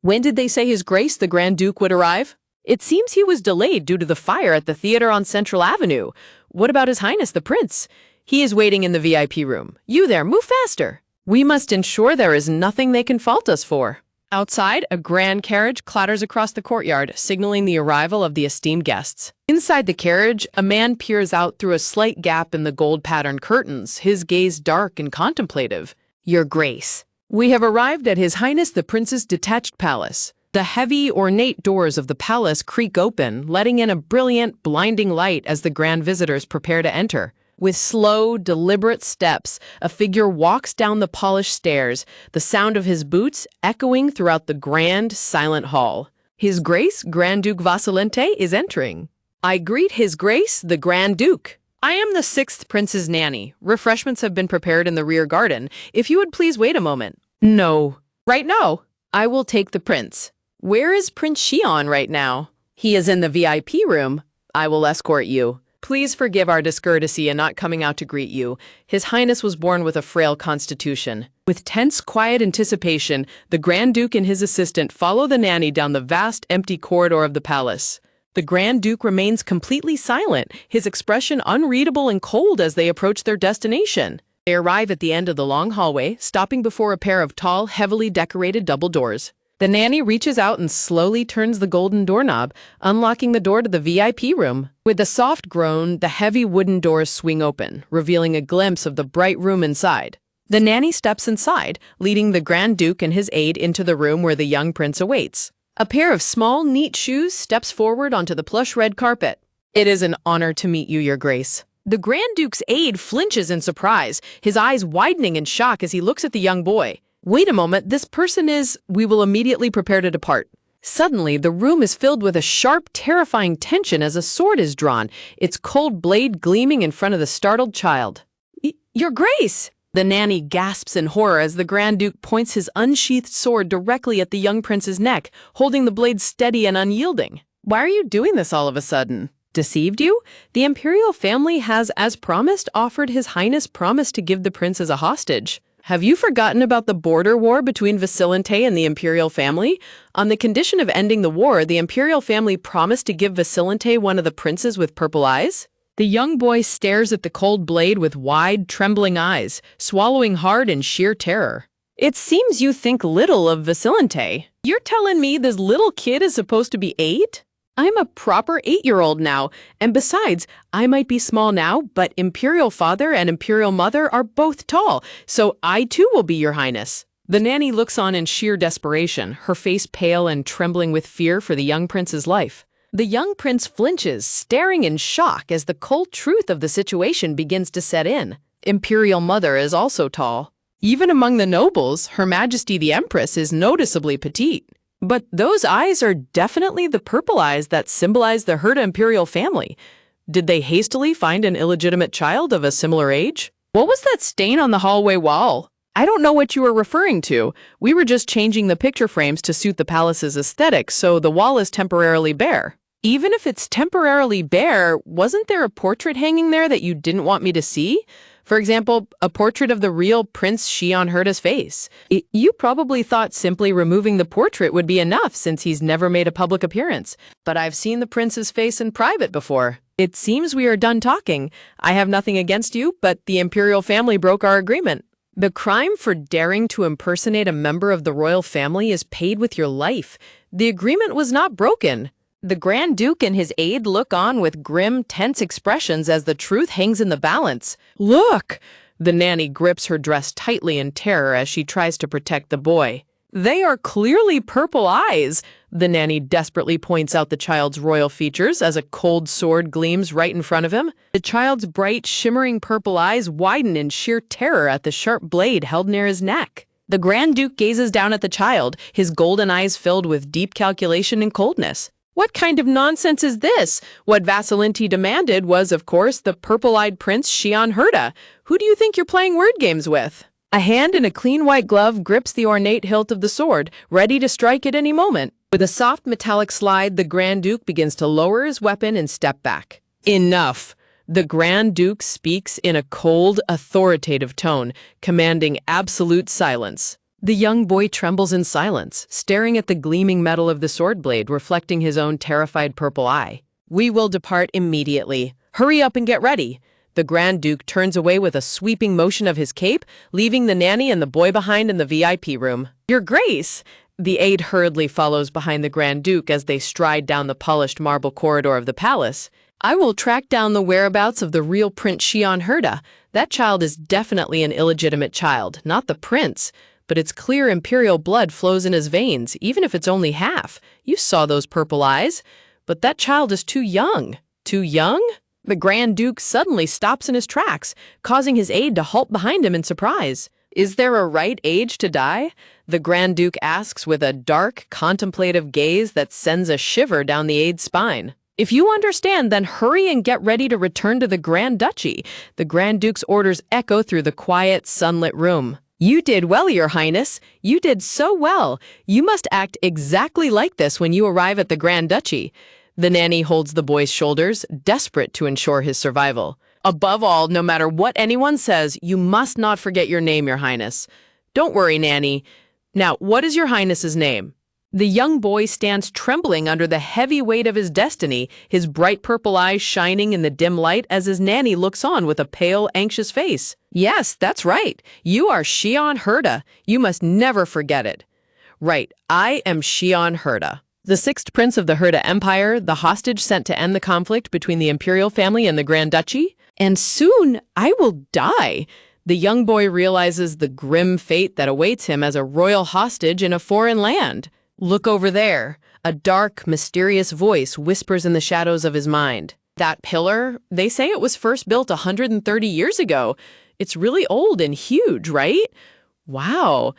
When did they say His Grace the Grand Duke would arrive? It seems he was delayed due to the fire at the theater on Central Avenue. What about His Highness the Prince? He is waiting in the VIP room. You there, move faster. We must ensure there is nothing they can fault us for. Outside, a grand carriage clatters across the courtyard, signaling the arrival of the esteemed guests. Inside the carriage, a man peers out through a slight gap in the gold-patterned curtains, his gaze dark and contemplative. Your Grace, we have arrived at His Highness the Prince's detached palace. The heavy, ornate doors of the palace creak open, letting in a brilliant, blinding light as the grand visitors prepare to enter. With slow, deliberate steps, a figure walks down the polished stairs, the sound of his boots echoing throughout the grand, silent hall. His Grace, Grand Duke Vasilente, is entering. I greet His Grace, the Grand Duke. I am the 6th Prince's nanny. Refreshments have been prepared in the rear garden. If you would please wait a moment. No. Right now. I will take the Prince. Where is Prince Xian right now? He is in the VIP room. I will escort you. Please forgive our discourtesy in not coming out to greet you. His Highness was born with a frail constitution. With tense, quiet anticipation, the Grand Duke and his assistant follow the nanny down the vast, empty corridor of the palace. The Grand Duke remains completely silent, his expression unreadable and cold as they approach their destination. They arrive at the end of the long hallway, stopping before a pair of tall, heavily decorated double doors. The nanny reaches out and slowly turns the golden doorknob, unlocking the door to the VIP room. With a soft groan, the heavy wooden doors swing open, revealing a glimpse of the bright room inside. The nanny steps inside, leading the Grand Duke and his aide into the room where the young prince awaits. A pair of small, neat shoes steps forward onto the plush red carpet. It is an honor to meet you, Your Grace. The Grand Duke's aide flinches in surprise, his eyes widening in shock as he looks at the young boy. Wait a moment, this person is... We will immediately prepare to depart. Suddenly, the room is filled with a sharp, terrifying tension as a sword is drawn, its cold blade gleaming in front of the startled child. Your Grace! The nanny gasps in horror as the Grand Duke points his unsheathed sword directly at the young prince's neck, holding the blade steady and unyielding. Why are you doing this all of a sudden? Deceived you? The imperial family has, as promised, offered His Highness promise to give the prince as a hostage. Have you forgotten about the border war between Vasilente and the imperial family? On the condition of ending the war, the imperial family promised to give Vasilente one of the princes with purple eyes. The young boy stares at the cold blade with wide, trembling eyes, swallowing hard in sheer terror. It seems you think little of Vasilente. You're telling me this little kid is supposed to be 8? I'm a proper 8-year-old now, and besides, I might be small now, but Imperial Father and Imperial Mother are both tall, so I too will be Your Highness. The nanny looks on in sheer desperation, her face pale and trembling with fear for the young prince's life. The young prince flinches, staring in shock as the cold truth of the situation begins to set in. Imperial Mother is also tall. Even among the nobles, Her Majesty the Empress is noticeably petite. But those eyes are definitely the purple eyes that symbolize the Herta imperial family. Did they hastily find an illegitimate child of a similar age? What was that stain on the hallway wall? I don't know what you are referring to. We were just changing the picture frames to suit the palace's aesthetic, so the wall is temporarily bare. Even if it's temporarily bare, wasn't there a portrait hanging there that you didn't want me to see? For example, a portrait of the real Prince Xian Herta's face. You probably thought simply removing the portrait would be enough since he's never made a public appearance. But I've seen the prince's face in private before. It seems we are done talking. I have nothing against you, but the imperial family broke our agreement. The crime for daring to impersonate a member of the royal family is paid with your life. The agreement was not broken. The Grand Duke and his aide look on with grim, tense expressions as the truth hangs in the balance. Look! The nanny grips her dress tightly in terror as she tries to protect the boy. They are clearly purple eyes. The nanny desperately points out the child's royal features as a cold sword gleams right in front of him. The child's bright, shimmering purple eyes widen in sheer terror at the sharp blade held near his neck. The Grand Duke gazes down at the child, his golden eyes filled with deep calculation and coldness. What kind of nonsense is this? What Vasilente demanded was, of course, the purple-eyed Prince Xian Herta. Who do you think you're playing word games with? A hand in a clean white glove grips the ornate hilt of the sword, ready to strike at any moment. With a soft metallic slide, the Grand Duke begins to lower his weapon and step back. Enough! The Grand Duke speaks in a cold, authoritative tone, commanding absolute silence. The young boy trembles in silence, staring at the gleaming metal of the sword blade, reflecting his own terrified purple eye. "We will depart immediately. Hurry up and get ready." The Grand Duke turns away with a sweeping motion of his cape, leaving the nanny and the boy behind in the VIP room. "Your Grace!" The aide hurriedly follows behind the Grand Duke as they stride down the polished marble corridor of the palace. "I will track down the whereabouts of the real Prince Xian Herda. That child is definitely an illegitimate child, not the prince. But its clear imperial blood flows in his veins, even if it's only half. You saw those purple eyes. But that child is too young." "Too young?" The Grand Duke suddenly stops in his tracks, causing his aide to halt behind him in surprise. "Is there a right age to die?" The Grand Duke asks with a dark, contemplative gaze that sends a shiver down the aide's spine. "If you understand, then hurry and get ready to return to the Grand Duchy." The Grand Duke's orders echo through the quiet, sunlit room. "You did well, Your Highness. You did so well. You must act exactly like this when you arrive at the Grand Duchy." The nanny holds the boy's shoulders, desperate to ensure his survival. "Above all, no matter what anyone says, you must not forget your name, Your Highness." "Don't worry, nanny. Now, what is Your Highness's name?" The young boy stands trembling under the heavy weight of his destiny, his bright purple eyes shining in the dim light as his nanny looks on with a pale, anxious face. "Yes, that's right. You are Xian Herda. You must never forget it." "Right, I am Xian Herda, the sixth prince of the Herda Empire, the hostage sent to end the conflict between the imperial family and the Grand Duchy. And soon I will die." The young boy realizes the grim fate that awaits him as a royal hostage in a foreign land. "Look over there." A dark, mysterious voice whispers in the shadows of his mind. "That pillar, they say it was first built 130 years ago. It's really old and huge, right? Wow.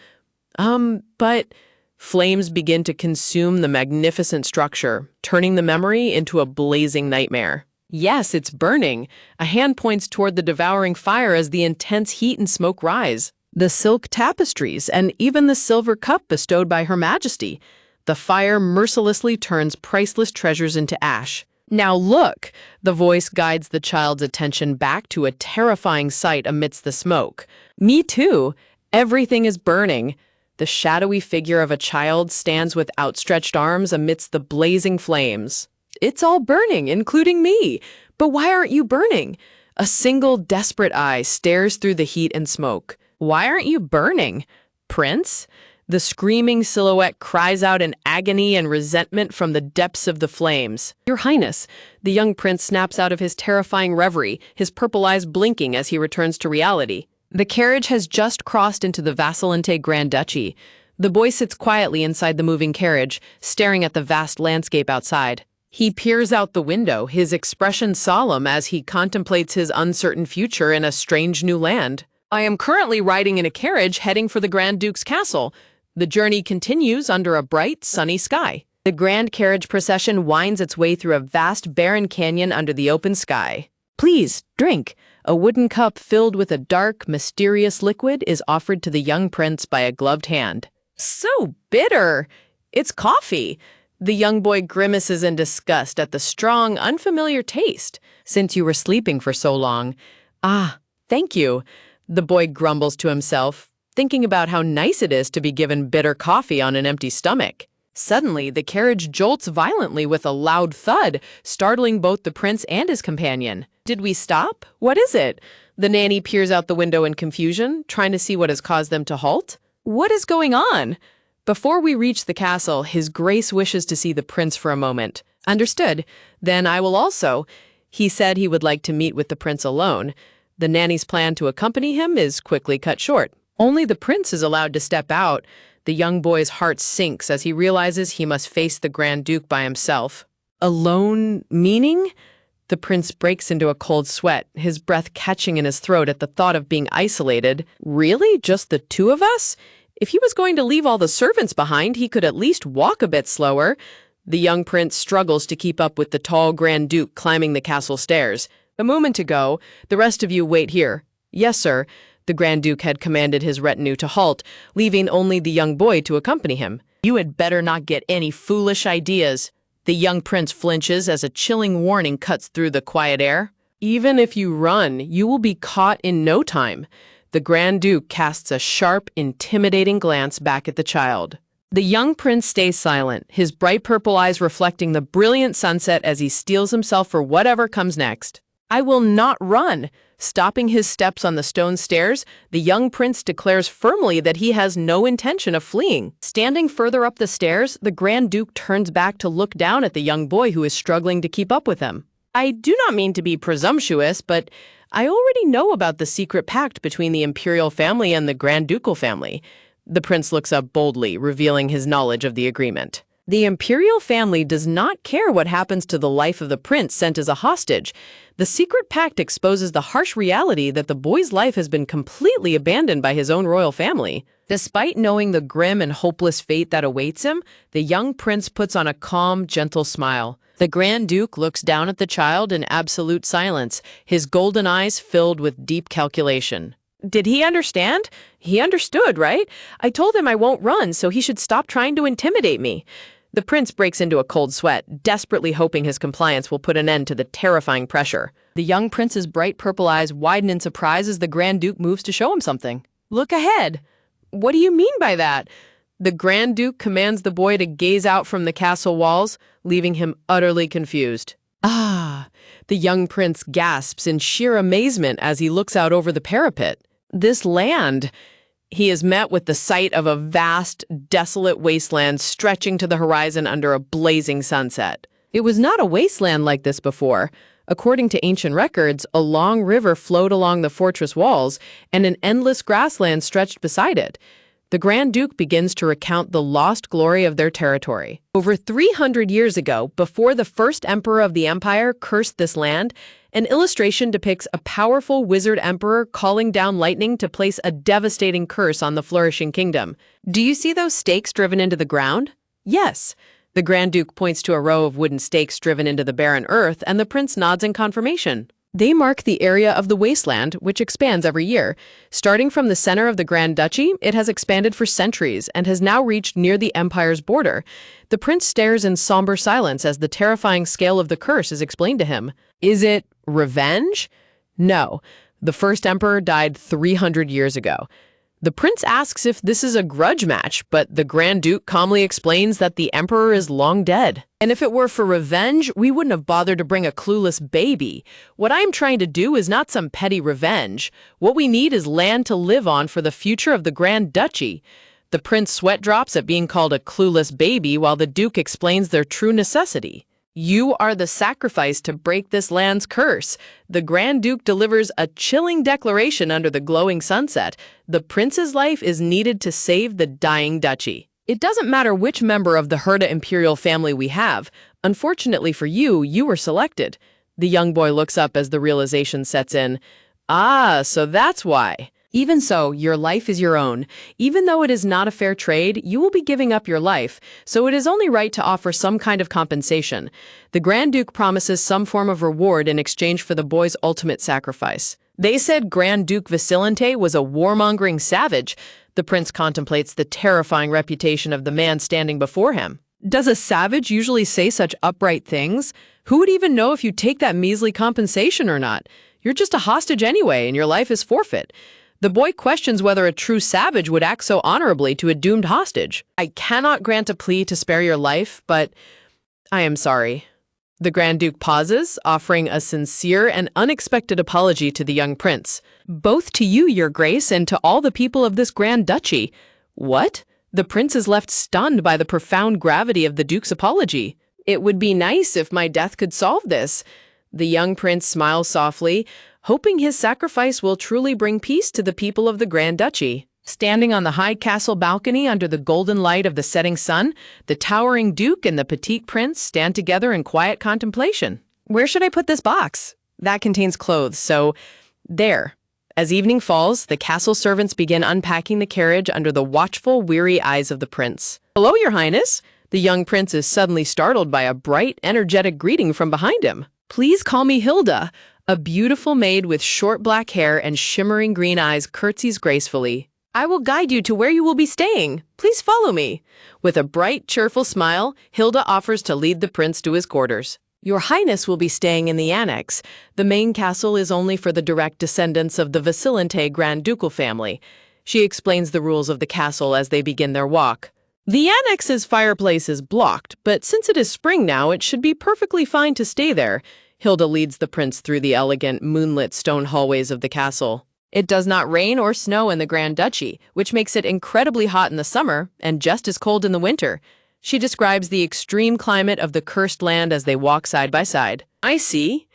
But flames begin to consume the magnificent structure, turning the memory into a blazing nightmare. Yes, it's burning. A hand points toward the devouring fire as the intense heat and smoke rise. The silk tapestries, and even the silver cup bestowed by Her Majesty. The fire mercilessly turns priceless treasures into ash. "Now look!" The voice guides the child's attention back to a terrifying sight amidst the smoke. "Me too. Everything is burning." The shadowy figure of a child stands with outstretched arms amidst the blazing flames. "It's all burning, including me. But why aren't you burning?" A single desperate eye stares through the heat and smoke. "Why aren't you burning, Prince?" The screaming silhouette cries out in agony and resentment from the depths of the flames. "Your Highness." The young prince snaps out of his terrifying reverie, his purple eyes blinking as he returns to reality. The carriage has just crossed into the Vassalante Grand Duchy. The boy sits quietly inside the moving carriage, staring at the vast landscape outside. He peers out the window, his expression solemn as he contemplates his uncertain future in a strange new land. "I am currently riding in a carriage heading for the Grand Duke's castle. The journey continues under a bright, sunny sky." The grand carriage procession winds its way through a vast, barren canyon under the open sky. "Please, drink." A wooden cup filled with a dark, mysterious liquid is offered to the young prince by a gloved hand. "So bitter! It's coffee." The young boy grimaces in disgust at the strong, unfamiliar taste. "Since you were sleeping for so long." "Ah, thank you." The boy grumbles to himself, thinking about how nice it is to be given bitter coffee on an empty stomach. Suddenly, the carriage jolts violently with a loud thud, startling both the prince and his companion. "Did we stop? What is it?" The nanny peers out the window in confusion, trying to see what has caused them to halt. "What is going on?" "Before we reach the castle, His Grace wishes to see the prince for a moment." "Understood. Then I will also." He said he would like to meet with the prince alone. The nanny's plan to accompany him is quickly cut short. Only the prince is allowed to step out. The young boy's heart sinks as he realizes he must face the Grand Duke by himself. "Alone, meaning?" The prince breaks into a cold sweat, his breath catching in his throat at the thought of being isolated. "Really? Just the two of us?" If he was going to leave all the servants behind, he could at least walk a bit slower. The young prince struggles to keep up with the tall Grand Duke climbing the castle stairs. "A moment ago, the rest of you wait here." "Yes, sir." The Grand Duke had commanded his retinue to halt, leaving only the young boy to accompany him. "You had better not get any foolish ideas." The young prince flinches as a chilling warning cuts through the quiet air. "Even if you run, you will be caught in no time." The Grand Duke casts a sharp, intimidating glance back at the child. The young prince stays silent, his bright purple eyes reflecting the brilliant sunset as he steels himself for whatever comes next. "I will not run." Stopping his steps on the stone stairs, the young prince declares firmly that he has no intention of fleeing. Standing further up the stairs, the Grand Duke turns back to look down at the young boy who is struggling to keep up with him. "I do not mean to be presumptuous, but I already know about the secret pact between the imperial family and the Grand Ducal family." The prince looks up boldly, revealing his knowledge of the agreement. The imperial family does not care what happens to the life of the prince sent as a hostage. The secret pact exposes the harsh reality that the boy's life has been completely abandoned by his own royal family. Despite knowing the grim and hopeless fate that awaits him, the young prince puts on a calm, gentle smile. The Grand Duke looks down at the child in absolute silence, his golden eyes filled with deep calculation. Did he understand? He understood, right? I told him I won't run, so he should stop trying to intimidate me. The prince breaks into a cold sweat, desperately hoping his compliance will put an end to the terrifying pressure. The young prince's bright purple eyes widen in surprise as the Grand Duke moves to show him something. "Look ahead." "What do you mean by that?" The Grand Duke commands the boy to gaze out from the castle walls, leaving him utterly confused. "Ah!" The young prince gasps in sheer amazement as he looks out over the parapet. This land! He is met with the sight of a vast, desolate wasteland stretching to the horizon under a blazing sunset. It was not a wasteland like this before. According to ancient records, a long river flowed along the fortress walls, and an endless grassland stretched beside it. The Grand Duke begins to recount the lost glory of their territory. Over 300 years ago, before the first emperor of the empire cursed this land, an illustration depicts a powerful wizard emperor calling down lightning to place a devastating curse on the flourishing kingdom. Do you see those stakes driven into the ground? Yes. The Grand Duke points to a row of wooden stakes driven into the barren earth, and the prince nods in confirmation. They mark the area of the wasteland, which expands every year. Starting from the center of the Grand Duchy, it has expanded for centuries and has now reached near the empire's border. The prince stares in somber silence as the terrifying scale of the curse is explained to him. Is it revenge? No. The first emperor died 300 years ago. The prince asks if this is a grudge match, but the Grand Duke calmly explains that the emperor is long dead. And if it were for revenge, we wouldn't have bothered to bring a clueless baby. What I'm trying to do is not some petty revenge. What we need is land to live on for the future of the Grand Duchy. The prince sweat drops at being called a clueless baby while the Duke explains their true necessity. You are the sacrifice to break this land's curse. The Grand Duke delivers a chilling declaration under the glowing sunset. The prince's life is needed to save the dying duchy. It doesn't matter which member of the Herda imperial family we have. Unfortunately for you, you were selected. The young boy looks up as the realization sets in. Ah, so that's why. Even so, your life is your own. Even though it is not a fair trade, you will be giving up your life, so it is only right to offer some kind of compensation. The Grand Duke promises some form of reward in exchange for the boy's ultimate sacrifice. They said Grand Duke Vasilante was a warmongering savage. The prince contemplates the terrifying reputation of the man standing before him. Does a savage usually say such upright things? Who would even know if you take that measly compensation or not? You're just a hostage anyway, and your life is forfeit. The boy questions whether a true savage would act so honorably to a doomed hostage. I cannot grant a plea to spare your life, but I am sorry. The Grand Duke pauses, offering a sincere and unexpected apology to the young prince. Both to you, your grace, and to all the people of this Grand Duchy. What? The prince is left stunned by the profound gravity of the Duke's apology. It would be nice if my death could solve this. The young prince smiles softly, hoping his sacrifice will truly bring peace to the people of the Grand Duchy. Standing on the high castle balcony under the golden light of the setting sun, the towering Duke and the petite prince stand together in quiet contemplation. Where should I put this box? That contains clothes, so there. As evening falls, the castle servants begin unpacking the carriage under the watchful, weary eyes of the prince. Hello, your highness. The young prince is suddenly startled by a bright, energetic greeting from behind him. Please call me Hilda. A beautiful maid with short black hair and shimmering green eyes curtsies gracefully. I will guide you to where you will be staying. Please follow me. With a bright, cheerful smile, Hilda offers to lead the prince to his quarters. Your Highness will be staying in the annex. The main castle is only for the direct descendants of the Vasilente Grand Ducal family. She explains the rules of the castle as they begin their walk. The annex's fireplace is blocked, but since it is spring now, it should be perfectly fine to stay there. Hilda leads the prince through the elegant, moonlit stone hallways of the castle. It does not rain or snow in the Grand Duchy, which makes it incredibly hot in the summer and just as cold in the winter. She describes the extreme climate of the cursed land as they walk side by side. I see.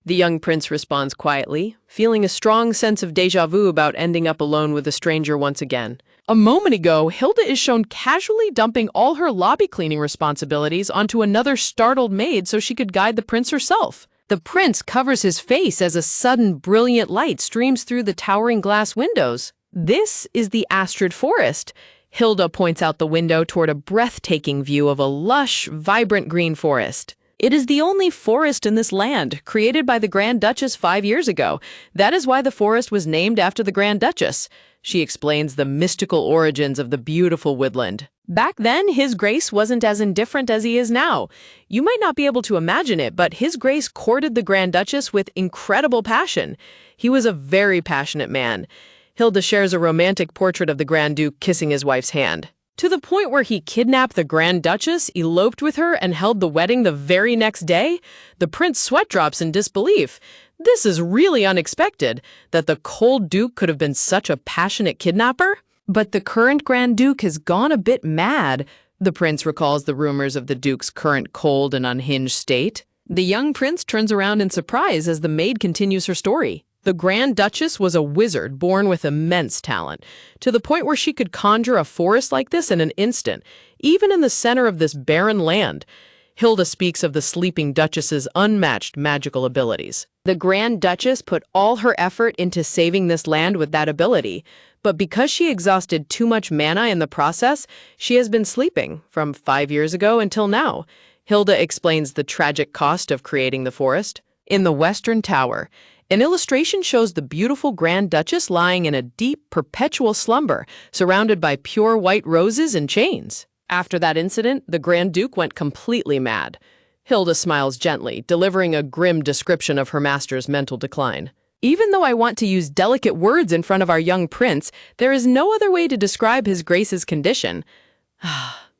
The young prince responds quietly, feeling a strong sense of déjà vu about ending up alone with a stranger once again. A moment ago, Hilda is shown casually dumping all her lobby cleaning responsibilities onto another startled maid so she could guide the prince herself. The prince covers his face as a sudden brilliant light streams through the towering glass windows. This is the Astrid Forest. Hilda points out the window toward a breathtaking view of a lush, vibrant green forest. It is the only forest in this land, created by the Grand Duchess 5 years ago. That is why the forest was named after the Grand Duchess. She explains the mystical origins of the beautiful woodland. Back then, His Grace wasn't as indifferent as he is now. You might not be able to imagine it, but His Grace courted the Grand Duchess with incredible passion. He was a very passionate man. Hilda shares a romantic portrait of the Grand Duke kissing his wife's hand, to the point where he kidnapped the Grand Duchess, eloped with her, and held the wedding the very next day. The prince sweat drops in disbelief. This is really unexpected, that the cold Duke could have been such a passionate kidnapper. But the current Grand Duke has gone a bit mad. The prince recalls the rumors of the Duke's current cold and unhinged state. The young prince turns around in surprise as the maid continues her story. The Grand Duchess was a wizard born with immense talent, to the point where she could conjure a forest like this in an instant, even in the center of this barren land. Hilda speaks of the sleeping Duchess's unmatched magical abilities. The Grand Duchess put all her effort into saving this land with that ability, but because she exhausted too much mana in the process, she has been sleeping from 5 years ago until now. Hilda explains the tragic cost of creating the forest. In the Western Tower, an illustration shows the beautiful Grand Duchess lying in a deep, perpetual slumber, surrounded by pure white roses and chains. After that incident, the Grand Duke went completely mad. Hilda smiles gently, delivering a grim description of her master's mental decline. Even though I want to use delicate words in front of our young prince, there is no other way to describe His Grace's condition.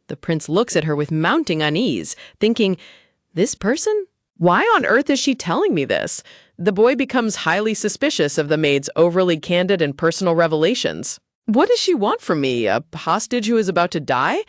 The prince looks at her with mounting unease, thinking, this person? Why on earth is she telling me this? The boy becomes highly suspicious of the maid's overly candid and personal revelations. What does she want from me? A hostage who is about to die?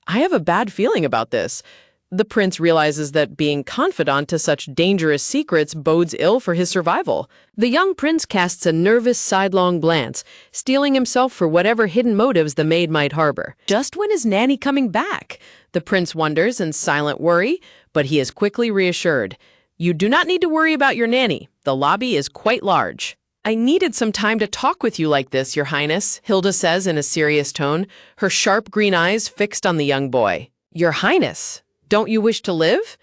I have a bad feeling about this. The prince realizes that being confidant to such dangerous secrets bodes ill for his survival. The young prince casts a nervous sidelong glance, steeling himself for whatever hidden motives the maid might harbor. Just when is Nanny coming back? The prince wonders in silent worry, but he is quickly reassured. You do not need to worry about your nanny. The lobby is quite large. I needed some time to talk with you like this, Your Highness, Hilda says in a serious tone, her sharp green eyes fixed on the young boy. Your Highness, don't you wish to live?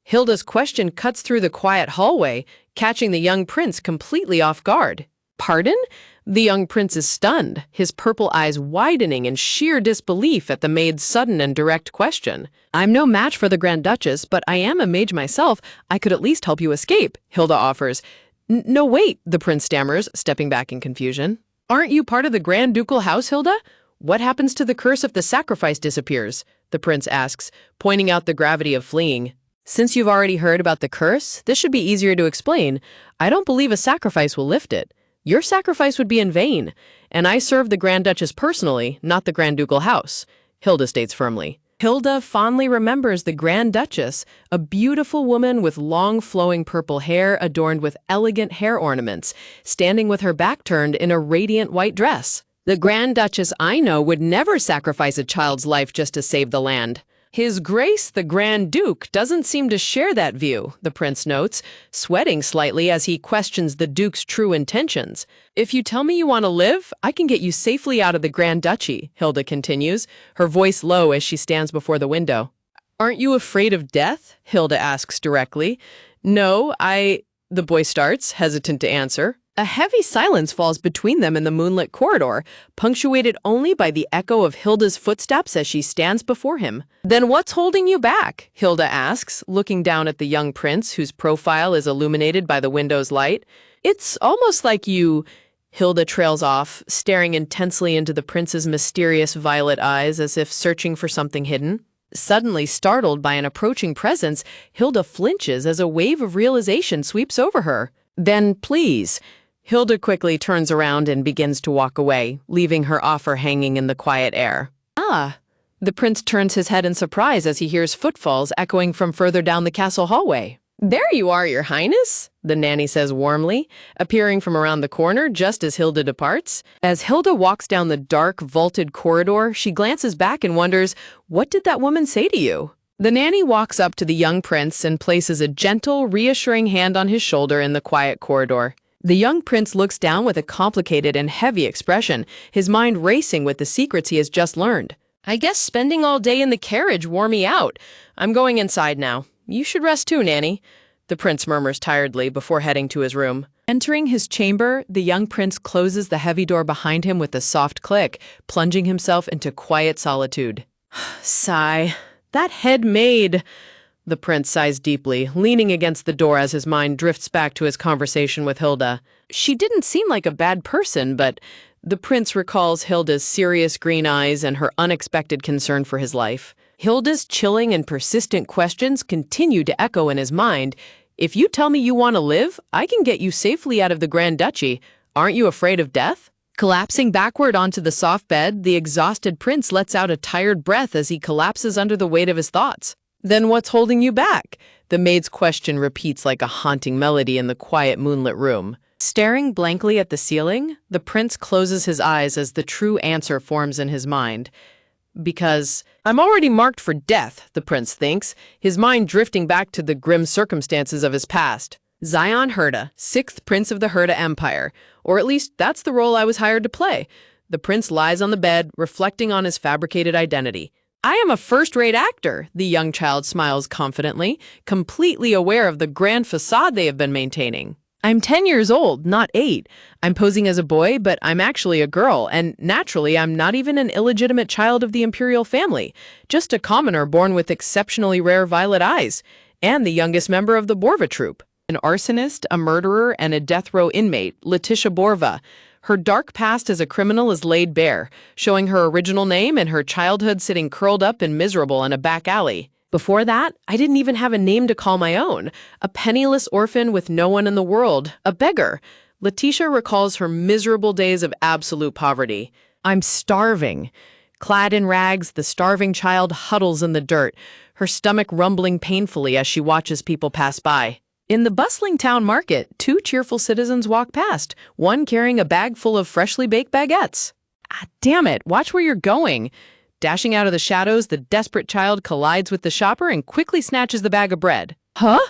Hilda's question cuts through the quiet hallway, catching the young prince completely off guard. Pardon? The young prince is stunned, his purple eyes widening in sheer disbelief at the maid's sudden and direct question. I'm no match for the Grand Duchess, but I am a mage myself. I could at least help you escape, Hilda offers. No, wait, the prince stammers, stepping back in confusion. Aren't you part of the Grand Ducal house, Hilda? What happens to the curse if the sacrifice disappears? The prince asks, pointing out the gravity of fleeing. Since you've already heard about the curse, this should be easier to explain. I don't believe a sacrifice will lift it. Your sacrifice would be in vain, and I serve the Grand Duchess personally, not the Grand Ducal house, Hilda states firmly. Hilda fondly remembers the Grand Duchess, a beautiful woman with long flowing purple hair adorned with elegant hair ornaments, standing with her back turned in a radiant white dress. The Grand Duchess I know would never sacrifice a child's life just to save the land. His Grace the Grand Duke doesn't seem to share that view, the prince notes, sweating slightly as he questions the Duke's true intentions. If you tell me you want to live, I can get you safely out of the Grand Duchy, Hilda continues, her voice low as she stands before the window. Aren't you afraid of death? Hilda asks directly. No, the boy starts, hesitant to answer. A heavy silence falls between them in the moonlit corridor, punctuated only by the echo of Hilda's footsteps as she stands before him. "Then what's holding you back?" Hilda asks, looking down at the young prince whose profile is illuminated by the window's light. "It's almost like you—" Hilda trails off, staring intensely into the prince's mysterious violet eyes as if searching for something hidden. Suddenly startled by an approaching presence, Hilda flinches as a wave of realization sweeps over her. "Then please." Hilda quickly turns around and begins to walk away, leaving her offer hanging in the quiet air. "Ah." The prince turns his head in surprise as he hears footfalls echoing from further down the castle hallway. "There you are, Your Highness," the nanny says warmly, appearing from around the corner just as Hilda departs. As Hilda walks down the dark, vaulted corridor, she glances back and wonders, "What did that woman say to you?" The nanny walks up to the young prince and places a gentle, reassuring hand on his shoulder in the quiet corridor. The young prince looks down with a complicated and heavy expression, his mind racing with the secrets he has just learned. "I guess spending all day in the carriage wore me out. I'm going inside now. You should rest too, Nanny," the prince murmurs tiredly before heading to his room. Entering his chamber, the young prince closes the heavy door behind him with a soft click, plunging himself into quiet solitude. Sigh. "That head maid." The prince sighs deeply, leaning against the door as his mind drifts back to his conversation with Hilda. She didn't seem like a bad person, but the prince recalls Hilda's serious green eyes and her unexpected concern for his life. Hilda's chilling and persistent questions continue to echo in his mind. "If you tell me you want to live, I can get you safely out of the Grand Duchy. Aren't you afraid of death?" Collapsing backward onto the soft bed, the exhausted prince lets out a tired breath as he collapses under the weight of his thoughts. "Then what's holding you back?" The maid's question repeats like a haunting melody in the quiet moonlit room. Staring blankly at the ceiling, the prince closes his eyes as the true answer forms in his mind. "Because I'm already marked for death," the prince thinks, his mind drifting back to the grim circumstances of his past. "Zion Herda, 6th Prince of the Herda Empire, or at least that's the role I was hired to play." The prince lies on the bed, reflecting on his fabricated identity. "I am a first-rate actor," the young child smiles confidently, completely aware of the grand facade they have been maintaining. "I'm 10 years old, not 8. I'm posing as a boy, but I'm actually a girl, and naturally I'm not even an illegitimate child of the imperial family, just a commoner born with exceptionally rare violet eyes, and the youngest member of the Borva troupe. An arsonist, a murderer, and a death row inmate, Letitia Borva. Her dark past as a criminal is laid bare, showing her original name and her childhood sitting curled up and miserable in a back alley. Before that, I didn't even have a name to call my own. A penniless orphan with no one in the world. A beggar." Letitia recalls her miserable days of absolute poverty. "I'm starving." Clad in rags, the starving child huddles in the dirt, her stomach rumbling painfully as she watches people pass by. In the bustling town market, 2 cheerful citizens walk past, one carrying a bag full of freshly baked baguettes. "Ah, damn it, watch where you're going." Dashing out of the shadows, the desperate child collides with the shopper and quickly snatches the bag of bread. Huh?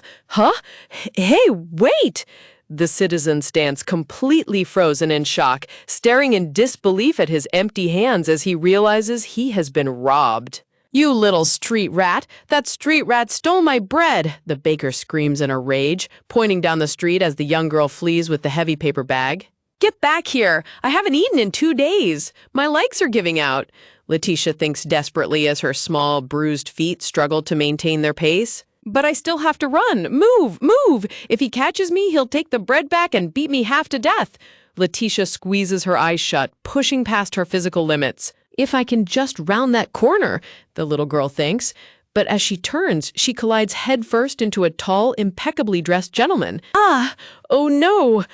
Hey, wait!" The citizen stands completely frozen in shock, staring in disbelief at his empty hands as he realizes he has been robbed. "You little street rat! That street rat stole my bread!" the baker screams in a rage, pointing down the street as the young girl flees with the heavy paper bag. "Get back here! I haven't eaten in 2 days! My legs are giving out!" Letitia thinks desperately as her small, bruised feet struggle to maintain their pace. "But I still have to run! Move! If he catches me, he'll take the bread back and beat me half to death!" Letitia squeezes her eyes shut, pushing past her physical limits. "If I can just round that corner," the little girl thinks. But as she turns, she collides headfirst into a tall, impeccably dressed gentleman. "Ah! Oh no!"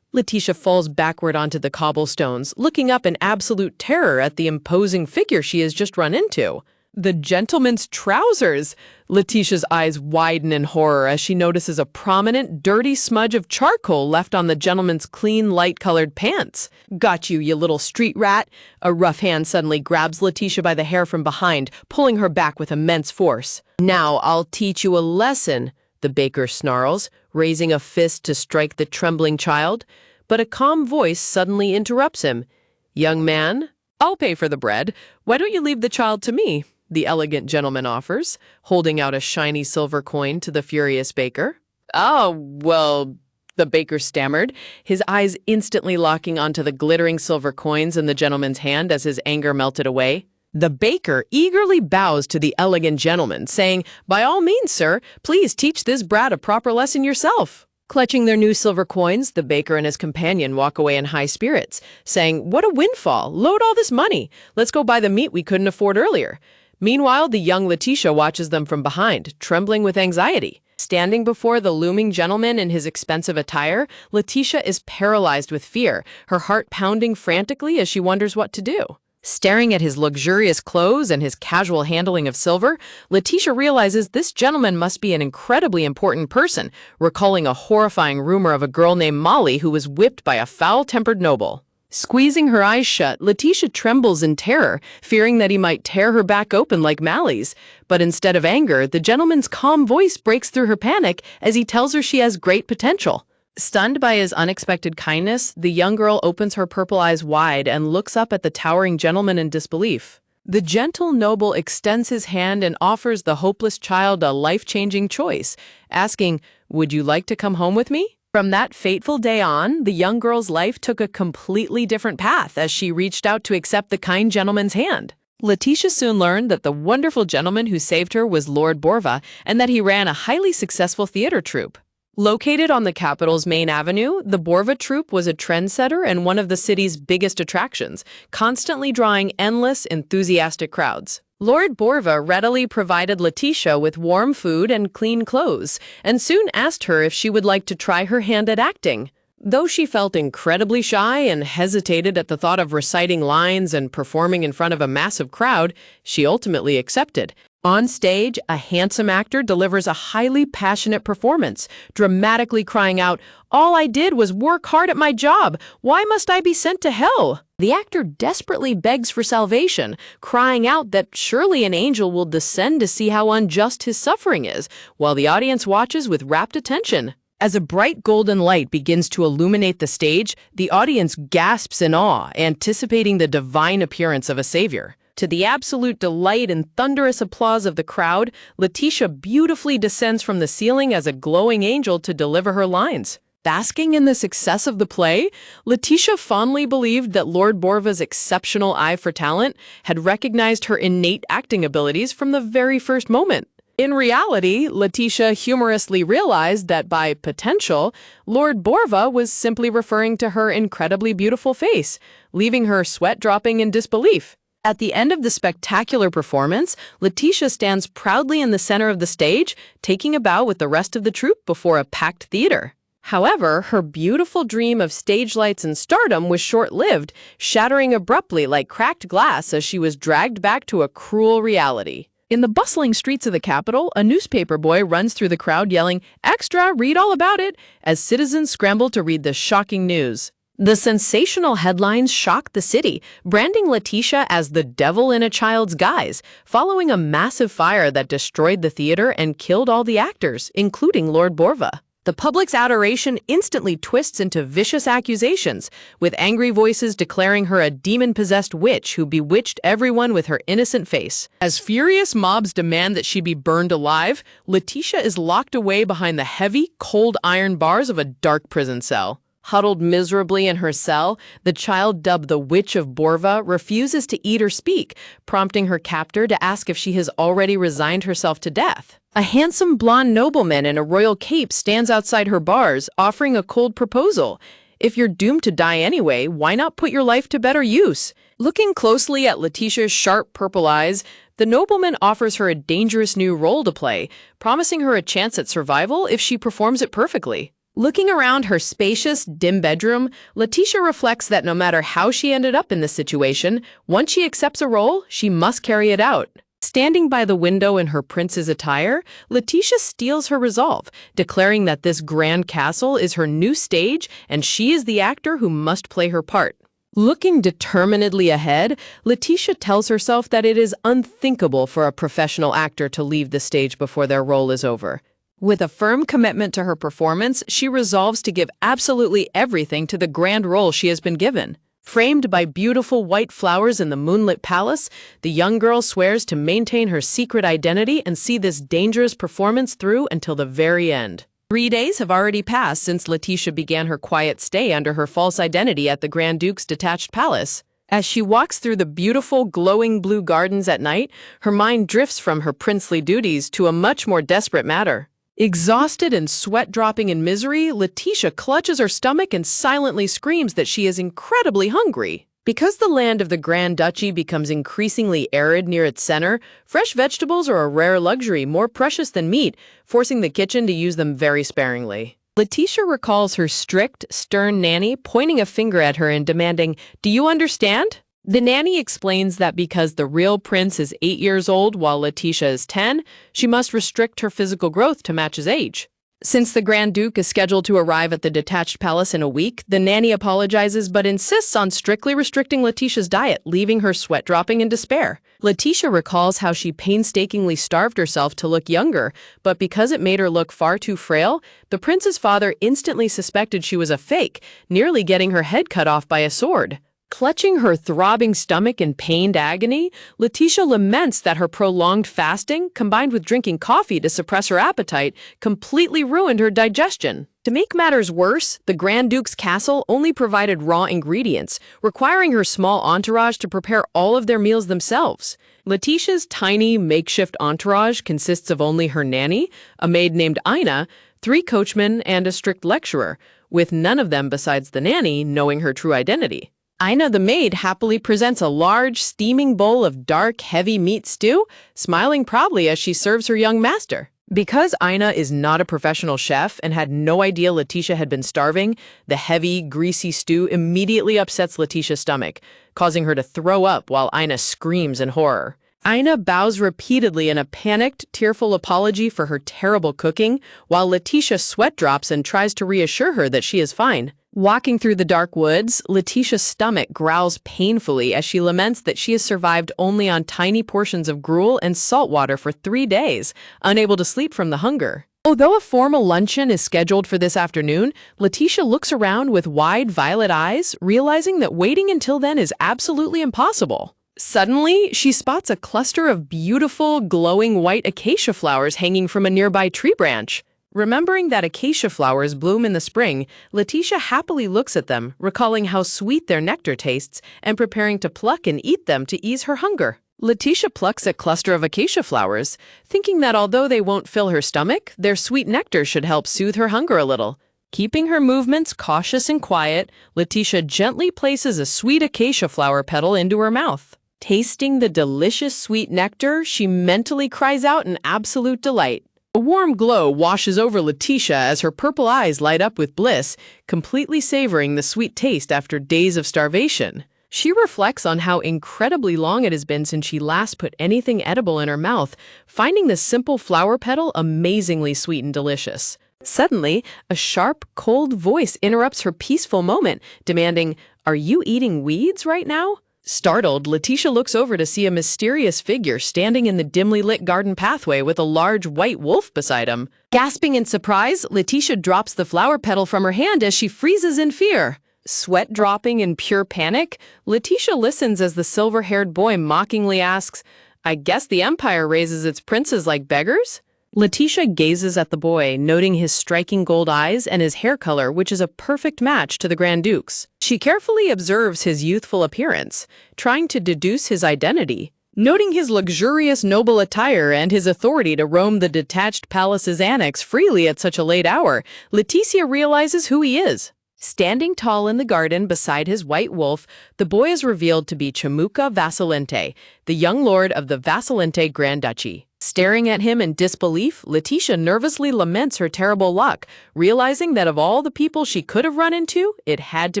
Letitia falls backward onto the cobblestones, looking up in absolute terror at the imposing figure she has just run into. The gentleman's trousers! Letitia's eyes widen in horror as she notices a prominent, dirty smudge of charcoal left on the gentleman's clean, light-colored pants. "Got you, you little street rat!" A rough hand suddenly grabs Letitia by the hair from behind, pulling her back with immense force. "Now I'll teach you a lesson," the baker snarls, raising a fist to strike the trembling child. But a calm voice suddenly interrupts him. "Young man, I'll pay for the bread. Why don't you leave the child to me?" the elegant gentleman offers, holding out a shiny silver coin to the furious baker. "Oh, well, the baker stammered, his eyes instantly locking onto the glittering silver coins in the gentleman's hand as his anger melted away. The baker eagerly bows to the elegant gentleman, saying, "By all means, sir, please teach this brat a proper lesson yourself." Clutching their new silver coins, the baker and his companion walk away in high spirits, saying, "What a windfall! Load all this money! Let's go buy the meat we couldn't afford earlier." Meanwhile, the young Letitia watches them from behind, trembling with anxiety. Standing before the looming gentleman in his expensive attire, Letitia is paralyzed with fear, her heart pounding frantically as she wonders what to do. Staring at his luxurious clothes and his casual handling of silver, Letitia realizes this gentleman must be an incredibly important person, recalling a horrifying rumor of a girl named Molly who was whipped by a foul-tempered noble. Squeezing her eyes shut, Letitia trembles in terror, fearing that he might tear her back open like Mally's. But instead of anger, the gentleman's calm voice breaks through her panic as he tells her she has great potential. Stunned by his unexpected kindness, the young girl opens her purple eyes wide and looks up at the towering gentleman in disbelief. The gentle noble extends his hand and offers the hopeless child a life-changing choice, asking, "Would you like to come home with me?" From that fateful day on, the young girl's life took a completely different path as she reached out to accept the kind gentleman's hand. Letitia soon learned that the wonderful gentleman who saved her was Lord Borva and that he ran a highly successful theater troupe. Located on the capital's main avenue, the Borva troupe was a trendsetter and one of the city's biggest attractions, constantly drawing endless, enthusiastic crowds. Lord Borva readily provided Letitia with warm food and clean clothes, and soon asked her if she would like to try her hand at acting. Though she felt incredibly shy and hesitated at the thought of reciting lines and performing in front of a massive crowd, she ultimately accepted. On stage, a handsome actor delivers a highly passionate performance, dramatically crying out, "All I did was work hard at my job. Why must I be sent to hell?" The actor desperately begs for salvation, crying out that surely an angel will descend to see how unjust his suffering is, while the audience watches with rapt attention. As a bright golden light begins to illuminate the stage, the audience gasps in awe, anticipating the divine appearance of a savior. To the absolute delight and thunderous applause of the crowd, Letitia beautifully descends from the ceiling as a glowing angel to deliver her lines. Basking in the success of the play, Letitia fondly believed that Lord Borva's exceptional eye for talent had recognized her innate acting abilities from the very first moment. In reality, Letitia humorously realized that by potential, Lord Borva was simply referring to her incredibly beautiful face, leaving her sweat-dropping in disbelief. At the end of the spectacular performance, Letitia stands proudly in the center of the stage, taking a bow with the rest of the troupe before a packed theater. However, her beautiful dream of stage lights and stardom was short-lived, shattering abruptly like cracked glass as she was dragged back to a cruel reality. In the bustling streets of the capital, a newspaper boy runs through the crowd yelling, "Extra, read all about it," as citizens scramble to read the shocking news. The sensational headlines shocked the city, branding Letitia as the devil in a child's guise, following a massive fire that destroyed the theater and killed all the actors, including Lord Borva. The public's adoration instantly twists into vicious accusations, with angry voices declaring her a demon-possessed witch who bewitched everyone with her innocent face. As furious mobs demand that she be burned alive, Letitia is locked away behind the heavy, cold iron bars of a dark prison cell. Huddled miserably in her cell, the child dubbed the Witch of Borva refuses to eat or speak, prompting her captor to ask if she has already resigned herself to death. A handsome blonde nobleman in a royal cape stands outside her bars, offering a cold proposal. If you're doomed to die anyway, why not put your life to better use? Looking closely at Letitia's sharp purple eyes, the nobleman offers her a dangerous new role to play, promising her a chance at survival if she performs it perfectly. Looking around her spacious, dim bedroom, Letitia reflects that no matter how she ended up in this situation, once she accepts a role, she must carry it out. Standing by the window in her prince's attire, Letitia steels her resolve, declaring that this grand castle is her new stage and she is the actor who must play her part. Looking determinedly ahead, Letitia tells herself that it is unthinkable for a professional actor to leave the stage before their role is over. With a firm commitment to her performance, she resolves to give absolutely everything to the grand role she has been given. Framed by beautiful white flowers in the moonlit palace, the young girl swears to maintain her secret identity and see this dangerous performance through until the very end. 3 days have already passed since Letitia began her quiet stay under her false identity at the Grand Duke's detached palace. As she walks through the beautiful, glowing blue gardens at night, her mind drifts from her princely duties to a much more desperate matter. Exhausted and sweat-dropping in misery, Letitia clutches her stomach and silently screams that she is incredibly hungry. Because the land of the Grand Duchy becomes increasingly arid near its center, fresh vegetables are a rare luxury, more precious than meat, forcing the kitchen to use them very sparingly. Letitia recalls her strict, stern nanny pointing a finger at her and demanding, "Do you understand?" The nanny explains that because the real prince is 8 years old while Letitia is 10, she must restrict her physical growth to match his age. Since the Grand Duke is scheduled to arrive at the detached palace in a week, the nanny apologizes but insists on strictly restricting Letitia's diet, leaving her sweat-dropping in despair. Letitia recalls how she painstakingly starved herself to look younger, but because it made her look far too frail, the prince's father instantly suspected she was a fake, nearly getting her head cut off by a sword. Clutching her throbbing stomach in pained agony, Letitia laments that her prolonged fasting, combined with drinking coffee to suppress her appetite, completely ruined her digestion. To make matters worse, the Grand Duke's castle only provided raw ingredients, requiring her small entourage to prepare all of their meals themselves. Letitia's tiny, makeshift entourage consists of only her nanny, a maid named Ina, 3 coachmen, and a strict lecturer, with none of them besides the nanny knowing her true identity. Ina the maid happily presents a large, steaming bowl of dark, heavy meat stew, smiling proudly as she serves her young master. Because Ina is not a professional chef and had no idea Letitia had been starving, the heavy, greasy stew immediately upsets Letitia's stomach, causing her to throw up while Ina screams in horror. Ina bows repeatedly in a panicked, tearful apology for her terrible cooking, while Letitia sweat drops and tries to reassure her that she is fine. Walking through the dark woods, Letitia's stomach growls painfully as she laments that she has survived only on tiny portions of gruel and salt water for 3 days, unable to sleep from the hunger. Although a formal luncheon is scheduled for this afternoon, Letitia looks around with wide violet eyes, realizing that waiting until then is absolutely impossible. Suddenly, she spots a cluster of beautiful, glowing white acacia flowers hanging from a nearby tree branch. Remembering that acacia flowers bloom in the spring, Letitia happily looks at them, recalling how sweet their nectar tastes, and preparing to pluck and eat them to ease her hunger. Letitia plucks a cluster of acacia flowers, thinking that although they won't fill her stomach, their sweet nectar should help soothe her hunger a little. Keeping her movements cautious and quiet, Letitia gently places a sweet acacia flower petal into her mouth. Tasting the delicious sweet nectar, she mentally cries out in absolute delight. A warm glow washes over Letitia as her purple eyes light up with bliss, completely savoring the sweet taste after days of starvation. She reflects on how incredibly long it has been since she last put anything edible in her mouth, finding the simple flower petal amazingly sweet and delicious. Suddenly, a sharp, cold voice interrupts her peaceful moment, demanding, "Are you eating weeds right now?" Startled, Letitia looks over to see a mysterious figure standing in the dimly lit garden pathway with a large white wolf beside him. Gasping in surprise, Letitia drops the flower petal from her hand as she freezes in fear. Sweat dropping in pure panic, Letitia listens as the silver-haired boy mockingly asks, "I guess the Empire raises its princes like beggars?" Letitia gazes at the boy, noting his striking gold eyes and his hair color, which is a perfect match to the Grand Duke's. She carefully observes his youthful appearance, trying to deduce his identity. Noting his luxurious noble attire and his authority to roam the detached palace's annex freely at such a late hour, Letitia realizes who he is. Standing tall in the garden beside his white wolf, the boy is revealed to be Chamuka Vassalente, the young lord of the Vassalente Grand Duchy. Staring at him in disbelief, Letitia nervously laments her terrible luck, realizing that of all the people she could have run into, it had to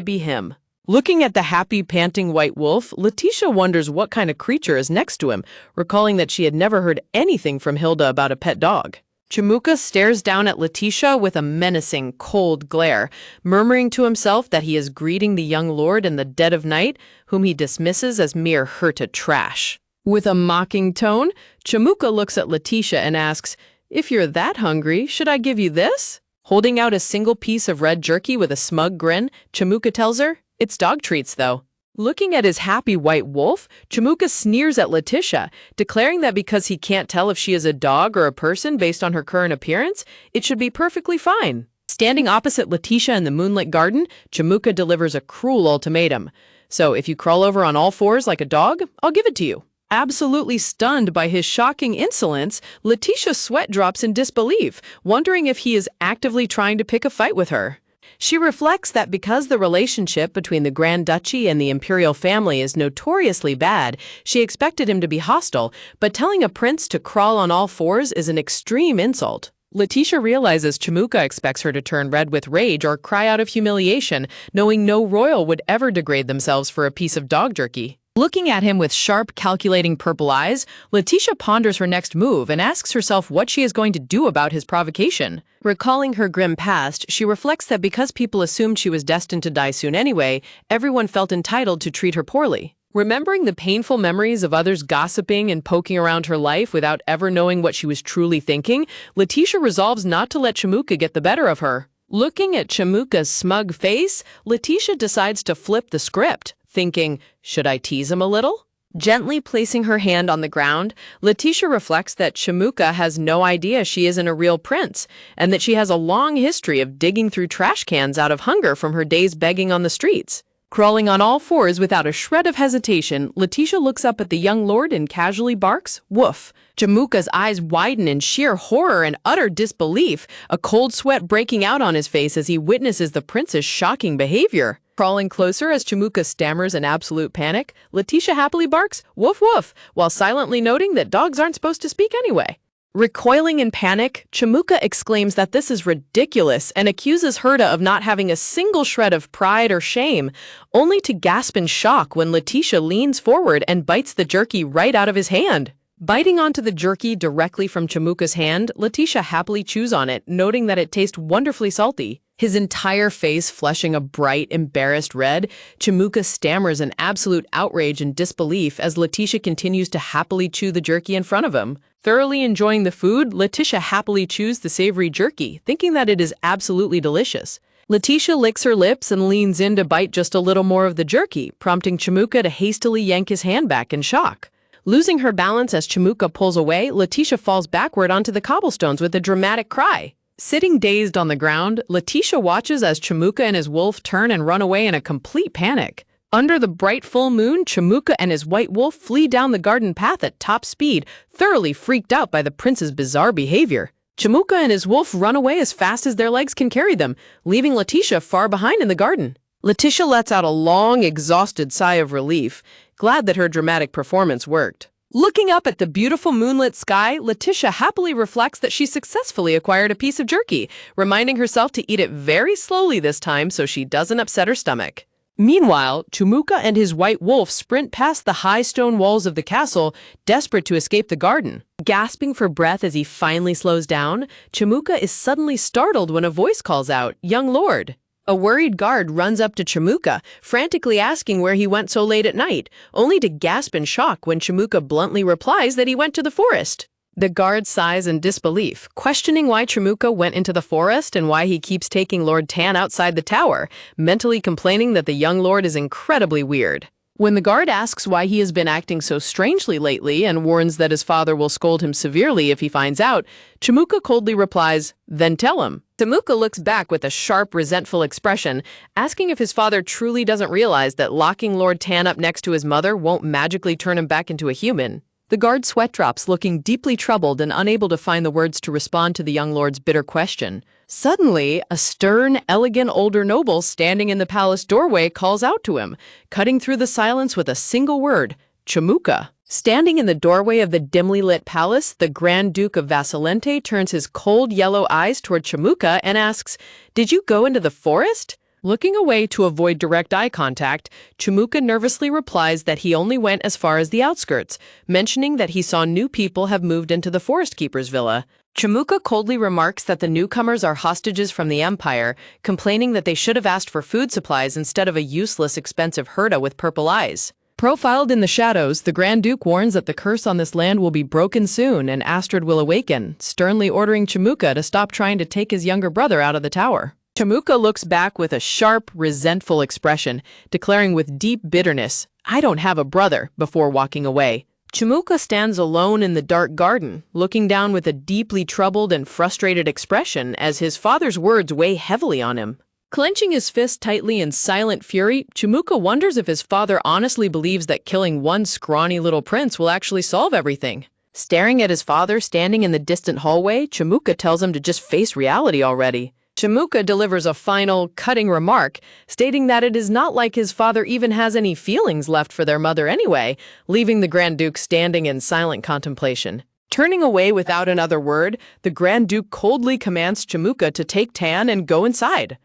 be him. Looking at the happy, panting white wolf, Letitia wonders what kind of creature is next to him, recalling that she had never heard anything from Hilda about a pet dog. Chamuka stares down at Letitia with a menacing, cold glare, murmuring to himself that he is greeting the young lord in the dead of night, whom he dismisses as mere hurted trash. With a mocking tone, Chamuka looks at Letitia and asks, "If you're that hungry, should I give you this?" Holding out a single piece of red jerky with a smug grin, Chamuka tells her, "It's dog treats, though." Looking at his happy white wolf, Chamuka sneers at Letitia, declaring that because he can't tell if she is a dog or a person based on her current appearance, it should be perfectly fine. Standing opposite Letitia in the moonlit garden, Chamuka delivers a cruel ultimatum. So if you crawl over on all fours like a dog, I'll give it to you. Absolutely stunned by his shocking insolence, Letitia sweat drops in disbelief, wondering if he is actively trying to pick a fight with her. She reflects that because the relationship between the Grand Duchy and the imperial family is notoriously bad, she expected him to be hostile, but telling a prince to crawl on all fours is an extreme insult. Letitia realizes Chamuka expects her to turn red with rage or cry out of humiliation, knowing no royal would ever degrade themselves for a piece of dog jerky. Looking at him with sharp, calculating purple eyes, Letitia ponders her next move and asks herself what she is going to do about his provocation. Recalling her grim past, she reflects that because people assumed she was destined to die soon anyway, everyone felt entitled to treat her poorly. Remembering the painful memories of others gossiping and poking around her life without ever knowing what she was truly thinking, Letitia resolves not to let Chamuka get the better of her. Looking at Chamuka's smug face, Letitia decides to flip the script, thinking, should I tease him a little? Gently placing her hand on the ground, Letitia reflects that Chamuka has no idea she isn't a real prince, and that she has a long history of digging through trash cans out of hunger from her days begging on the streets. Crawling on all fours without a shred of hesitation, Letitia looks up at the young lord and casually barks, "Woof." Chamuka's eyes widen in sheer horror and utter disbelief, a cold sweat breaking out on his face as he witnesses the prince's shocking behavior. Crawling closer as Chamuka stammers in absolute panic, Letitia happily barks, "Woof woof," while silently noting that dogs aren't supposed to speak anyway. Recoiling in panic, Chamuka exclaims that this is ridiculous and accuses Herta of not having a single shred of pride or shame, only to gasp in shock when Letitia leans forward and bites the jerky right out of his hand. Biting onto the jerky directly from Chamuka's hand, Letitia happily chews on it, noting that it tastes wonderfully salty. His entire face flushing a bright, embarrassed red, Chamuka stammers in absolute outrage and disbelief as Letitia continues to happily chew the jerky in front of him. Thoroughly enjoying the food, Letitia happily chews the savory jerky, thinking that it is absolutely delicious. Letitia licks her lips and leans in to bite just a little more of the jerky, prompting Chamuka to hastily yank his hand back in shock. Losing her balance as Chamuka pulls away, Letitia falls backward onto the cobblestones with a dramatic cry. Sitting dazed on the ground, Letitia watches as Chamuka and his wolf turn and run away in a complete panic. Under the bright full moon, Chamuka and his white wolf flee down the garden path at top speed, thoroughly freaked out by the prince's bizarre behavior. Chamuka and his wolf run away as fast as their legs can carry them, leaving Letitia far behind in the garden. Letitia lets out a long, exhausted sigh of relief, glad that her dramatic performance worked. Looking up at the beautiful moonlit sky, Letitia happily reflects that she successfully acquired a piece of jerky, reminding herself to eat it very slowly this time so she doesn't upset her stomach. Meanwhile, Chamuka and his white wolf sprint past the high stone walls of the castle, desperate to escape the garden. Gasping for breath as he finally slows down, Chamuka is suddenly startled when a voice calls out, "Young lord." A worried guard runs up to Chamuka, frantically asking where he went so late at night, only to gasp in shock when Chamuka bluntly replies that he went to the forest. The guard sighs in disbelief, questioning why Chamuka went into the forest and why he keeps taking Lord Tan outside the tower, mentally complaining that the young lord is incredibly weird. When the guard asks why he has been acting so strangely lately and warns that his father will scold him severely if he finds out, Chamuka coldly replies, "Then tell him." Chamuka looks back with a sharp, resentful expression, asking if his father truly doesn't realize that locking Lord Tan up next to his mother won't magically turn him back into a human. The guard sweat drops, looking deeply troubled and unable to find the words to respond to the young lord's bitter question. Suddenly, a stern, elegant older noble standing in the palace doorway calls out to him, cutting through the silence with a single word, "Chamuka." Standing in the doorway of the dimly lit palace, the Grand Duke of Vasilente turns his cold yellow eyes toward Chamuka and asks, "Did you go into the forest?" Looking away to avoid direct eye contact, Chamuka nervously replies that he only went as far as the outskirts, mentioning that he saw new people have moved into the forest keeper's villa. Chamuka coldly remarks that the newcomers are hostages from the Empire, complaining that they should have asked for food supplies instead of a useless, expensive Herta with purple eyes. Profiled in the shadows, the Grand Duke warns that the curse on this land will be broken soon and Astrid will awaken, sternly ordering Chamuka to stop trying to take his younger brother out of the tower. Chamuka looks back with a sharp, resentful expression, declaring with deep bitterness, "I don't have a brother," before walking away. Chamuka stands alone in the dark garden, looking down with a deeply troubled and frustrated expression as his father's words weigh heavily on him. Clenching his fist tightly in silent fury, Chamuka wonders if his father honestly believes that killing one scrawny little prince will actually solve everything. Staring at his father standing in the distant hallway, Chamuka tells him to just face reality already. Chamuka delivers a final, cutting remark, stating that it is not like his father even has any feelings left for their mother anyway, leaving the Grand Duke standing in silent contemplation. Turning away without another word, the Grand Duke coldly commands Chamuka to take Tan and go inside.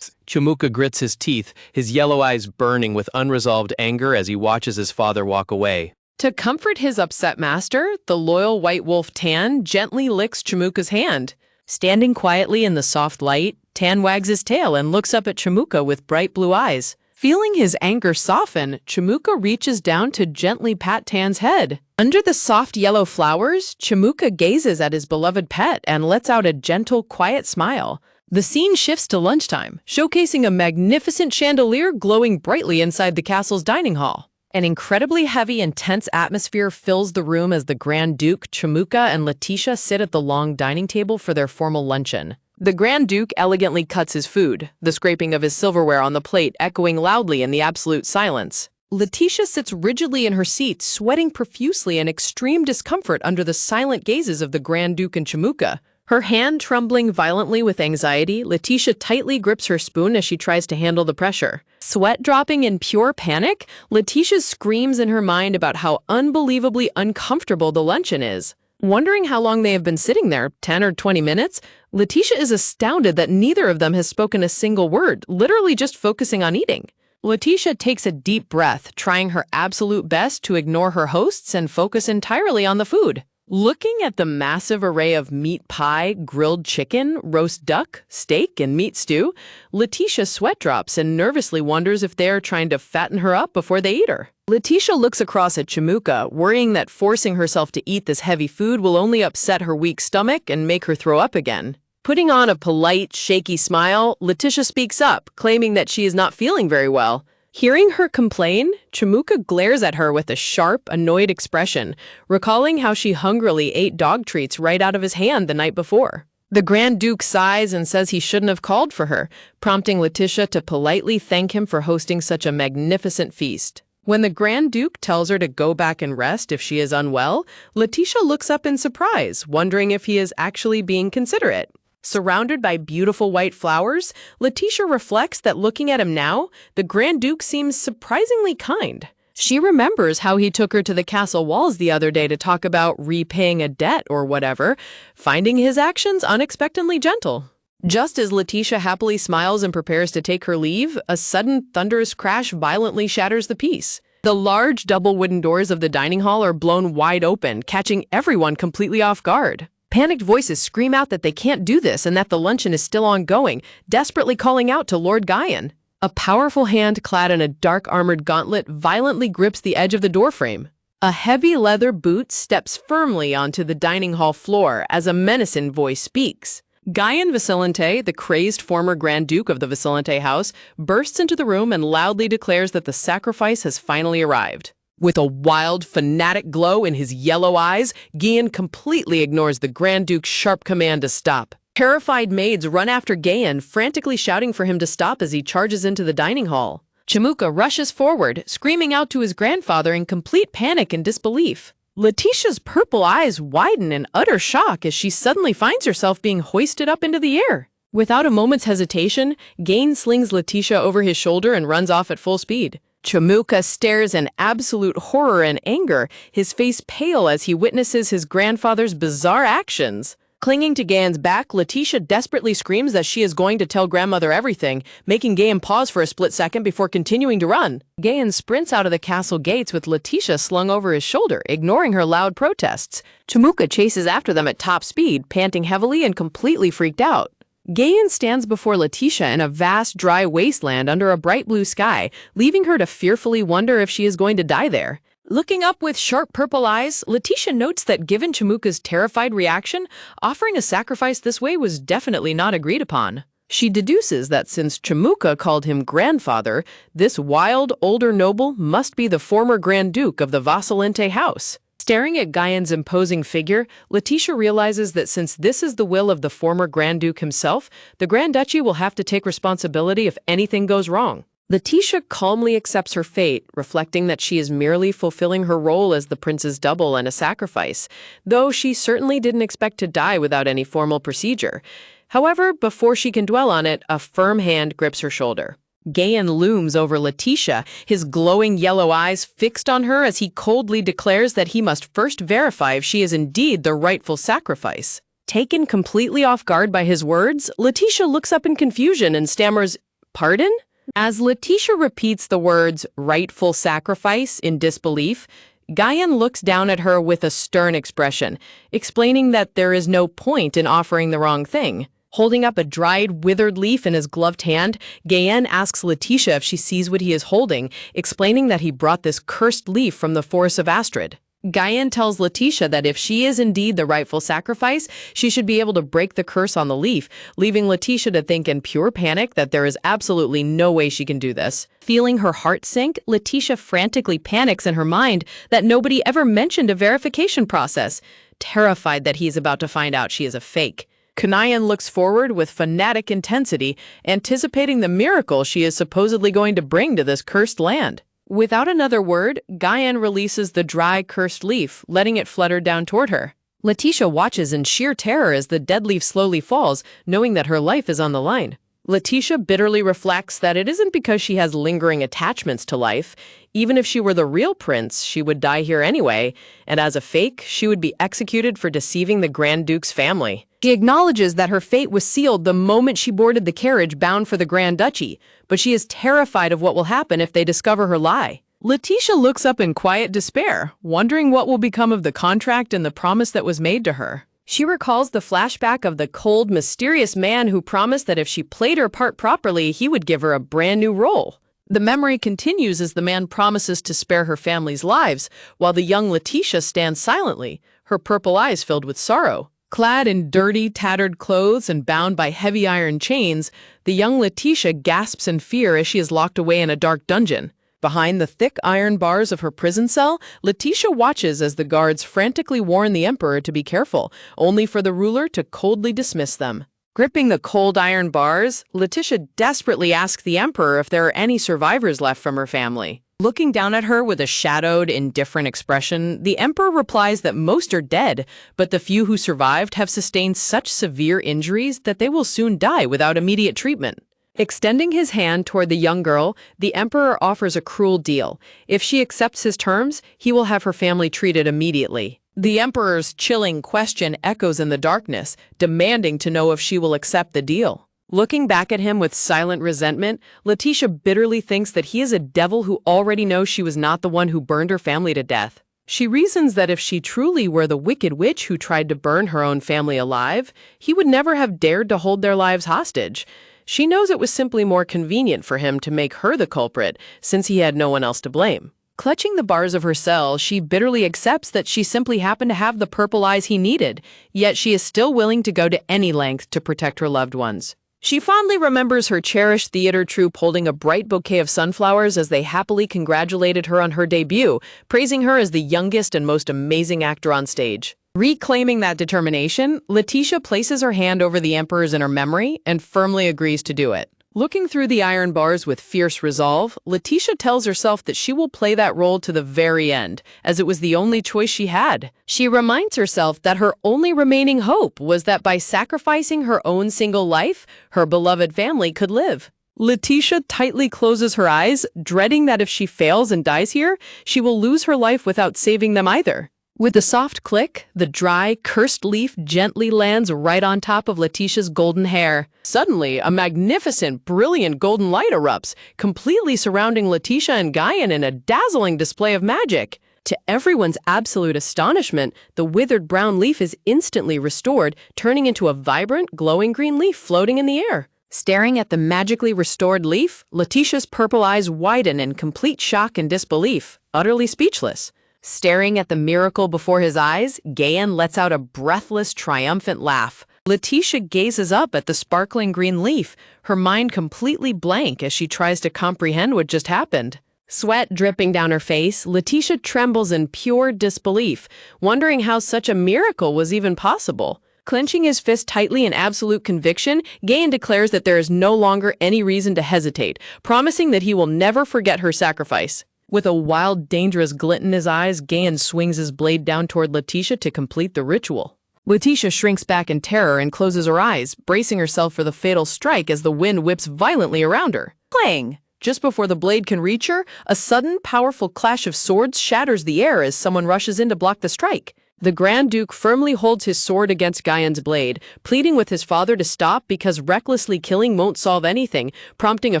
Chamuka grits his teeth, his yellow eyes burning with unresolved anger as he watches his father walk away. To comfort his upset master, the loyal white wolf Tan gently licks Chamuka's hand. Standing quietly in the soft light, Tan wags his tail and looks up at Chamuka with bright blue eyes. Feeling his anger soften, Chamuka reaches down to gently pat Tan's head. Under the soft yellow flowers, Chamuka gazes at his beloved pet and lets out a gentle, quiet smile. The scene shifts to lunchtime, showcasing a magnificent chandelier glowing brightly inside the castle's dining hall. An incredibly heavy and tense atmosphere fills the room as the Grand Duke, Chamuka, and Letitia sit at the long dining table for their formal luncheon. The Grand Duke elegantly cuts his food, the scraping of his silverware on the plate echoing loudly in the absolute silence. Letitia sits rigidly in her seat, sweating profusely in extreme discomfort under the silent gazes of the Grand Duke and Chamuka. Her hand trembling violently with anxiety, Letitia tightly grips her spoon as she tries to handle the pressure. Sweat dropping in pure panic, Letitia screams in her mind about how unbelievably uncomfortable the luncheon is. Wondering how long they have been sitting there, 10 or 20 minutes, Letitia is astounded that neither of them has spoken a single word, literally just focusing on eating. Letitia takes a deep breath, trying her absolute best to ignore her hosts and focus entirely on the food. Looking at the massive array of meat pie, grilled chicken, roast duck, steak, and meat stew, Letitia sweat drops and nervously wonders if they are trying to fatten her up before they eat her. Letitia looks across at Chamuka, worrying that forcing herself to eat this heavy food will only upset her weak stomach and make her throw up again. Putting on a polite, shaky smile, Letitia speaks up, claiming that she is not feeling very well. Hearing her complain, Chamuka glares at her with a sharp, annoyed expression, recalling how she hungrily ate dog treats right out of his hand the night before. The Grand Duke sighs and says he shouldn't have called for her, prompting Letitia to politely thank him for hosting such a magnificent feast. When the Grand Duke tells her to go back and rest if she is unwell, Letitia looks up in surprise, wondering if he is actually being considerate. Surrounded by beautiful white flowers, Letitia reflects that looking at him now, the Grand Duke seems surprisingly kind. She remembers how he took her to the castle walls the other day to talk about repaying a debt or whatever, finding his actions unexpectedly gentle. Just as Letitia happily smiles and prepares to take her leave, a sudden thunderous crash violently shatters the peace. The large double wooden doors of the dining hall are blown wide open, catching everyone completely off guard. Panicked voices scream out that they can't do this and that the luncheon is still ongoing, desperately calling out to Lord Guyan. A powerful hand clad in a dark armored gauntlet violently grips the edge of the doorframe. A heavy leather boot steps firmly onto the dining hall floor as a menacing voice speaks. Guyan Vicilente, the crazed former Grand Duke of the Vicilente house, bursts into the room and loudly declares that the sacrifice has finally arrived. With a wild, fanatic glow in his yellow eyes, Guyan completely ignores the Grand Duke's sharp command to stop. Terrified maids run after Guyan, frantically shouting for him to stop as he charges into the dining hall. Chamuka rushes forward, screaming out to his grandfather in complete panic and disbelief. Letitia's purple eyes widen in utter shock as she suddenly finds herself being hoisted up into the air. Without a moment's hesitation, Guyan slings Letitia over his shoulder and runs off at full speed. Chamuka stares in absolute horror and anger, his face pale as he witnesses his grandfather's bizarre actions. Clinging to Guyan's back, Letitia desperately screams that she is going to tell grandmother everything, making Guyan pause for a split second before continuing to run. Guyan sprints out of the castle gates with Letitia slung over his shoulder, ignoring her loud protests. Chamuka chases after them at top speed, panting heavily and completely freaked out. Guyan stands before Letitia in a vast, dry wasteland under a bright blue sky, leaving her to fearfully wonder if she is going to die there. Looking up with sharp purple eyes, Letitia notes that given Chamuka's terrified reaction, offering a sacrifice this way was definitely not agreed upon. She deduces that since Chamuka called him grandfather, this wild, older noble must be the former Grand Duke of the Vassalente house. Staring at Guyan's imposing figure, Letitia realizes that since this is the will of the former Grand Duke himself, the Grand Duchy will have to take responsibility if anything goes wrong. Letitia calmly accepts her fate, reflecting that she is merely fulfilling her role as the prince's double and a sacrifice, though she certainly didn't expect to die without any formal procedure. However, before she can dwell on it, a firm hand grips her shoulder. Guyan looms over Letitia, his glowing yellow eyes fixed on her as he coldly declares that he must first verify if she is indeed the rightful sacrifice. Taken completely off guard by his words, Letitia looks up in confusion and stammers, "Pardon?" As Letitia repeats the words, "rightful sacrifice," in disbelief, Guyan looks down at her with a stern expression, explaining that there is no point in offering the wrong thing. Holding up a dried, withered leaf in his gloved hand, Guyan asks Letitia if she sees what he is holding, explaining that he brought this cursed leaf from the Forest of Astrid. Guyan tells Letitia that if she is indeed the rightful sacrifice, she should be able to break the curse on the leaf, leaving Letitia to think in pure panic that there is absolutely no way she can do this. Feeling her heart sink, Letitia frantically panics in her mind that nobody ever mentioned a verification process, terrified that he is about to find out she is a fake. Guyan looks forward with fanatic intensity, anticipating the miracle she is supposedly going to bring to this cursed land. Without another word, Guyan releases the dry, cursed leaf, letting it flutter down toward her. Letitia watches in sheer terror as the dead leaf slowly falls, knowing that her life is on the line. Letitia bitterly reflects that it isn't because she has lingering attachments to life. Even if she were the real prince, she would die here anyway, and as a fake, she would be executed for deceiving the Grand Duke's family. She acknowledges that her fate was sealed the moment she boarded the carriage bound for the Grand Duchy, but she is terrified of what will happen if they discover her lie. Letitia looks up in quiet despair, wondering what will become of the contract and the promise that was made to her. She recalls the flashback of the cold, mysterious man who promised that if she played her part properly, he would give her a brand new role. The memory continues as the man promises to spare her family's lives, while the young Letitia stands silently, her purple eyes filled with sorrow. Clad in dirty, tattered clothes and bound by heavy iron chains, the young Letitia gasps in fear as she is locked away in a dark dungeon. Behind the thick iron bars of her prison cell, Letitia watches as the guards frantically warn the emperor to be careful, only for the ruler to coldly dismiss them. Gripping the cold iron bars, Letitia desperately asks the emperor if there are any survivors left from her family. Looking down at her with a shadowed, indifferent expression, the emperor replies that most are dead, but the few who survived have sustained such severe injuries that they will soon die without immediate treatment. Extending his hand toward the young girl, the emperor offers a cruel deal. If she accepts his terms, he will have her family treated immediately. The emperor's chilling question echoes in the darkness, demanding to know if she will accept the deal. Looking back at him with silent resentment, Letitia bitterly thinks that he is a devil who already knows she was not the one who burned her family to death. She reasons that if she truly were the wicked witch who tried to burn her own family alive, he would never have dared to hold their lives hostage. She knows it was simply more convenient for him to make her the culprit, since he had no one else to blame. Clutching the bars of her cell, she bitterly accepts that she simply happened to have the purple eyes he needed, yet she is still willing to go to any length to protect her loved ones. She fondly remembers her cherished theater troupe holding a bright bouquet of sunflowers as they happily congratulated her on her debut, praising her as the youngest and most amazing actor on stage. Reclaiming that determination, Letitia places her hand over the emperor's inner memory and firmly agrees to do it. Looking through the iron bars with fierce resolve, Letitia tells herself that she will play that role to the very end, as it was the only choice she had. She reminds herself that her only remaining hope was that by sacrificing her own single life, her beloved family could live. Letitia tightly closes her eyes, dreading that if she fails and dies here, she will lose her life without saving them either. With a soft click, the dry, cursed leaf gently lands right on top of Letitia's golden hair. Suddenly, a magnificent, brilliant golden light erupts, completely surrounding Letitia and Guyan in a dazzling display of magic. To everyone's absolute astonishment, the withered brown leaf is instantly restored, turning into a vibrant, glowing green leaf floating in the air. Staring at the magically restored leaf, Letitia's purple eyes widen in complete shock and disbelief, utterly speechless. Staring at the miracle before his eyes, Guyan lets out a breathless, triumphant laugh. Letitia gazes up at the sparkling green leaf, her mind completely blank as she tries to comprehend what just happened. Sweat dripping down her face, Letitia trembles in pure disbelief, wondering how such a miracle was even possible. Clenching his fist tightly in absolute conviction, Gayan declares that there is no longer any reason to hesitate, promising that he will never forget her sacrifice. With a wild, dangerous glint in his eyes, Gayan swings his blade down toward Letitia to complete the ritual. Letitia shrinks back in terror and closes her eyes, bracing herself for the fatal strike as the wind whips violently around her. Clang! Just before the blade can reach her, a sudden, powerful clash of swords shatters the air as someone rushes in to block the strike. The Grand Duke firmly holds his sword against Gayan's blade, pleading with his father to stop because recklessly killing won't solve anything, prompting a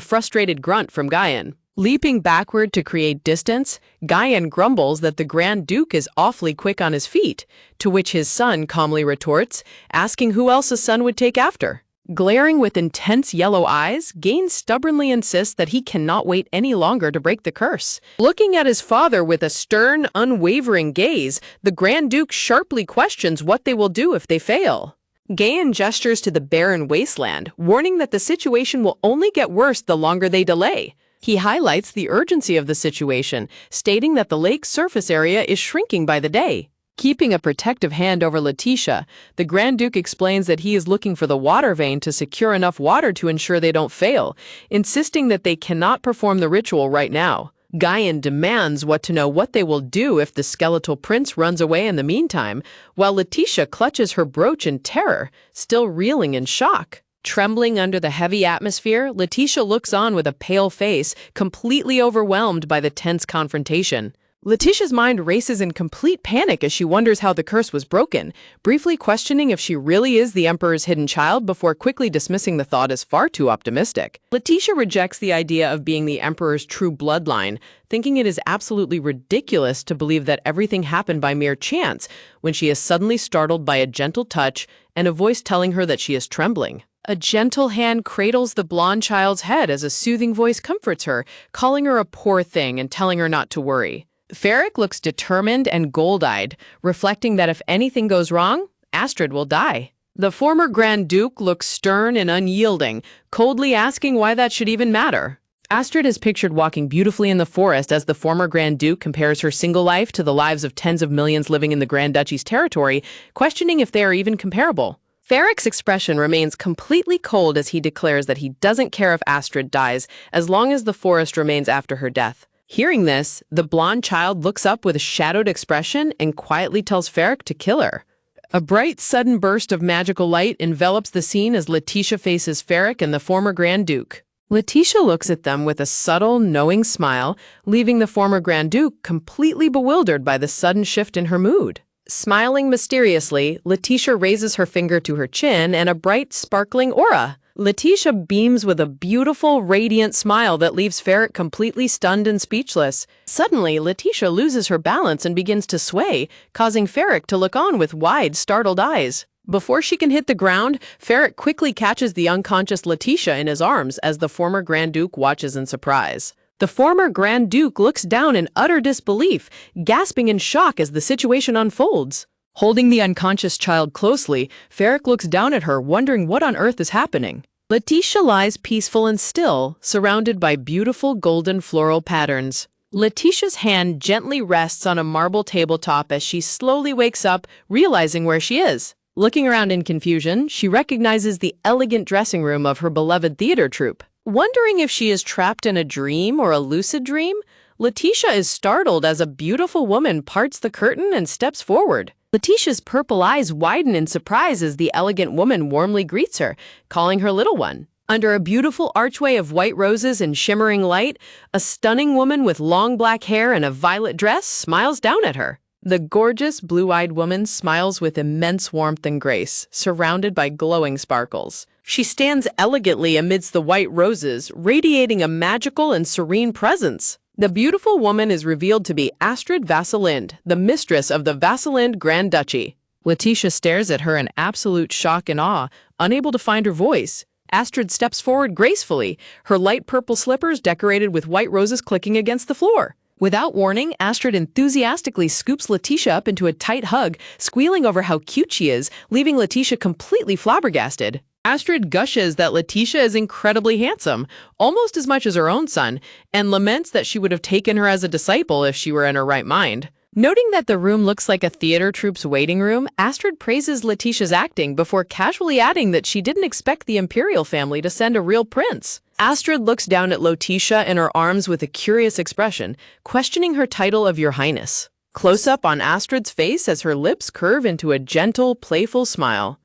frustrated grunt from Gayan. Leaping backward to create distance, Gayan grumbles that the Grand Duke is awfully quick on his feet, to which his son calmly retorts, asking who else his son would take after. Glaring with intense yellow eyes, Gayan stubbornly insists that he cannot wait any longer to break the curse. Looking at his father with a stern, unwavering gaze, the Grand Duke sharply questions what they will do if they fail. Gayan gestures to the barren wasteland, warning that the situation will only get worse the longer they delay. He highlights the urgency of the situation, stating that the lake's surface area is shrinking by the day. Keeping a protective hand over Letitia, the Grand Duke explains that he is looking for the water vein to secure enough water to ensure they don't fail, insisting that they cannot perform the ritual right now. Gayan demands to know what they will do if the skeletal prince runs away in the meantime, while Letitia clutches her brooch in terror, still reeling in shock. Trembling under the heavy atmosphere, Letitia looks on with a pale face, completely overwhelmed by the tense confrontation. Letitia's mind races in complete panic as she wonders how the curse was broken, briefly questioning if she really is the Emperor's hidden child before quickly dismissing the thought as far too optimistic. Letitia rejects the idea of being the Emperor's true bloodline, thinking it is absolutely ridiculous to believe that everything happened by mere chance, when she is suddenly startled by a gentle touch and a voice telling her that she is trembling. A gentle hand cradles the blonde child's head as a soothing voice comforts her, calling her a poor thing and telling her not to worry. Ferric looks determined and gold-eyed, reflecting that if anything goes wrong, Astrid will die. The former Grand Duke looks stern and unyielding, coldly asking why that should even matter. Astrid is pictured walking beautifully in the forest as the former Grand Duke compares her single life to the lives of tens of millions living in the Grand Duchy's territory, questioning if they are even comparable. Ferric's expression remains completely cold as he declares that he doesn't care if Astrid dies, as long as the forest remains after her death. Hearing this, the blonde child looks up with a shadowed expression and quietly tells Ferric to kill her. A bright, sudden burst of magical light envelops the scene as Letitia faces Ferric and the former Grand Duke. Letitia looks at them with a subtle, knowing smile, leaving the former Grand Duke completely bewildered by the sudden shift in her mood. Smiling mysteriously, Letitia raises her finger to her chin and a bright, sparkling aura. Letitia beams with a beautiful, radiant smile that leaves Ferric completely stunned and speechless. Suddenly, Letitia loses her balance and begins to sway, causing Ferric to look on with wide, startled eyes. Before she can hit the ground, Ferric quickly catches the unconscious Letitia in his arms as the former Grand Duke watches in surprise. The former Grand Duke looks down in utter disbelief, gasping in shock as the situation unfolds. Holding the unconscious child closely, Ferric looks down at her, wondering what on earth is happening. Letitia lies peaceful and still, surrounded by beautiful golden floral patterns. Letitia's hand gently rests on a marble tabletop as she slowly wakes up, realizing where she is. Looking around in confusion, she recognizes the elegant dressing room of her beloved theater troupe. Wondering if she is trapped in a dream or a lucid dream, Letitia is startled as a beautiful woman parts the curtain and steps forward. Letitia's purple eyes widen in surprise as the elegant woman warmly greets her, calling her little one. Under a beautiful archway of white roses and shimmering light, a stunning woman with long black hair and a violet dress smiles down at her. The gorgeous, blue-eyed woman smiles with immense warmth and grace, surrounded by glowing sparkles. She stands elegantly amidst the white roses, radiating a magical and serene presence. The beautiful woman is revealed to be Astrid Vasselinde, the mistress of the Vasselinde Grand Duchy. Letitia stares at her in absolute shock and awe, unable to find her voice. Astrid steps forward gracefully, her light purple slippers decorated with white roses clicking against the floor. Without warning, Astrid enthusiastically scoops Letitia up into a tight hug, squealing over how cute she is, leaving Letitia completely flabbergasted. Astrid gushes that Letitia is incredibly handsome, almost as much as her own son, and laments that she would have taken her as a disciple if she were in her right mind. Noting that the room looks like a theater troupe's waiting room, Astrid praises Letitia's acting before casually adding that she didn't expect the Imperial family to send a real prince. Astrid looks down at Letitia in her arms with a curious expression, questioning her title of Your Highness. Close-up on Astrid's face as her lips curve into a gentle, playful smile.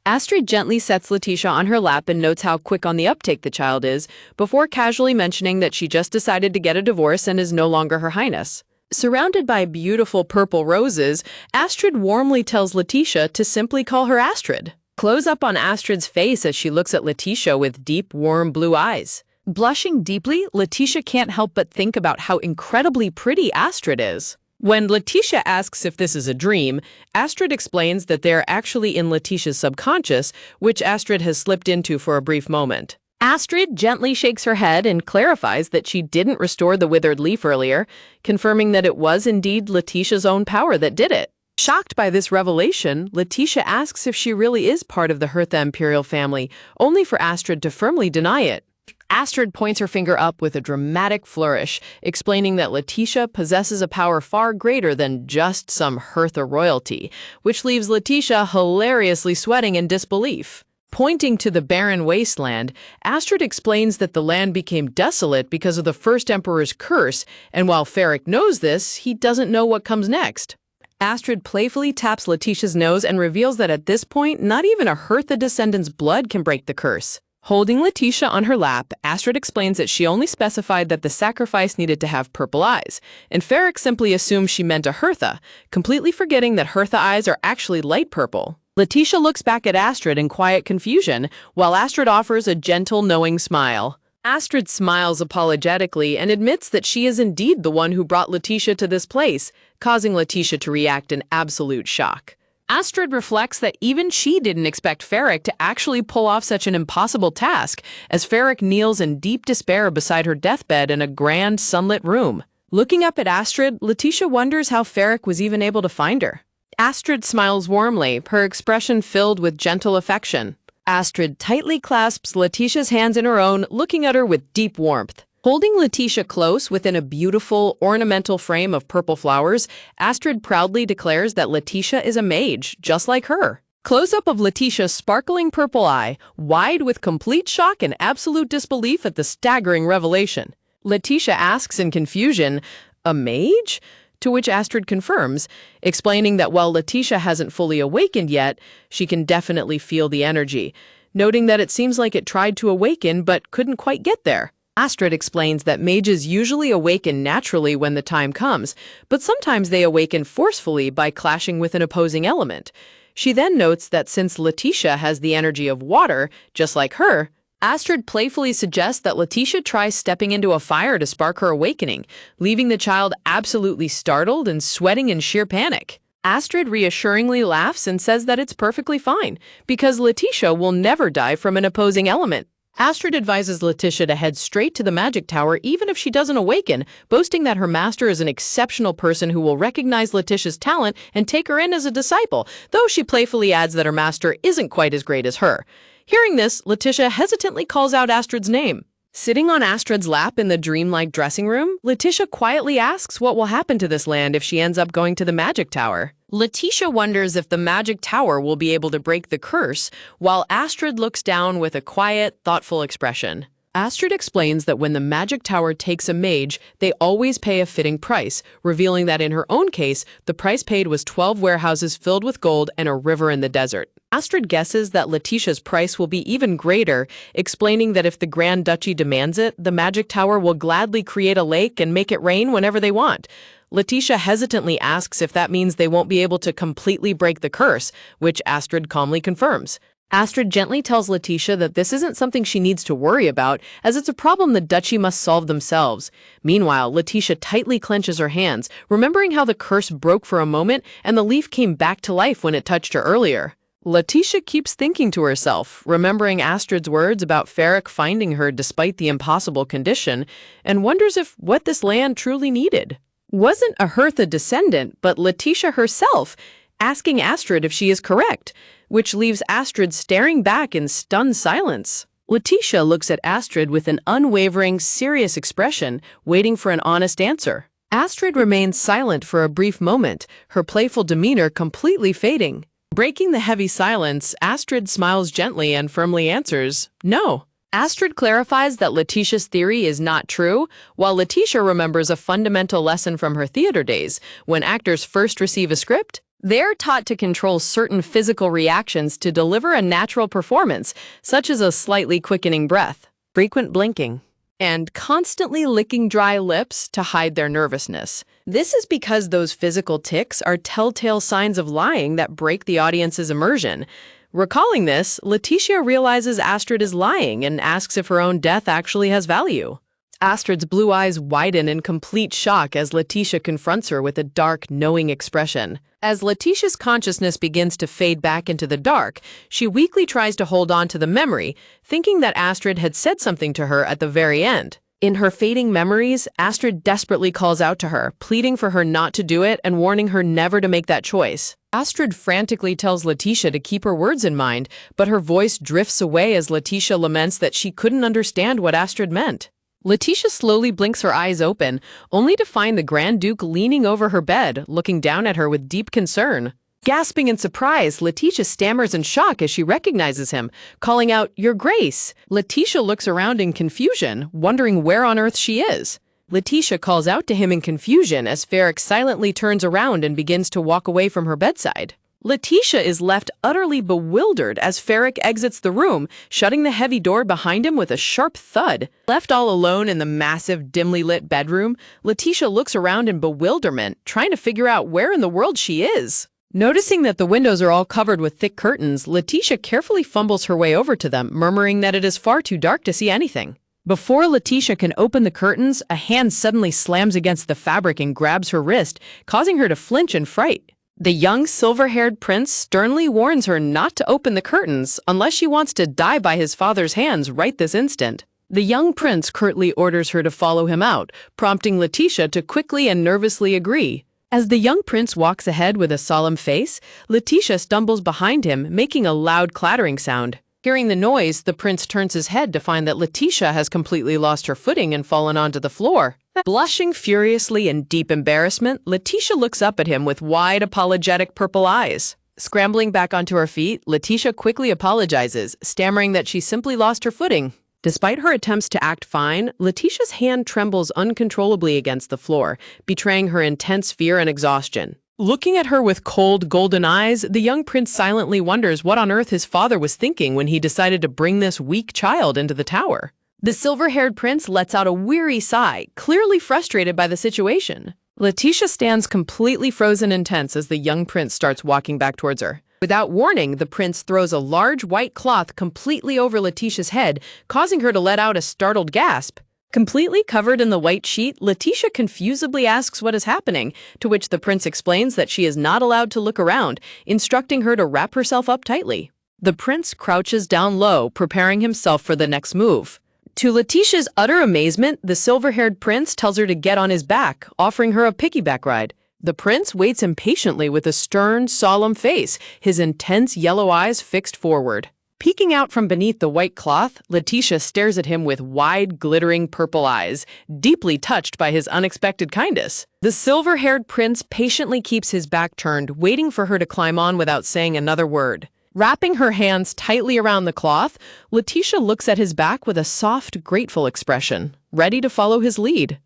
Astrid gently sets Letitia on her lap and notes how quick on the uptake the child is, before casually mentioning that she just decided to get a divorce and is no longer Her Highness. Surrounded by beautiful purple roses, Astrid warmly tells Letitia to simply call her Astrid. Close up on Astrid's face as she looks at Letitia with deep, warm blue eyes. Blushing deeply, Letitia can't help but think about how incredibly pretty Astrid is. When Letitia asks if this is a dream, Astrid explains that they're actually in Letitia's subconscious, which Astrid has slipped into for a brief moment. Astrid gently shakes her head and clarifies that she didn't restore the withered leaf earlier, confirming that it was indeed Letitia's own power that did it. Shocked by this revelation, Letitia asks if she really is part of the Hertha Imperial family, only for Astrid to firmly deny it. Astrid points her finger up with a dramatic flourish, explaining that Letitia possesses a power far greater than just some Hertha royalty, which leaves Letitia hilariously sweating in disbelief. Pointing to the barren wasteland, Astrid explains that the land became desolate because of the first emperor's curse, and while Ferric knows this, he doesn't know what comes next. Astrid playfully taps Letitia's nose and reveals that at this point, not even a Hertha descendant's blood can break the curse. Holding Letitia on her lap, Astrid explains that she only specified that the sacrifice needed to have purple eyes, and Ferric simply assumes she meant a Hertha, completely forgetting that Hertha eyes are actually light purple. Letitia looks back at Astrid in quiet confusion, while Astrid offers a gentle, knowing smile. Astrid smiles apologetically and admits that she is indeed the one who brought Letitia to this place, causing Letitia to react in absolute shock. Astrid reflects that even she didn't expect Ferric to actually pull off such an impossible task, as Ferric kneels in deep despair beside her deathbed in a grand, sunlit room. Looking up at Astrid, Letitia wonders how Ferric was even able to find her. Astrid smiles warmly, her expression filled with gentle affection. Astrid tightly clasps Letitia's hands in her own, looking at her with deep warmth. Holding Letitia close within a beautiful, ornamental frame of purple flowers, Astrid proudly declares that Letitia is a mage, just like her. Close-up of Letitia's sparkling purple eye, wide with complete shock and absolute disbelief at the staggering revelation. Letitia asks in confusion, "A mage?" To which Astrid confirms, explaining that while Letitia hasn't fully awakened yet, she can definitely feel the energy, noting that it seems like it tried to awaken but couldn't quite get there. Astrid explains that mages usually awaken naturally when the time comes, but sometimes they awaken forcefully by clashing with an opposing element. She then notes that since Letitia has the energy of water, just like her, Astrid playfully suggests that Letitia tries stepping into a fire to spark her awakening, leaving the child absolutely startled and sweating in sheer panic. Astrid reassuringly laughs and says that it's perfectly fine, because Letitia will never die from an opposing element. Astrid advises Letitia to head straight to the magic tower even if she doesn't awaken, boasting that her master is an exceptional person who will recognize Letitia's talent and take her in as a disciple, though she playfully adds that her master isn't quite as great as her. Hearing this, Letitia hesitantly calls out Astrid's name. Sitting on Astrid's lap in the dreamlike dressing room, Letitia quietly asks what will happen to this land if she ends up going to the magic tower. Letitia wonders if the magic tower will be able to break the curse, while Astrid looks down with a quiet, thoughtful expression. Astrid explains that when the magic tower takes a mage, they always pay a fitting price, revealing that in her own case, the price paid was 12 warehouses filled with gold and a river in the desert. Astrid guesses that Letitia's price will be even greater, explaining that if the Grand Duchy demands it, the magic tower will gladly create a lake and make it rain whenever they want. Letitia hesitantly asks if that means they won't be able to completely break the curse, which Astrid calmly confirms. Astrid gently tells Letitia that this isn't something she needs to worry about, as it's a problem the duchy must solve themselves. Meanwhile, Letitia tightly clenches her hands, remembering how the curse broke for a moment and the leaf came back to life when it touched her earlier. Letitia keeps thinking to herself, remembering Astrid's words about Ferric finding her despite the impossible condition, and wonders if what this land truly needed wasn't a Hertha descendant, but Letitia herself, asking Astrid if she is correct, which leaves Astrid staring back in stunned silence. Letitia looks at Astrid with an unwavering, serious expression, waiting for an honest answer. Astrid remains silent for a brief moment, her playful demeanor completely fading. Breaking the heavy silence, Astrid smiles gently and firmly answers, "No." Astrid clarifies that Letitia's theory is not true, while Letitia remembers a fundamental lesson from her theater days. When actors first receive a script, they're taught to control certain physical reactions to deliver a natural performance, such as a slightly quickening breath, frequent blinking, and constantly licking dry lips to hide their nervousness. This is because those physical tics are telltale signs of lying that break the audience's immersion. Recalling this, Letitia realizes Astrid is lying and asks if her own death actually has value. Astrid's blue eyes widen in complete shock as Letitia confronts her with a dark, knowing expression. As Letitia's consciousness begins to fade back into the dark, she weakly tries to hold on to the memory, thinking that Astrid had said something to her at the very end. In her fading memories, Astrid desperately calls out to her, pleading for her not to do it and warning her never to make that choice. Astrid frantically tells Letitia to keep her words in mind, but her voice drifts away as Letitia laments that she couldn't understand what Astrid meant. Letitia slowly blinks her eyes open, only to find the Grand Duke leaning over her bed, looking down at her with deep concern. Gasping in surprise, Letitia stammers in shock as she recognizes him, calling out, "Your Grace!" Letitia looks around in confusion, wondering where on earth she is. Letitia calls out to him in confusion as Ferric silently turns around and begins to walk away from her bedside. Letitia is left utterly bewildered as Ferric exits the room, shutting the heavy door behind him with a sharp thud. Left all alone in the massive, dimly lit bedroom, Letitia looks around in bewilderment, trying to figure out where in the world she is. Noticing that the windows are all covered with thick curtains, Letitia carefully fumbles her way over to them, murmuring that it is far too dark to see anything. Before Letitia can open the curtains, a hand suddenly slams against the fabric and grabs her wrist, causing her to flinch in fright. The young silver-haired prince sternly warns her not to open the curtains unless she wants to die by his father's hands right this instant. The young prince curtly orders her to follow him out, prompting Letitia to quickly and nervously agree. As the young prince walks ahead with a solemn face, Letitia stumbles behind him, making a loud clattering sound. Hearing the noise, the prince turns his head to find that Letitia has completely lost her footing and fallen onto the floor. Blushing furiously in deep embarrassment, Letitia looks up at him with wide, apologetic purple eyes. Scrambling back onto her feet, Letitia quickly apologizes, stammering that she simply lost her footing. Despite her attempts to act fine, Letitia's hand trembles uncontrollably against the floor, betraying her intense fear and exhaustion. Looking at her with cold, golden eyes, the young prince silently wonders what on earth his father was thinking when he decided to bring this weak child into the tower. The silver-haired prince lets out a weary sigh, clearly frustrated by the situation. Letitia stands completely frozen and tense as the young prince starts walking back towards her. Without warning, the prince throws a large white cloth completely over Letitia's head, causing her to let out a startled gasp. Completely covered in the white sheet, Letitia confusedly asks what is happening, to which the prince explains that she is not allowed to look around, instructing her to wrap herself up tightly. The prince crouches down low, preparing himself for the next move. To Letitia's utter amazement, the silver-haired prince tells her to get on his back, offering her a piggyback ride. The prince waits impatiently with a stern, solemn face, his intense yellow eyes fixed forward. Peeking out from beneath the white cloth, Letitia stares at him with wide, glittering purple eyes, deeply touched by his unexpected kindness. The silver-haired prince patiently keeps his back turned, waiting for her to climb on without saying another word. Wrapping her hands tightly around the cloth, Letitia looks at his back with a soft, grateful expression, ready to follow his lead.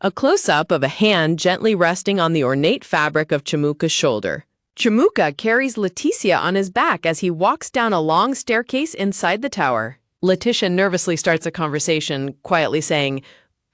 A close-up of a hand gently resting on the ornate fabric of Chamuka's shoulder. Chamuka carries Letitia on his back as he walks down a long staircase inside the tower. Letitia nervously starts a conversation, quietly saying,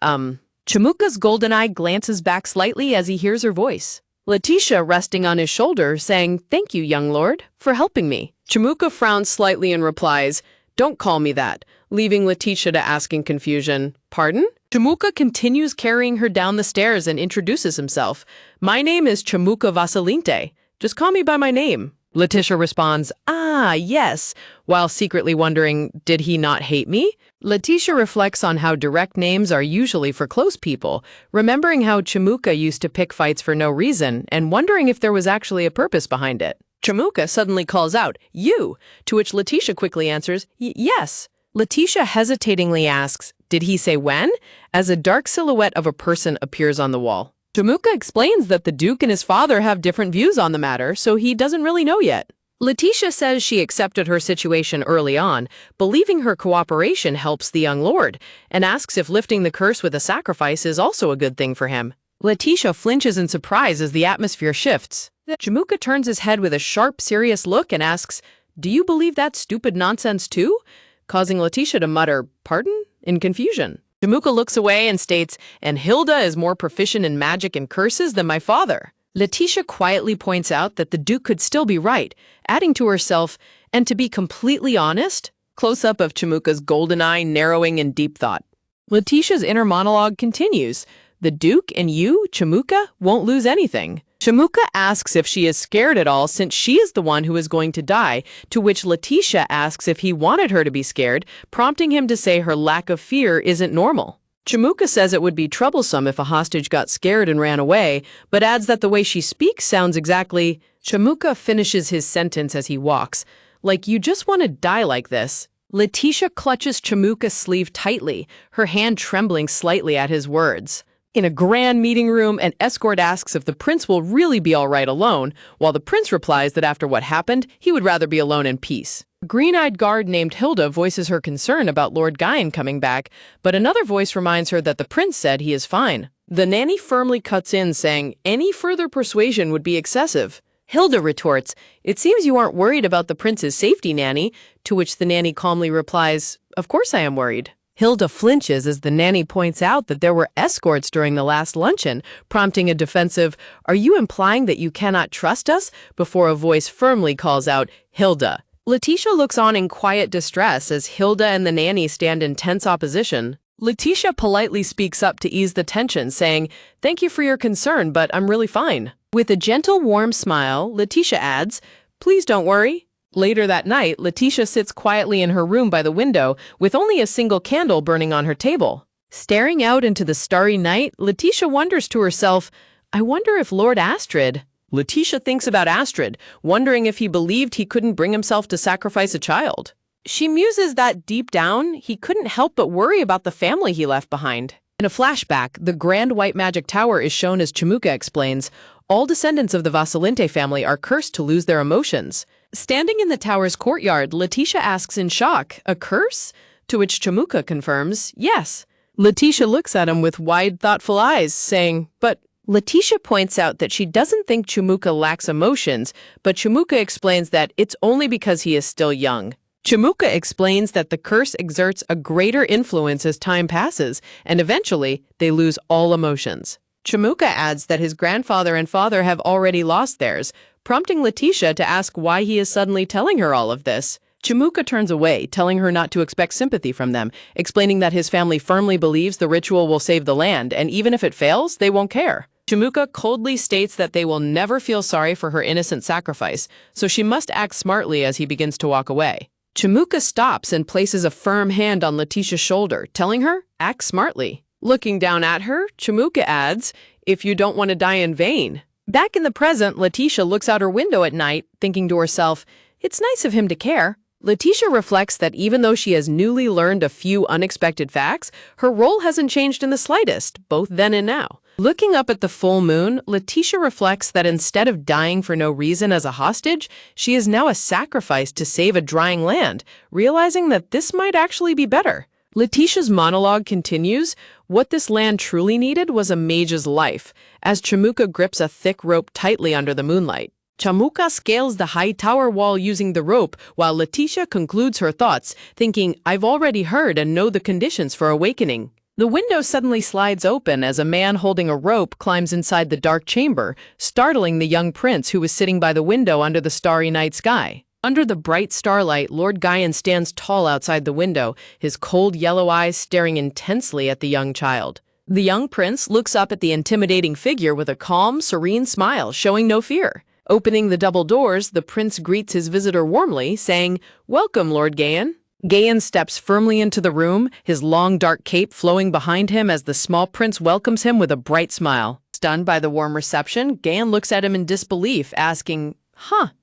Chamuka's golden eye glances back slightly as he hears her voice. Letitia resting on his shoulder, saying, "Thank you, young lord, for helping me." Chamuka frowns slightly and replies, "Don't call me that," leaving Letitia to ask in confusion, "Pardon?" Chamuka continues carrying her down the stairs and introduces himself. "My name is Chamuka Vasilinte. Just call me by my name." Letitia responds, "Ah, yes," while secretly wondering, did he not hate me? Letitia reflects on how direct names are usually for close people, remembering how Chimuka used to pick fights for no reason and wondering if there was actually a purpose behind it. Chimuka suddenly calls out, "You," to which Letitia quickly answers, "Yes." Letitia hesitatingly asks, "Did he say when?" as a dark silhouette of a person appears on the wall. Chimuka explains that the Duke and his father have different views on the matter, so he doesn't really know yet. Letitia says she accepted her situation early on, believing her cooperation helps the young lord, and asks if lifting the curse with a sacrifice is also a good thing for him. Letitia flinches in surprise as the atmosphere shifts. Chimuka turns his head with a sharp, serious look and asks, "Do you believe that stupid nonsense too?" causing Letitia to mutter, "Pardon?" in confusion. Chimuka looks away and states, "And Hilda is more proficient in magic and curses than my father." Letitia quietly points out that the Duke could still be right, adding to herself, "And to be completely honest," close-up of Chimuka's golden eye narrowing in deep thought. Letitia's inner monologue continues. The Duke and you, Chimuka, won't lose anything. Chimuka asks if she is scared at all since she is the one who is going to die, to which Letitia asks if he wanted her to be scared, prompting him to say her lack of fear isn't normal. Chimuka says it would be troublesome if a hostage got scared and ran away, but adds that the way she speaks sounds exactly. Chimuka finishes his sentence as he walks, like, "You just want to die like this." Letitia clutches Chimuka's sleeve tightly, her hand trembling slightly at his words. In a grand meeting room, an escort asks if the prince will really be all right alone, while the prince replies that after what happened, he would rather be alone in peace. A green-eyed guard named Hilda voices her concern about Lord Guyan coming back, but another voice reminds her that the prince said he is fine. The nanny firmly cuts in, saying any further persuasion would be excessive. Hilda retorts, "It seems you aren't worried about the prince's safety, nanny," to which the nanny calmly replies, "Of course I am worried." Hilda flinches as the nanny points out that there were escorts during the last luncheon, prompting a defensive, "Are you implying that you cannot trust us?" before a voice firmly calls out, "Hilda." Letitia looks on in quiet distress as Hilda and the nanny stand in tense opposition. Letitia politely speaks up to ease the tension, saying, "Thank you for your concern, but I'm really fine." With a gentle, warm smile, Letitia adds, "Please don't worry." Later that night, Letitia sits quietly in her room by the window, with only a single candle burning on her table. Staring out into the starry night, Letitia wonders to herself, "I wonder if Lord Astrid..." Letitia thinks about Astrid, wondering if he believed he couldn't bring himself to sacrifice a child. She muses that deep down, he couldn't help but worry about the family he left behind. In a flashback, the Grand White Magic Tower is shown as Chimuka explains, all descendants of the Vassalinte family are cursed to lose their emotions. Standing in the tower's courtyard, Letitia asks in shock, "A curse?" To which Chimuka confirms, "Yes." Letitia looks at him with wide, thoughtful eyes, saying, "But..." Letitia points out that she doesn't think Chimuka lacks emotions, but Chimuka explains that it's only because he is still young. Chimuka explains that the curse exerts a greater influence as time passes, and eventually, they lose all emotions. Chimuka adds that his grandfather and father have already lost theirs, prompting Letitia to ask why he is suddenly telling her all of this. Chimuka turns away, telling her not to expect sympathy from them, explaining that his family firmly believes the ritual will save the land, and even if it fails, they won't care. Chimuka coldly states that they will never feel sorry for her innocent sacrifice, so she must act smartly as he begins to walk away. Chimuka stops and places a firm hand on Letitia's shoulder, telling her, "Act smartly." Looking down at her, Chimuka adds, "If you don't want to die in vain." Back in the present, Letitia looks out her window at night, thinking to herself, "It's nice of him to care." Letitia reflects that even though she has newly learned a few unexpected facts, her role hasn't changed in the slightest, both then and now. Looking up at the full moon, Letitia reflects that instead of dying for no reason as a hostage, she is now a sacrifice to save a drying land, realizing that this might actually be better. Letitia's monologue continues, what this land truly needed was a mage's life, as Chimuka grips a thick rope tightly under the moonlight. Chimuka scales the high tower wall using the rope, while Letitia concludes her thoughts, thinking, I've already heard and know the conditions for awakening. The window suddenly slides open as a man holding a rope climbs inside the dark chamber, startling the young prince who was sitting by the window under the starry night sky. Under the bright starlight, Lord Guyan stands tall outside the window, his cold yellow eyes staring intensely at the young child. The young prince looks up at the intimidating figure with a calm, serene smile, showing no fear. Opening the double doors, the prince greets his visitor warmly, saying, "Welcome, Lord Gayan." Gayan steps firmly into the room, his long dark cape flowing behind him as the small prince welcomes him with a bright smile. Stunned by the warm reception, Gayan looks at him in disbelief, asking,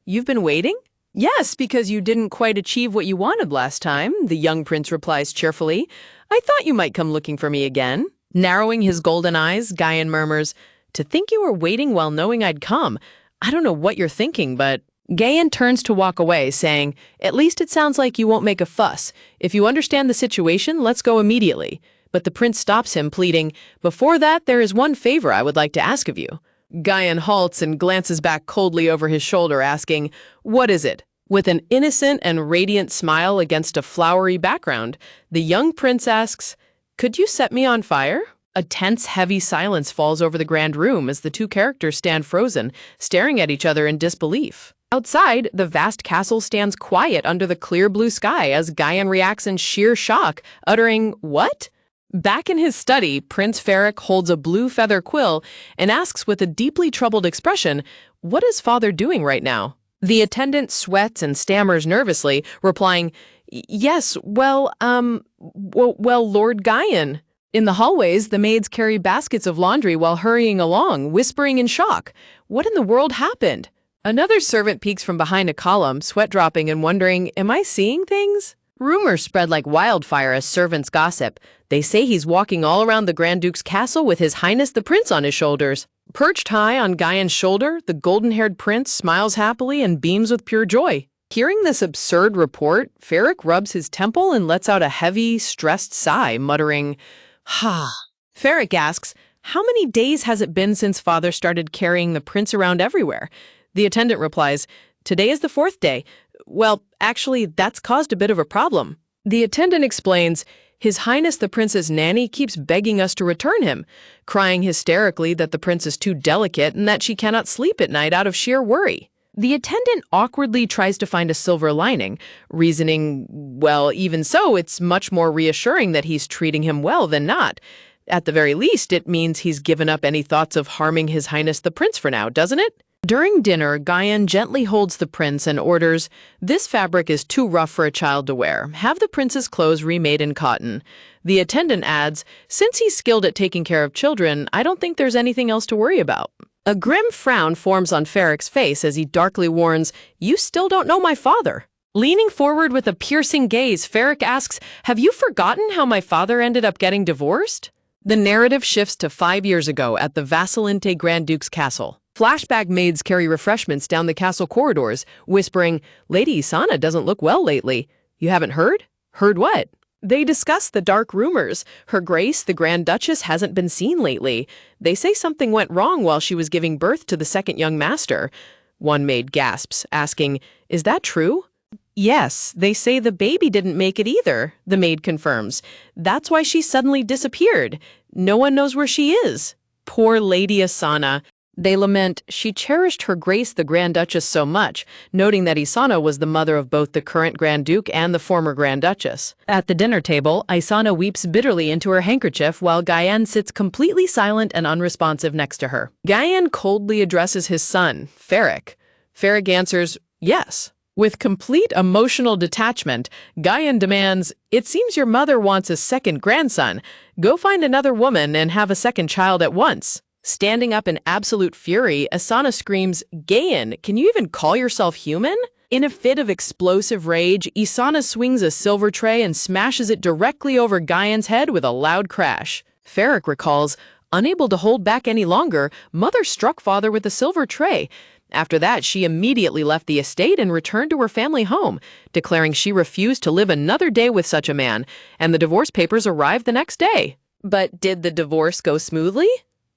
"You've been waiting?" "Yes, because you didn't quite achieve what you wanted last time," the young prince replies cheerfully. "I thought you might come looking for me again." Narrowing his golden eyes, Gayan murmurs, "To think you were waiting while knowing I'd come. I don't know what you're thinking, but—" Gayan turns to walk away, saying, "At least it sounds like you won't make a fuss. If you understand the situation, let's go immediately." But the prince stops him, pleading, "Before that, there is one favor I would like to ask of you." Gayan halts and glances back coldly over his shoulder, asking, "What is it?" With an innocent and radiant smile against a flowery background, the young prince asks, "Could you set me on fire?" A tense, heavy silence falls over the grand room as the two characters stand frozen, staring at each other in disbelief. Outside, the vast castle stands quiet under the clear blue sky as Gayan reacts in sheer shock, uttering, "What?" Back in his study, Prince Ferric holds a blue feather quill and asks with a deeply troubled expression, "What is father doing right now?" The attendant sweats and stammers nervously, replying, "Yes, well, Lord Gayan." In the hallways, the maids carry baskets of laundry while hurrying along, whispering in shock, "What in the world happened?" Another servant peeks from behind a column, sweat dropping and wondering, "Am I seeing things?" Rumors spread like wildfire as servants gossip. They say he's walking all around the Grand Duke's castle with His Highness the Prince on his shoulders. Perched high on Gayan's shoulder, the golden-haired prince smiles happily and beams with pure joy. Hearing this absurd report, Ferric rubs his temple and lets out a heavy, stressed sigh, muttering, Ferric asks, "How many days has it been since father started carrying the prince around everywhere?" The attendant replies, "Today is the 4th day. Well, actually, that's caused a bit of a problem." The attendant explains, "His Highness the Prince's nanny keeps begging us to return him, crying hysterically that the prince is too delicate and that she cannot sleep at night out of sheer worry." The attendant awkwardly tries to find a silver lining, reasoning, well, even so, it's much more reassuring that he's treating him well than not. At the very least, it means he's given up any thoughts of harming His Highness the Prince for now, doesn't it? During dinner, Gayan gently holds the prince and orders, "This fabric is too rough for a child to wear. Have the prince's clothes remade in cotton." The attendant adds, "Since he's skilled at taking care of children, I don't think there's anything else to worry about." A grim frown forms on Ferric's face as he darkly warns, "You still don't know my father." Leaning forward with a piercing gaze, Ferric asks, "Have you forgotten how my father ended up getting divorced?" The narrative shifts to 5 years ago at the Vassalinte Grand Duke's castle. Flashback maids carry refreshments down the castle corridors, whispering, "Lady Isana doesn't look well lately. You haven't heard?" "Heard what?" They discuss the dark rumors. Her Grace, the Grand Duchess, hasn't been seen lately. They say something went wrong while she was giving birth to the second young master. One maid gasps, asking, "Is that true?" "Yes, they say the baby didn't make it either," the maid confirms. "That's why she suddenly disappeared. No one knows where she is." Poor Lady Isana. They lament, she cherished Her Grace the Grand Duchess so much, noting that Isana was the mother of both the current Grand Duke and the former Grand Duchess. At the dinner table, Isana weeps bitterly into her handkerchief while Gayan sits completely silent and unresponsive next to her. Gayan coldly addresses his son, Ferric. Ferric answers, "Yes." With complete emotional detachment, Gayan demands, "It seems your mother wants a second grandson. Go find another woman and have a second child at once." Standing up in absolute fury, Isana screams, "Gayan, can you even call yourself human?" In a fit of explosive rage, Isana swings a silver tray and smashes it directly over Gayan's head with a loud crash. Ferric recalls, unable to hold back any longer, Mother struck father with the silver tray. After that, she immediately left the estate and returned to her family home, declaring she refused to live another day with such a man, and the divorce papers arrived the next day. But did the divorce go smoothly?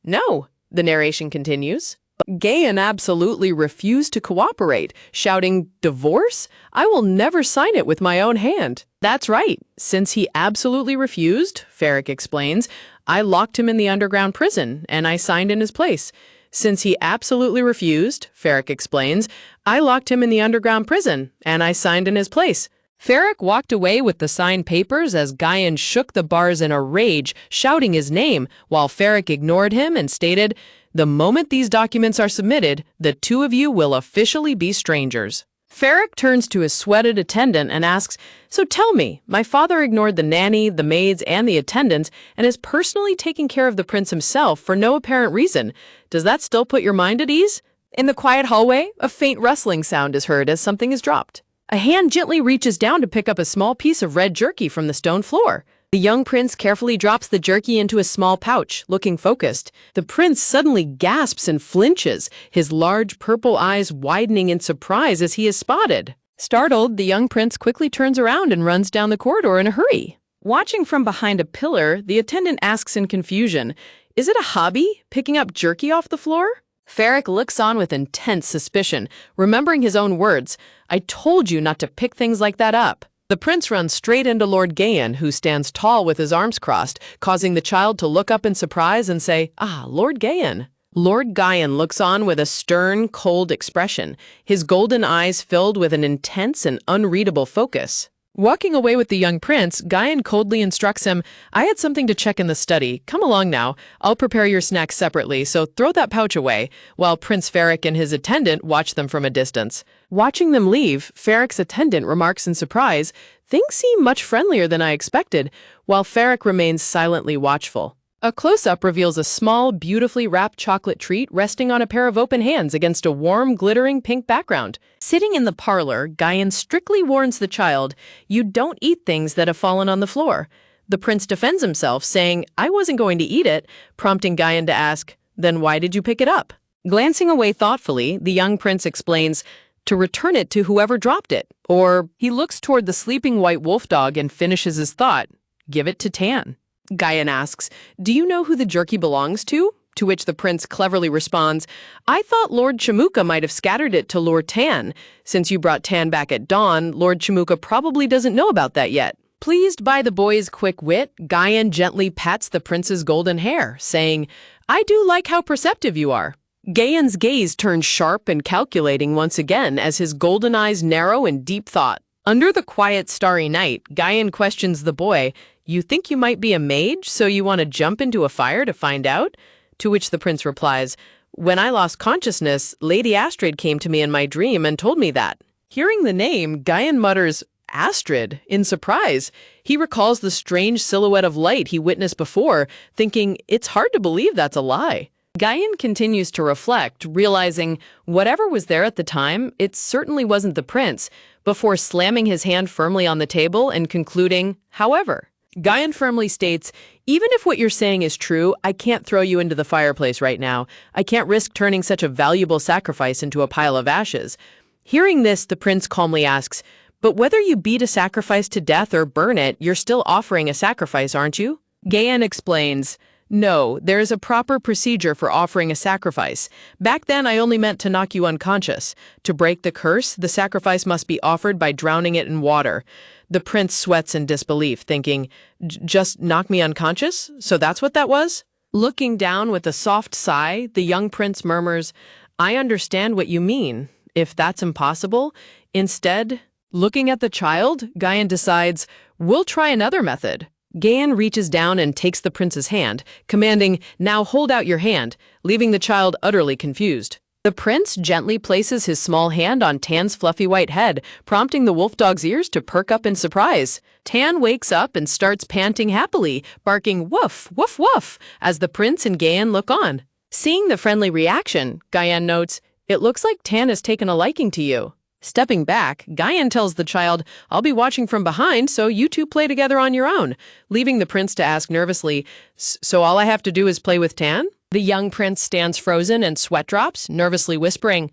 No, the narration continues. Gayan absolutely refused to cooperate, shouting, "Divorce? I will never sign it with my own hand." "That's right. Since he absolutely refused," Ferric explains, "I locked him in the underground prison, and I signed in his place." "Since he absolutely refused," Ferric explains, "I locked him in the underground prison, and I signed in his place." Ferric walked away with the signed papers as Guyan shook the bars in a rage, shouting his name, while Ferric ignored him and stated, "The moment these documents are submitted, the two of you will officially be strangers." Ferric turns to his sweated attendant and asks, "So tell me, my father ignored the nanny, the maids, and the attendants, and is personally taking care of the prince himself for no apparent reason. Does that still put your mind at ease?" In the quiet hallway, a faint rustling sound is heard as something is dropped. A hand gently reaches down to pick up a small piece of red jerky from the stone floor. The young prince carefully drops the jerky into a small pouch, looking focused. The prince suddenly gasps and flinches, his large purple eyes widening in surprise as he is spotted. Startled, the young prince quickly turns around and runs down the corridor in a hurry. Watching from behind a pillar, the attendant asks in confusion, "Is it a hobby, picking up jerky off the floor?" Ferric looks on with intense suspicion, remembering his own words, "I told you not to pick things like that up." The prince runs straight into Lord Gayan, who stands tall with his arms crossed, causing the child to look up in surprise and say, "Ah, Lord Gayan." Lord Gayan looks on with a stern, cold expression, his golden eyes filled with an intense and unreadable focus. Walking away with the young prince, Gayan coldly instructs him, "I had something to check in the study. Come along now. I'll prepare your snacks separately, so throw that pouch away," while Prince Ferric and his attendant watch them from a distance. Watching them leave, Ferric's attendant remarks in surprise, "Things seem much friendlier than I expected," while Ferric remains silently watchful. A close-up reveals a small, beautifully wrapped chocolate treat resting on a pair of open hands against a warm, glittering pink background. Sitting in the parlor, Gayan strictly warns the child, "You don't eat things that have fallen on the floor." The prince defends himself, saying, "I wasn't going to eat it," prompting Gayan to ask, "Then why did you pick it up?" Glancing away thoughtfully, the young prince explains, "To return it to whoever dropped it." Or he looks toward the sleeping white wolf dog and finishes his thought, "Give it to Tan." Gayan asks, "Do you know who the jerky belongs to?" To which the prince cleverly responds, "I thought Lord Chamuka might have scattered it to Lord Tan. Since you brought Tan back at dawn, Lord Chamuka probably doesn't know about that yet." Pleased by the boy's quick wit, Gayan gently pats the prince's golden hair, saying, "I do like how perceptive you are." Gayan's gaze turns sharp and calculating once again as his golden eyes narrow in deep thought. Under the quiet, starry night, Gayan questions the boy, "You think you might be a mage, so you want to jump into a fire to find out?" To which the prince replies, "When I lost consciousness, Lady Astrid came to me in my dream and told me that." Hearing the name, Gayan mutters, "Astrid," in surprise. He recalls the strange silhouette of light he witnessed before, thinking, it's hard to believe that's a lie. Gayan continues to reflect, realizing whatever was there at the time, it certainly wasn't the prince, before slamming his hand firmly on the table and concluding, "However." Gayan firmly states, "Even if what you're saying is true, I can't throw you into the fireplace right now. I can't risk turning such a valuable sacrifice into a pile of ashes." Hearing this, the prince calmly asks, "But whether you beat a sacrifice to death or burn it, you're still offering a sacrifice, aren't you?" Gayan explains, "No, there is a proper procedure for offering a sacrifice. Back then, I only meant to knock you unconscious. To break the curse, the sacrifice must be offered by drowning it in water." The prince sweats in disbelief, thinking, "Just knock me unconscious? So that's what that was?" Looking down with a soft sigh, the young prince murmurs, "I understand what you mean. If that's impossible, instead..." Looking at the child, Gayan decides, "We'll try another method." Gayan reaches down and takes the prince's hand, commanding, "Now hold out your hand," leaving the child utterly confused. The prince gently places his small hand on Tan's fluffy white head, prompting the wolf dog's ears to perk up in surprise. Tan wakes up and starts panting happily, barking woof, woof, woof, as the prince and Gayan look on. Seeing the friendly reaction, Gayan notes, "It looks like Tan has taken a liking to you." Stepping back, Gayan tells the child, "I'll be watching from behind, so you two play together on your own," leaving the prince to ask nervously, "So all I have to do is play with Tan?" The young prince stands frozen and sweat drops, nervously whispering,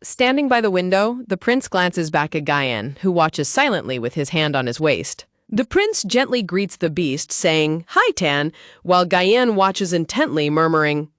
Standing by the window, the prince glances back at Gayan, who watches silently with his hand on his waist. The prince gently greets the beast, saying, "Hi, Tan," while Gayan watches intently, murmuring,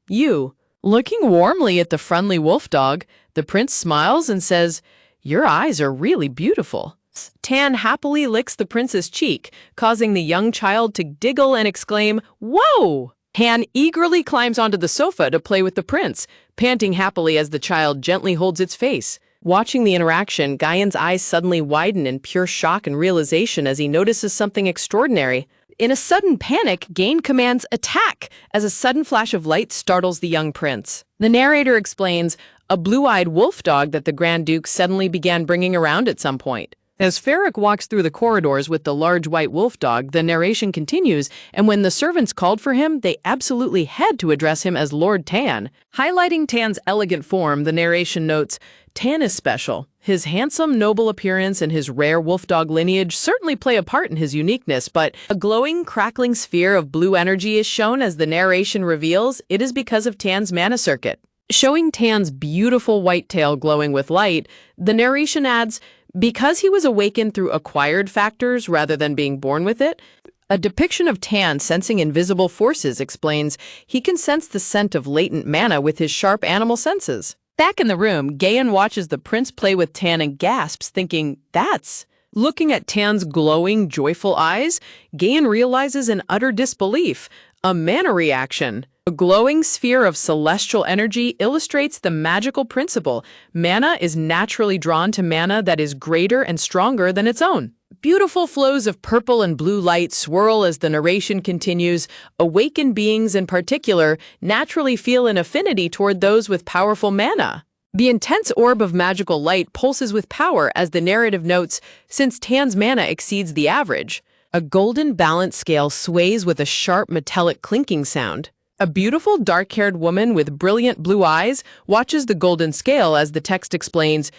you." Looking warmly at the friendly wolf dog, the prince smiles and says, "Your eyes are really beautiful." Tan happily licks the prince's cheek, causing the young child to giggle and exclaim, "Whoa!" Tan eagerly climbs onto the sofa to play with the prince, panting happily as the child gently holds its face. Watching the interaction, Gaian's eyes suddenly widen in pure shock and realization as he notices something extraordinary. In a sudden panic, Gain commands attack as a sudden flash of light startles the young prince. The narrator explains, a blue-eyed wolf dog that the Grand Duke suddenly began bringing around at some point. As Ferric walks through the corridors with the large white wolf dog, the narration continues, and when the servants called for him, they absolutely had to address him as Lord Tan. Highlighting Tan's elegant form, the narration notes, Tan is special. His handsome, noble appearance and his rare wolf dog lineage certainly play a part in his uniqueness, but a glowing, crackling sphere of blue energy is shown as the narration reveals it is because of Tan's mana circuit. Showing Tan's beautiful white tail glowing with light, the narration adds, because he was awakened through acquired factors rather than being born with it. A depiction of Tan sensing invisible forces explains he can sense the scent of latent mana with his sharp animal senses. Back in the room, Gaian watches the prince play with Tan and gasps, thinking, that's... Looking at Tan's glowing, joyful eyes, Gaian realizes in utter disbelief, a mana reaction. A glowing sphere of celestial energy illustrates the magical principle. Mana is naturally drawn to mana that is greater and stronger than its own. Beautiful flows of purple and blue light swirl as the narration continues. Awakened beings in particular naturally feel an affinity toward those with powerful mana. The intense orb of magical light pulses with power as the narrative notes, since Tan's mana exceeds the average. A golden balance scale sways with a sharp metallic clinking sound. A beautiful dark-haired woman with brilliant blue eyes watches the golden scale as the text explains,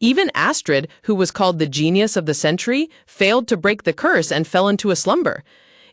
even Astrid, who was called the genius of the century, failed to break the curse and fell into a slumber.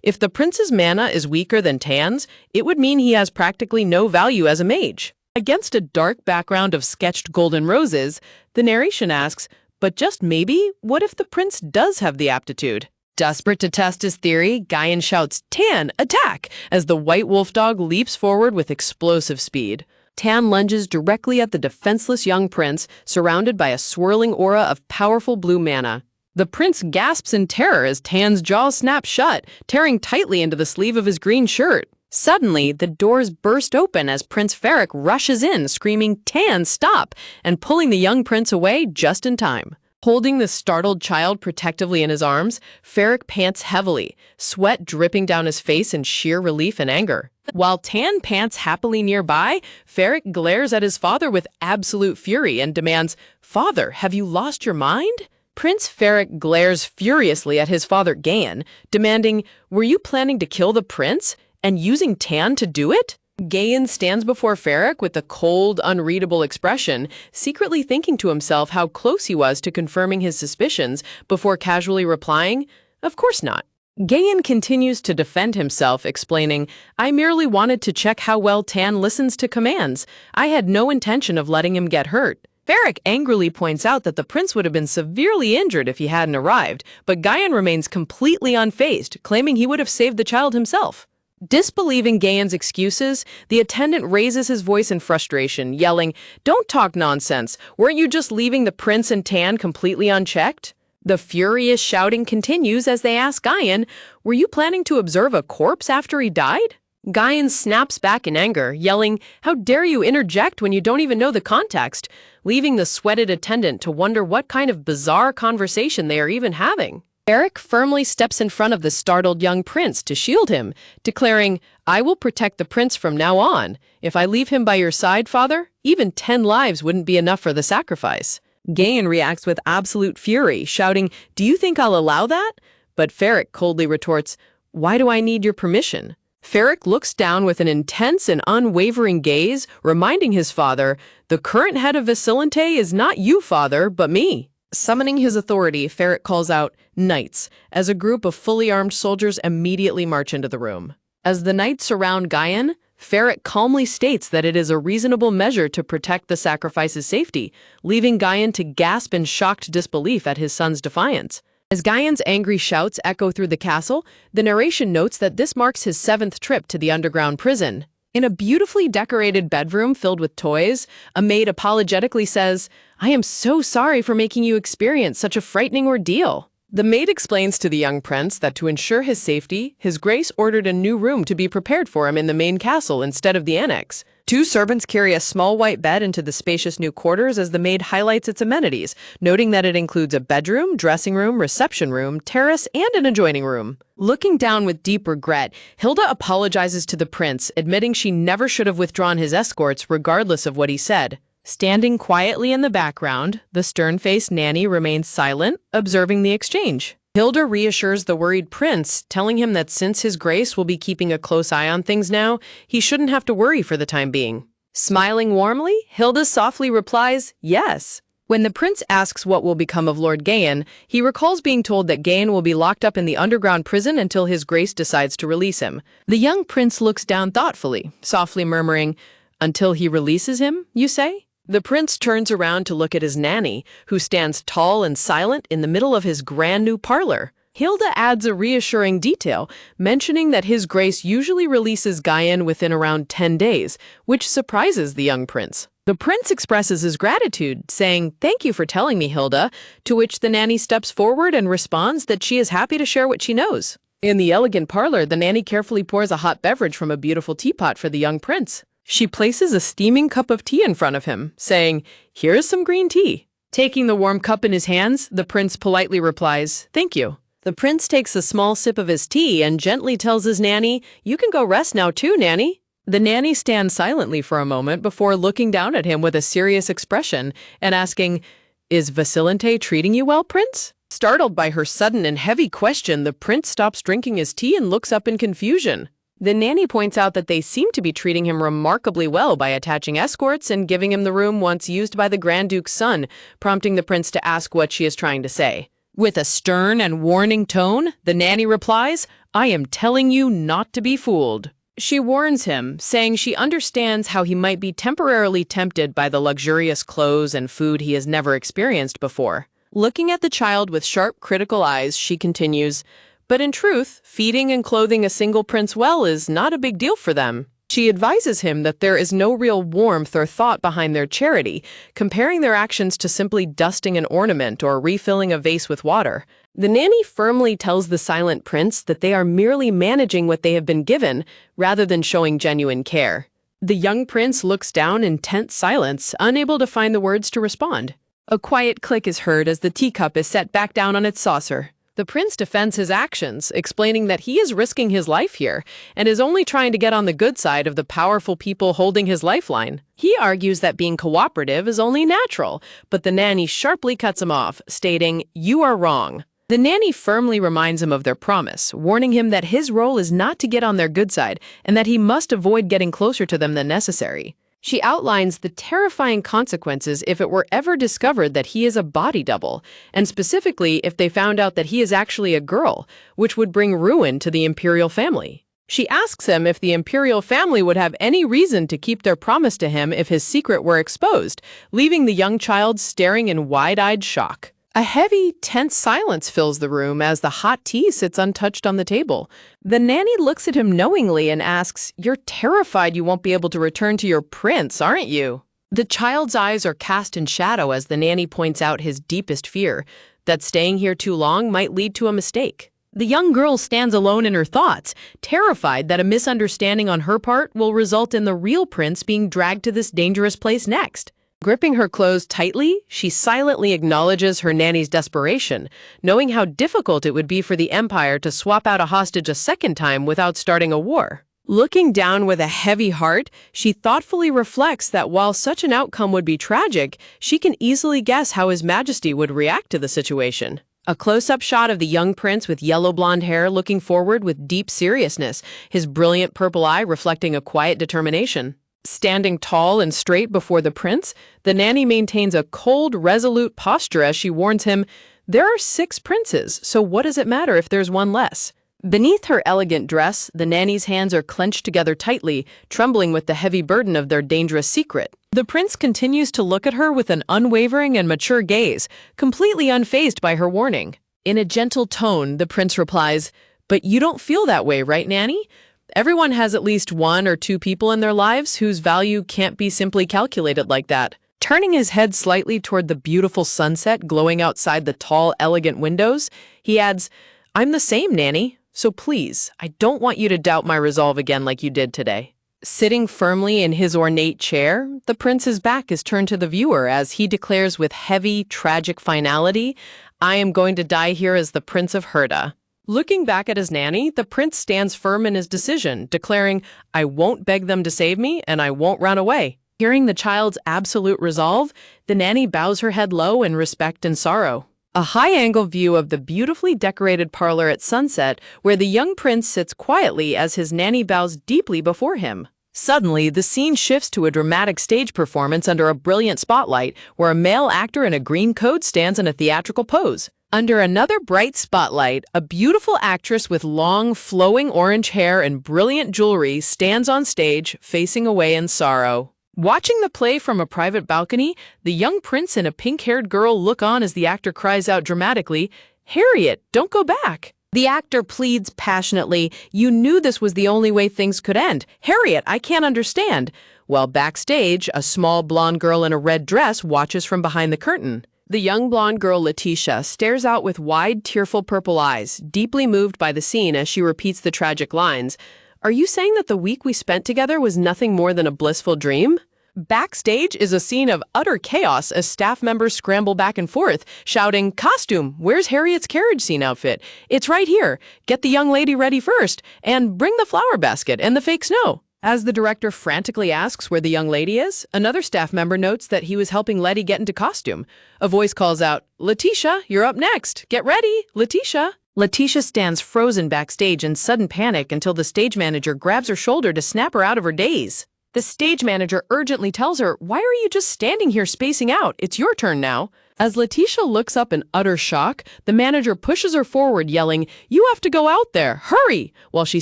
If the prince's mana is weaker than Tan's, it would mean he has practically no value as a mage. Against a dark background of sketched golden roses, the narration asks, but just maybe, what if the prince does have the aptitude? Desperate to test his theory, Gaian shouts, Tan, attack! As the white wolf dog leaps forward with explosive speed. Tan lunges directly at the defenseless young prince, surrounded by a swirling aura of powerful blue mana. The prince gasps in terror as Tan's jaws snap shut, tearing tightly into the sleeve of his green shirt. Suddenly, the doors burst open as Prince Ferric rushes in, screaming, Tan, stop! And pulling the young prince away just in time. Holding the startled child protectively in his arms, Ferric pants heavily, sweat dripping down his face in sheer relief and anger. While Tan pants happily nearby, Ferric glares at his father with absolute fury and demands, Father, have you lost your mind? Prince Ferric glares furiously at his father Gaian, demanding, were you planning to kill the prince and using Tan to do it? Gaian stands before Ferric with a cold, unreadable expression, secretly thinking to himself how close he was to confirming his suspicions before casually replying, of course not. Gaian continues to defend himself, explaining, I merely wanted to check how well Tan listens to commands. I had no intention of letting him get hurt. Ferric angrily points out that the prince would have been severely injured if he hadn't arrived, but Gaian remains completely unfazed, claiming he would have saved the child himself. Disbelieving Gaian's excuses, the attendant raises his voice in frustration, yelling, don't talk nonsense. Weren't you just leaving the prince and Tan completely unchecked? The furious shouting continues as they ask Gaian, were you planning to observe a corpse after he died? Gaian snaps back in anger, yelling, how dare you interject when you don't even know the context, leaving the sweated attendant to wonder what kind of bizarre conversation they are even having. Ferric firmly steps in front of the startled young prince to shield him, declaring, I will protect the prince from now on. If I leave him by your side, father, even 10 lives wouldn't be enough for the sacrifice. Gaian reacts with absolute fury, shouting, do you think I'll allow that? But Ferric coldly retorts, why do I need your permission? Ferric looks down with an intense and unwavering gaze, reminding his father, the current head of Vasilante is not you, father, but me. Summoning his authority, Ferric calls out, Knights, as a group of fully armed soldiers immediately march into the room. As the knights surround Gaian, Ferric calmly states that it is a reasonable measure to protect the sacrifice's safety, leaving Gaian to gasp in shocked disbelief at his son's defiance. As Gaian's angry shouts echo through the castle, the narration notes that this marks his 7th trip to the underground prison. In a beautifully decorated bedroom filled with toys, a maid apologetically says, I am so sorry for making you experience such a frightening ordeal. The maid explains to the young prince that to ensure his safety, His Grace ordered a new room to be prepared for him in the main castle instead of the annex. Two servants carry a small white bed into the spacious new quarters as the maid highlights its amenities, noting that it includes a bedroom, dressing room, reception room, terrace, and an adjoining room. Looking down with deep regret, Hilda apologizes to the prince, admitting she never should have withdrawn his escorts regardless of what he said. Standing quietly in the background, the stern-faced nanny remains silent, observing the exchange. Hilda reassures the worried prince, telling him that since His Grace will be keeping a close eye on things now, he shouldn't have to worry for the time being. Smiling warmly, Hilda softly replies, yes. When the prince asks what will become of Lord Gayan, he recalls being told that Gayan will be locked up in the underground prison until His Grace decides to release him. The young prince looks down thoughtfully, softly murmuring, "Until he releases him, you say?" The prince turns around to look at his nanny, who stands tall and silent in the middle of his grand new parlor. Hilda adds a reassuring detail, mentioning that His Grace usually releases Gayan within around 10 days, which surprises the young prince. The prince expresses his gratitude, saying, "Thank you for telling me, Hilda," to which the nanny steps forward and responds that she is happy to share what she knows. In the elegant parlor, the nanny carefully pours a hot beverage from a beautiful teapot for the young prince. She places a steaming cup of tea in front of him, saying, "Here's some green tea." Taking the warm cup in his hands, the prince politely replies, "Thank you." The prince takes a small sip of his tea and gently tells his nanny, "You can go rest now too, nanny." The nanny stands silently for a moment before looking down at him with a serious expression and asking, "Is Vasilente treating you well, prince?" Startled by her sudden and heavy question, the prince stops drinking his tea and looks up in confusion. The nanny points out that they seem to be treating him remarkably well by attaching escorts and giving him the room once used by the Grand Duke's son, prompting the prince to ask what she is trying to say. With a stern and warning tone, the nanny replies, "I am telling you not to be fooled." She warns him, saying she understands how he might be temporarily tempted by the luxurious clothes and food he has never experienced before. Looking at the child with sharp, critical eyes, she continues, "But in truth, feeding and clothing a single prince well is not a big deal for them." She advises him that there is no real warmth or thought behind their charity, comparing their actions to simply dusting an ornament or refilling a vase with water. The nanny firmly tells the silent prince that they are merely managing what they have been given, rather than showing genuine care. The young prince looks down in tense silence, unable to find the words to respond. A quiet click is heard as the teacup is set back down on its saucer. The prince defends his actions, explaining that he is risking his life here and is only trying to get on the good side of the powerful people holding his lifeline. He argues that being cooperative is only natural, but the nanny sharply cuts him off, stating, "You are wrong." The nanny firmly reminds him of their promise, warning him that his role is not to get on their good side and that he must avoid getting closer to them than necessary. She outlines the terrifying consequences if it were ever discovered that he is a body double, and specifically if they found out that he is actually a girl, which would bring ruin to the imperial family. She asks him if the imperial family would have any reason to keep their promise to him if his secret were exposed, leaving the young child staring in wide-eyed shock. A heavy, tense silence fills the room as the hot tea sits untouched on the table. The nanny looks at him knowingly and asks, "You're terrified you won't be able to return to your prince, aren't you?" The child's eyes are cast in shadow as the nanny points out his deepest fear, that staying here too long might lead to a mistake. The young girl stands alone in her thoughts, terrified that a misunderstanding on her part will result in the real prince being dragged to this dangerous place next. Gripping her clothes tightly, she silently acknowledges her nanny's desperation, knowing how difficult it would be for the Empire to swap out a hostage a second time without starting a war. Looking down with a heavy heart, she thoughtfully reflects that while such an outcome would be tragic, she can easily guess how His Majesty would react to the situation. A close-up shot of the young prince with yellow blonde hair looking forward with deep seriousness, his brilliant purple eye reflecting a quiet determination. Standing tall and straight before the prince, the nanny maintains a cold, resolute posture as she warns him, "There are 6 princes, so what does it matter if there's one less?" Beneath her elegant dress, the nanny's hands are clenched together tightly, trembling with the heavy burden of their dangerous secret. The prince continues to look at her with an unwavering and mature gaze, completely unfazed by her warning. In a gentle tone, the prince replies, "But you don't feel that way, right, nanny? Everyone has at least 1 or 2 people in their lives whose value can't be simply calculated like that." Turning his head slightly toward the beautiful sunset glowing outside the tall, elegant windows, he adds, "I'm the same, Nanny, so please, I don't want you to doubt my resolve again like you did today." Sitting firmly in his ornate chair, the prince's back is turned to the viewer as he declares with heavy, tragic finality, "I am going to die here as the Prince of Herda." Looking back at his nanny, the prince stands firm in his decision, declaring, "I won't beg them to save me, and I won't run away." Hearing the child's absolute resolve, the nanny bows her head low in respect and sorrow. A high-angle view of the beautifully decorated parlor at sunset, where the young prince sits quietly as his nanny bows deeply before him. Suddenly, the scene shifts to a dramatic stage performance under a brilliant spotlight, where a male actor in a green coat stands in a theatrical pose. Under another bright spotlight, a beautiful actress with long, flowing orange hair and brilliant jewelry stands on stage, facing away in sorrow. Watching the play from a private balcony, the young prince and a pink-haired girl look on as the actor cries out dramatically, "Harriet, don't go back." The actor pleads passionately, "You knew this was the only way things could end. Harriet, I can't understand." While backstage, a small blonde girl in a red dress watches from behind the curtain. The young blonde girl, Letitia, stares out with wide, tearful purple eyes, deeply moved by the scene as she repeats the tragic lines. "Are you saying that the week we spent together was nothing more than a blissful dream?" Backstage is a scene of utter chaos as staff members scramble back and forth, shouting, "Costume, where's Harriet's carriage scene outfit? It's right here. Get the young lady ready first, and bring the flower basket and the fake snow." As the director frantically asks where the young lady is, another staff member notes that he was helping Letty get into costume. A voice calls out, "Letitia, you're up next. Get ready, Letitia." Letitia stands frozen backstage in sudden panic until the stage manager grabs her shoulder to snap her out of her daze. The stage manager urgently tells her, "Why are you just standing here spacing out? It's your turn now." As Letitia looks up in utter shock, the manager pushes her forward, yelling, "You have to go out there. Hurry!" While she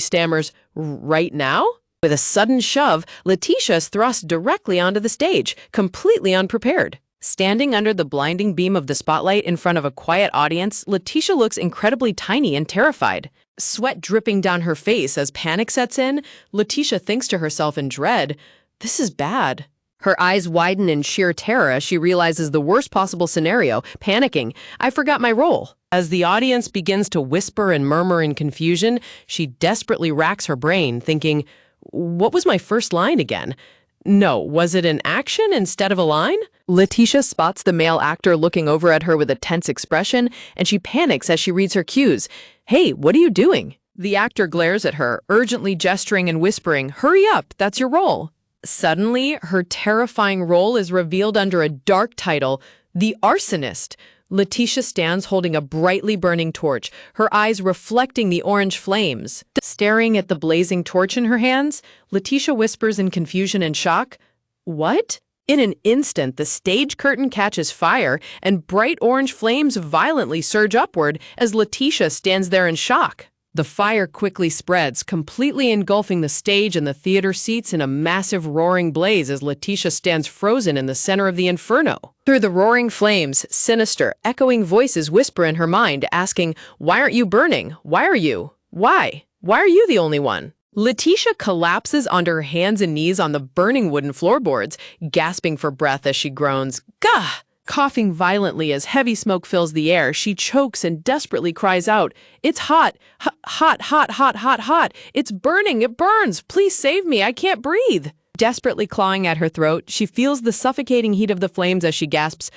stammers, "Right now?" With a sudden shove, Letitia is thrust directly onto the stage, completely unprepared. Standing under the blinding beam of the spotlight in front of a quiet audience, Letitia looks incredibly tiny and terrified. Sweat dripping down her face as panic sets in, Letitia thinks to herself in dread, "This is bad." Her eyes widen in sheer terror as she realizes the worst possible scenario, panicking, "I forgot my role." As the audience begins to whisper and murmur in confusion, she desperately racks her brain, thinking, "What was my first line again? No, was it an action instead of a line?" Letitia spots the male actor looking over at her with a tense expression, and she panics as she reads her cues. "Hey, what are you doing?" The actor glares at her, urgently gesturing and whispering, "Hurry up, that's your role." Suddenly, her terrifying role is revealed under a dark title, The Arsonist. Letitia stands holding a brightly burning torch, her eyes reflecting the orange flames. Staring at the blazing torch in her hands, Letitia whispers in confusion and shock, "What?" In an instant, the stage curtain catches fire, and bright orange flames violently surge upward as Letitia stands there in shock. The fire quickly spreads, completely engulfing the stage and the theater seats in a massive roaring blaze as Letitia stands frozen in the center of the inferno. Through the roaring flames, sinister, echoing voices whisper in her mind, asking, "Why aren't you burning? Why are you? Why? Why are you the only one?" Letitia collapses onto her hands and knees on the burning wooden floorboards, gasping for breath as she groans, "Gah!" Coughing violently as heavy smoke fills the air, she chokes and desperately cries out, "It's hot! Hot, hot, hot, hot, hot! It's burning! It burns! Please save me! I can't breathe!" Desperately clawing at her throat, she feels the suffocating heat of the flames as she gasps,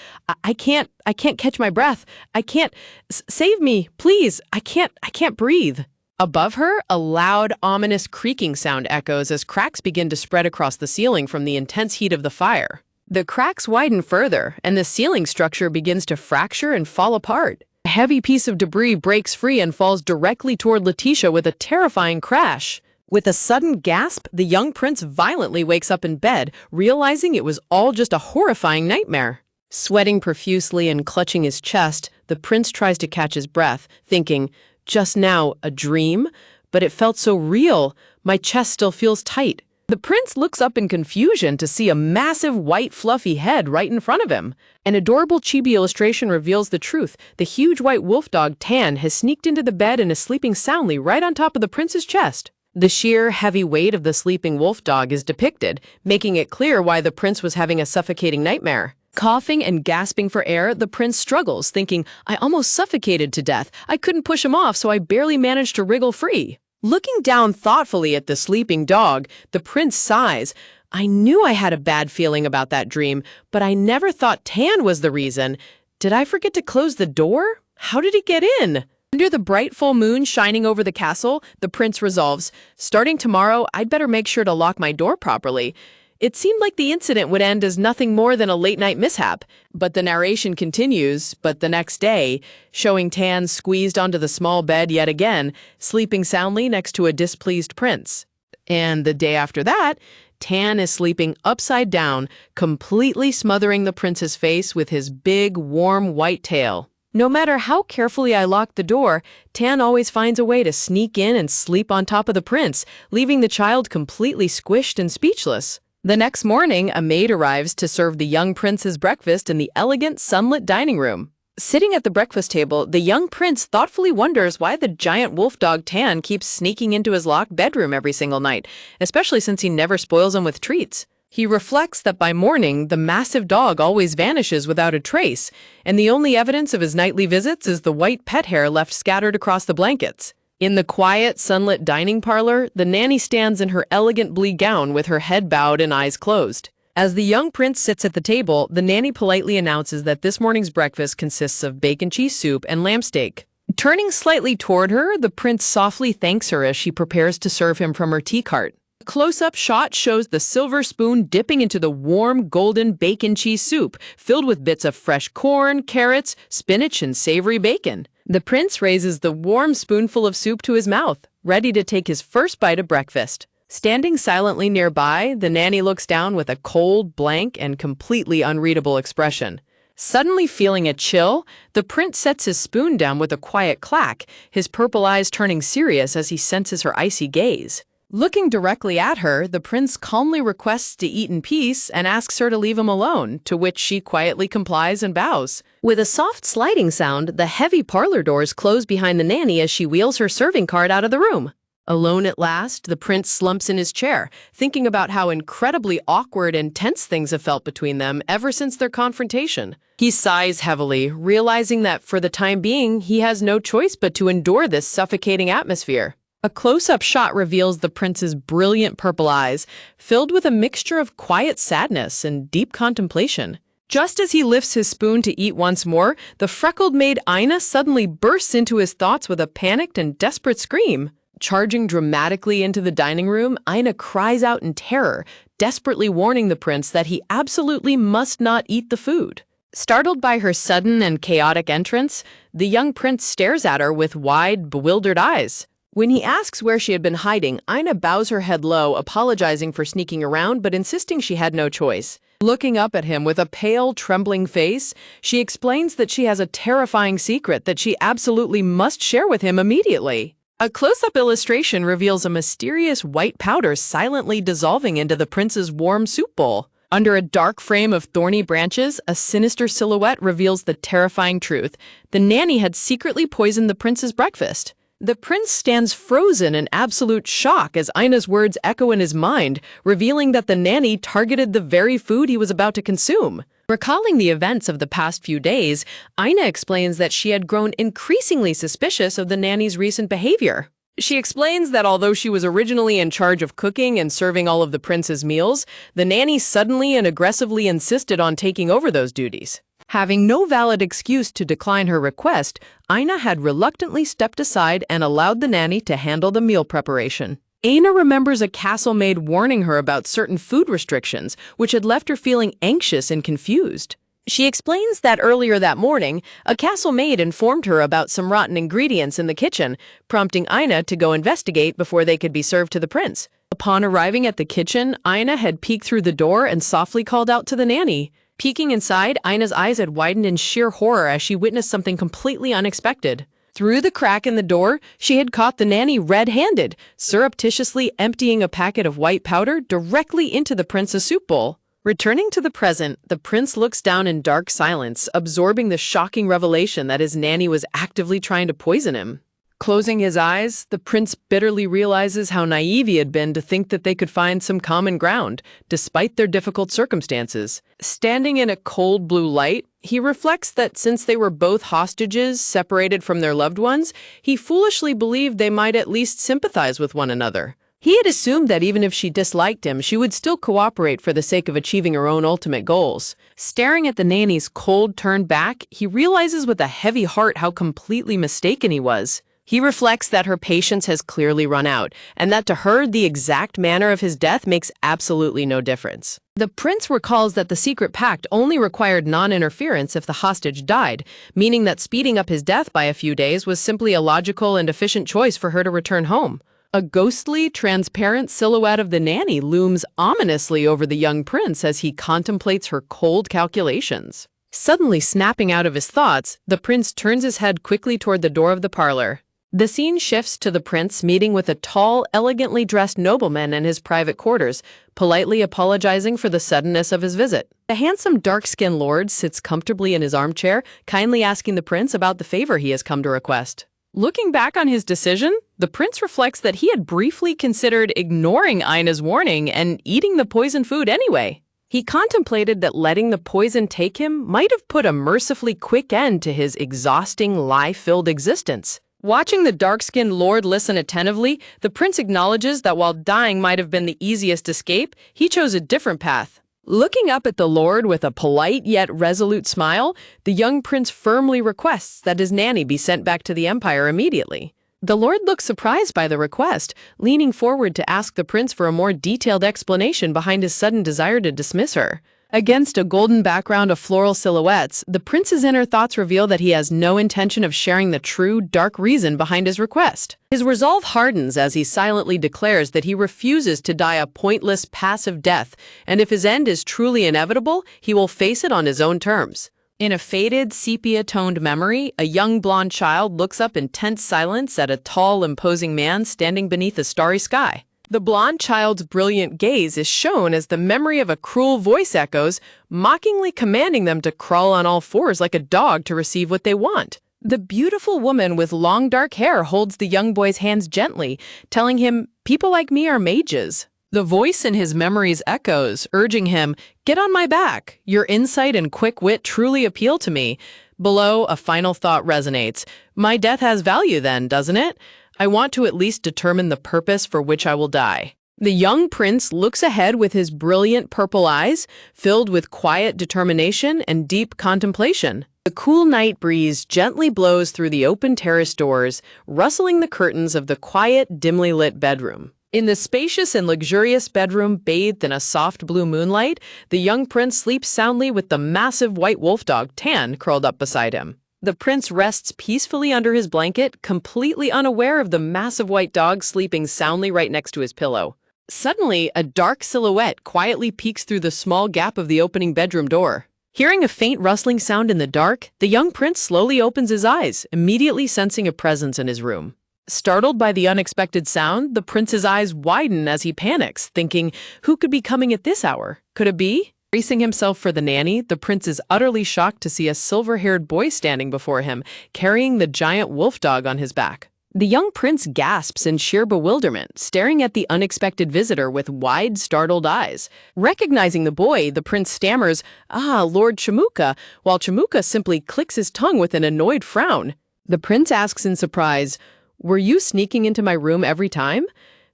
I can't catch my breath! I can't... Save me! Please! I can't breathe!" Above her, a loud, ominous creaking sound echoes as cracks begin to spread across the ceiling from the intense heat of the fire. The cracks widen further, and the ceiling structure begins to fracture and fall apart. A heavy piece of debris breaks free and falls directly toward Letitia with a terrifying crash. With a sudden gasp, the young prince violently wakes up in bed, realizing it was all just a horrifying nightmare. Sweating profusely and clutching his chest, the prince tries to catch his breath, thinking, "Just now, a dream? But it felt so real. My chest still feels tight." The prince looks up in confusion to see a massive white fluffy head right in front of him. An adorable chibi illustration reveals the truth. The huge white wolf dog Tan has sneaked into the bed and is sleeping soundly right on top of the prince's chest. The sheer, heavy weight of the sleeping wolf dog is depicted, making it clear why the prince was having a suffocating nightmare. Coughing and gasping for air, the prince struggles, thinking, I almost suffocated to death. I couldn't push him off, so I barely managed to wriggle free. Looking down thoughtfully at the sleeping dog, the prince sighs. I knew I had a bad feeling about that dream, but I never thought Tan was the reason. Did I forget to close the door? How did he get in? Under the bright full moon shining over the castle, the prince resolves, starting tomorrow, I'd better make sure to lock my door properly. It seemed like the incident would end as nothing more than a late-night mishap, but the narration continues, but the next day, showing Tan squeezed onto the small bed yet again, sleeping soundly next to a displeased prince. And the day after that, Tan is sleeping upside down, completely smothering the prince's face with his big, warm white tail. No matter how carefully I lock the door, Tan always finds a way to sneak in and sleep on top of the prince, leaving the child completely squished and speechless. The next morning, a maid arrives to serve the young prince's breakfast in the elegant, sunlit dining room. Sitting at the breakfast table, the young prince thoughtfully wonders why the giant wolf dog Tan keeps sneaking into his locked bedroom every single night, especially since he never spoils him with treats. He reflects that by morning, the massive dog always vanishes without a trace, and the only evidence of his nightly visits is the white pet hair left scattered across the blankets. In the quiet, sunlit dining parlor, the nanny stands in her elegant blue gown with her head bowed and eyes closed. As the young prince sits at the table, the nanny politely announces that this morning's breakfast consists of bacon cheese soup and lamb steak. Turning slightly toward her, the prince softly thanks her as she prepares to serve him from her tea cart. A close-up shot shows the silver spoon dipping into the warm, golden bacon cheese soup, filled with bits of fresh corn, carrots, spinach, and savory bacon. The prince raises the warm spoonful of soup to his mouth, ready to take his first bite of breakfast. Standing silently nearby, the nanny looks down with a cold, blank, and completely unreadable expression. Suddenly feeling a chill, the prince sets his spoon down with a quiet clack, his purple eyes turning serious as he senses her icy gaze. Looking directly at her, the prince calmly requests to eat in peace and asks her to leave him alone, to which she quietly complies and bows. With a soft sliding sound, the heavy parlor doors close behind the nanny as she wheels her serving cart out of the room. Alone at last, the prince slumps in his chair, thinking about how incredibly awkward and tense things have felt between them ever since their confrontation. He sighs heavily, realizing that for the time being, he has no choice but to endure this suffocating atmosphere. A close-up shot reveals the prince's brilliant purple eyes, filled with a mixture of quiet sadness and deep contemplation. Just as he lifts his spoon to eat once more, the freckled maid Aina suddenly bursts into his thoughts with a panicked and desperate scream. Charging dramatically into the dining room, Aina cries out in terror, desperately warning the prince that he absolutely must not eat the food. Startled by her sudden and chaotic entrance, the young prince stares at her with wide, bewildered eyes. When he asks where she had been hiding, Aina bows her head low, apologizing for sneaking around but insisting she had no choice. Looking up at him with a pale, trembling face, she explains that she has a terrifying secret that she absolutely must share with him immediately. A close-up illustration reveals a mysterious white powder silently dissolving into the prince's warm soup bowl. Under a dark frame of thorny branches, a sinister silhouette reveals the terrifying truth. The nanny had secretly poisoned the prince's breakfast. The prince stands frozen in absolute shock as Aina's words echo in his mind, revealing that the nanny targeted the very food he was about to consume. Recalling the events of the past few days, Aina explains that she had grown increasingly suspicious of the nanny's recent behavior. She explains that although she was originally in charge of cooking and serving all of the prince's meals, the nanny suddenly and aggressively insisted on taking over those duties. Having no valid excuse to decline her request, Aina had reluctantly stepped aside and allowed the nanny to handle the meal preparation. Aina remembers a castle maid warning her about certain food restrictions, which had left her feeling anxious and confused. She explains that earlier that morning, a castle maid informed her about some rotten ingredients in the kitchen, prompting Aina to go investigate before they could be served to the prince. Upon arriving at the kitchen, Aina had peeked through the door and softly called out to the nanny. Peeking inside, Aina's eyes had widened in sheer horror as she witnessed something completely unexpected. Through the crack in the door, she had caught the nanny red-handed, surreptitiously emptying a packet of white powder directly into the prince's soup bowl. Returning to the present, the prince looks down in dark silence, absorbing the shocking revelation that his nanny was actively trying to poison him. Closing his eyes, the prince bitterly realizes how naive he had been to think that they could find some common ground, despite their difficult circumstances. Standing in a cold blue light, he reflects that since they were both hostages separated from their loved ones, he foolishly believed they might at least sympathize with one another. He had assumed that even if she disliked him, she would still cooperate for the sake of achieving her own ultimate goals. Staring at the nanny's cold turned back, he realizes with a heavy heart how completely mistaken he was. He reflects that her patience has clearly run out, and that to her, the exact manner of his death makes absolutely no difference. The prince recalls that the secret pact only required non-interference if the hostage died, meaning that speeding up his death by a few days was simply a logical and efficient choice for her to return home. A ghostly, transparent silhouette of the nanny looms ominously over the young prince as he contemplates her cold calculations. Suddenly snapping out of his thoughts, the prince turns his head quickly toward the door of the parlor. The scene shifts to the prince meeting with a tall, elegantly dressed nobleman in his private quarters, politely apologizing for the suddenness of his visit. The handsome, dark-skinned lord sits comfortably in his armchair, kindly asking the prince about the favor he has come to request. Looking back on his decision, the prince reflects that he had briefly considered ignoring Ina's warning and eating the poisoned food anyway. He contemplated that letting the poison take him might have put a mercifully quick end to his exhausting, lie-filled existence. Watching the dark-skinned lord listen attentively, the prince acknowledges that while dying might have been the easiest escape, he chose a different path. Looking up at the lord with a polite yet resolute smile, the young prince firmly requests that his nanny be sent back to the empire immediately. The lord looks surprised by the request, leaning forward to ask the prince for a more detailed explanation behind his sudden desire to dismiss her. Against a golden background of floral silhouettes, the prince's inner thoughts reveal that he has no intention of sharing the true, dark reason behind his request. His resolve hardens as he silently declares that he refuses to die a pointless, passive death, and if his end is truly inevitable, he will face it on his own terms. In a faded, sepia-toned memory, a young blonde child looks up in tense silence at a tall, imposing man standing beneath a starry sky. The blonde child's brilliant gaze is shown as the memory of a cruel voice echoes, mockingly commanding them to crawl on all fours like a dog to receive what they want. The beautiful woman with long dark hair holds the young boy's hands gently, telling him, "People like me are mages." The voice in his memories echoes, urging him, "Get on my back. Your insight and quick wit truly appeal to me." Below, a final thought resonates. My death has value then, doesn't it? I want to at least determine the purpose for which I will die. The young prince looks ahead with his brilliant purple eyes, filled with quiet determination and deep contemplation. The cool night breeze gently blows through the open terrace doors, rustling the curtains of the quiet, dimly lit bedroom. In the spacious and luxurious bedroom bathed in a soft blue moonlight, the young prince sleeps soundly with the massive white wolf dog, Tan, curled up beside him. The prince rests peacefully under his blanket, completely unaware of the massive white dog sleeping soundly right next to his pillow. Suddenly, a dark silhouette quietly peeks through the small gap of the opening bedroom door. Hearing a faint rustling sound in the dark, the young prince slowly opens his eyes, immediately sensing a presence in his room. Startled by the unexpected sound, the prince's eyes widen as he panics, thinking, who could be coming at this hour? Could it be? Bracing himself for the nanny, the prince is utterly shocked to see a silver-haired boy standing before him, carrying the giant wolf dog on his back. The young prince gasps in sheer bewilderment, staring at the unexpected visitor with wide, startled eyes. Recognizing the boy, the prince stammers, "Ah, Lord Chamuka," while Chamuka simply clicks his tongue with an annoyed frown. The prince asks in surprise, "Were you sneaking into my room every time?"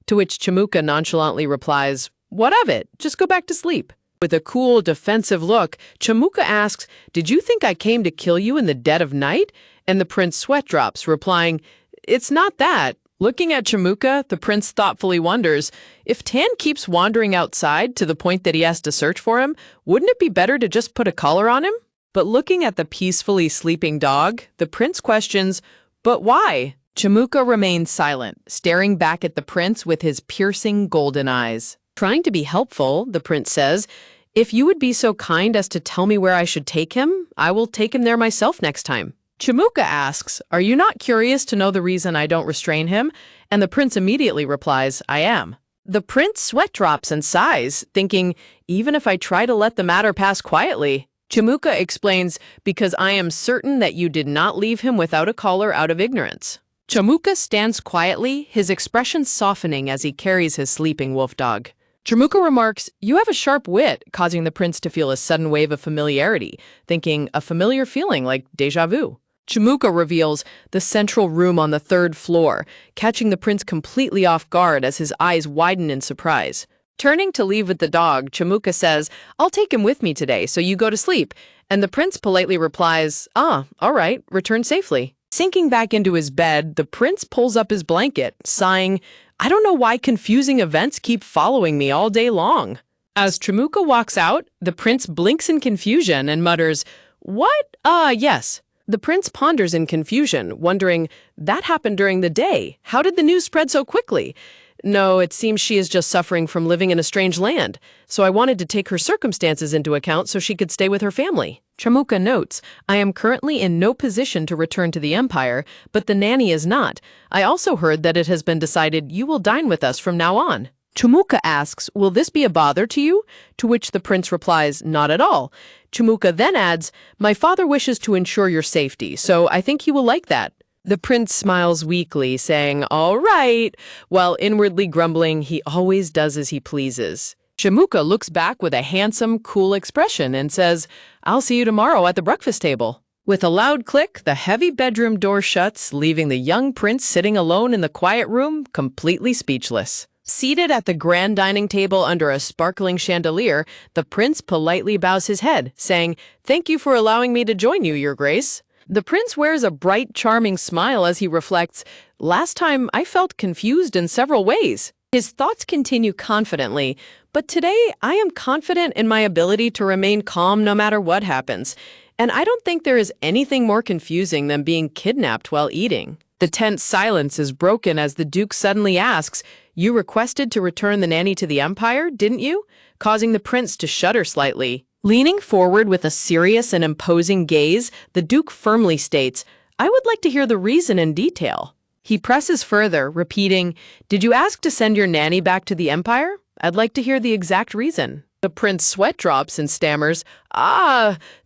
To which Chamuka nonchalantly replies, "What of it? Just go back to sleep." With a cool, defensive look, Chamuka asks, "Did you think I came to kill you in the dead of night?" And the prince sweat drops, replying, "It's not that." Looking at Chamuka, the prince thoughtfully wonders, if Tan keeps wandering outside to the point that he has to search for him, wouldn't it be better to just put a collar on him? But looking at the peacefully sleeping dog, the prince questions, "But why?" Chamuka remains silent, staring back at the prince with his piercing golden eyes. Trying to be helpful, the prince says, "If you would be so kind as to tell me where I should take him, I will take him there myself next time." Chamuka asks, "Are you not curious to know the reason I don't restrain him?" And the prince immediately replies, "I am." The prince sweat drops and sighs, thinking, even if I try to let the matter pass quietly. Chamuka explains, "Because I am certain that you did not leave him without a collar out of ignorance." Chamuka stands quietly, his expression softening as he carries his sleeping wolf dog. Chamuka remarks, "You have a sharp wit," causing the prince to feel a sudden wave of familiarity, thinking a familiar feeling like déjà vu. Chamuka reveals the central room on the third floor, catching the prince completely off guard as his eyes widen in surprise. Turning to leave with the dog, Chamuka says, "I'll take him with me today, so you go to sleep." And the prince politely replies, "Ah, all right, return safely." Sinking back into his bed, the prince pulls up his blanket, sighing, "I don't know why confusing events keep following me all day long." As Chamuka walks out, the prince blinks in confusion and mutters, "What? Yes." The prince ponders in confusion, wondering, that happened during the day. How did the news spread so quickly? No, it seems she is just suffering from living in a strange land, so I wanted to take her circumstances into account so she could stay with her family. Chamuka notes, "I am currently in no position to return to the Empire, but the nanny is not. I also heard that it has been decided you will dine with us from now on." Chamuka asks, "Will this be a bother to you?" To which the prince replies, "Not at all." Chamuka then adds, "My father wishes to ensure your safety, so I think he will like that." The prince smiles weakly, saying, "All right," while inwardly grumbling he always does as he pleases. Chamuka looks back with a handsome, cool expression and says, "I'll see you tomorrow at the breakfast table." With a loud click, the heavy bedroom door shuts, leaving the young prince sitting alone in the quiet room, completely speechless. Seated at the grand dining table under a sparkling chandelier, the prince politely bows his head, saying, "Thank you for allowing me to join you, Your Grace." The prince wears a bright, charming smile as he reflects, "Last time I felt confused in several ways." His thoughts continue confidently, "But today I am confident in my ability to remain calm no matter what happens. And I don't think there is anything more confusing than being kidnapped while eating." The tense silence is broken as the Duke suddenly asks, "You requested to return the nanny to the Empire, didn't you?" causing the prince to shudder slightly. Leaning forward with a serious and imposing gaze, the Duke firmly states, "I would like to hear the reason in detail." He presses further, repeating, "Did you ask to send your nanny back to the Empire? I'd like to hear the exact reason." The prince sweat drops and stammers,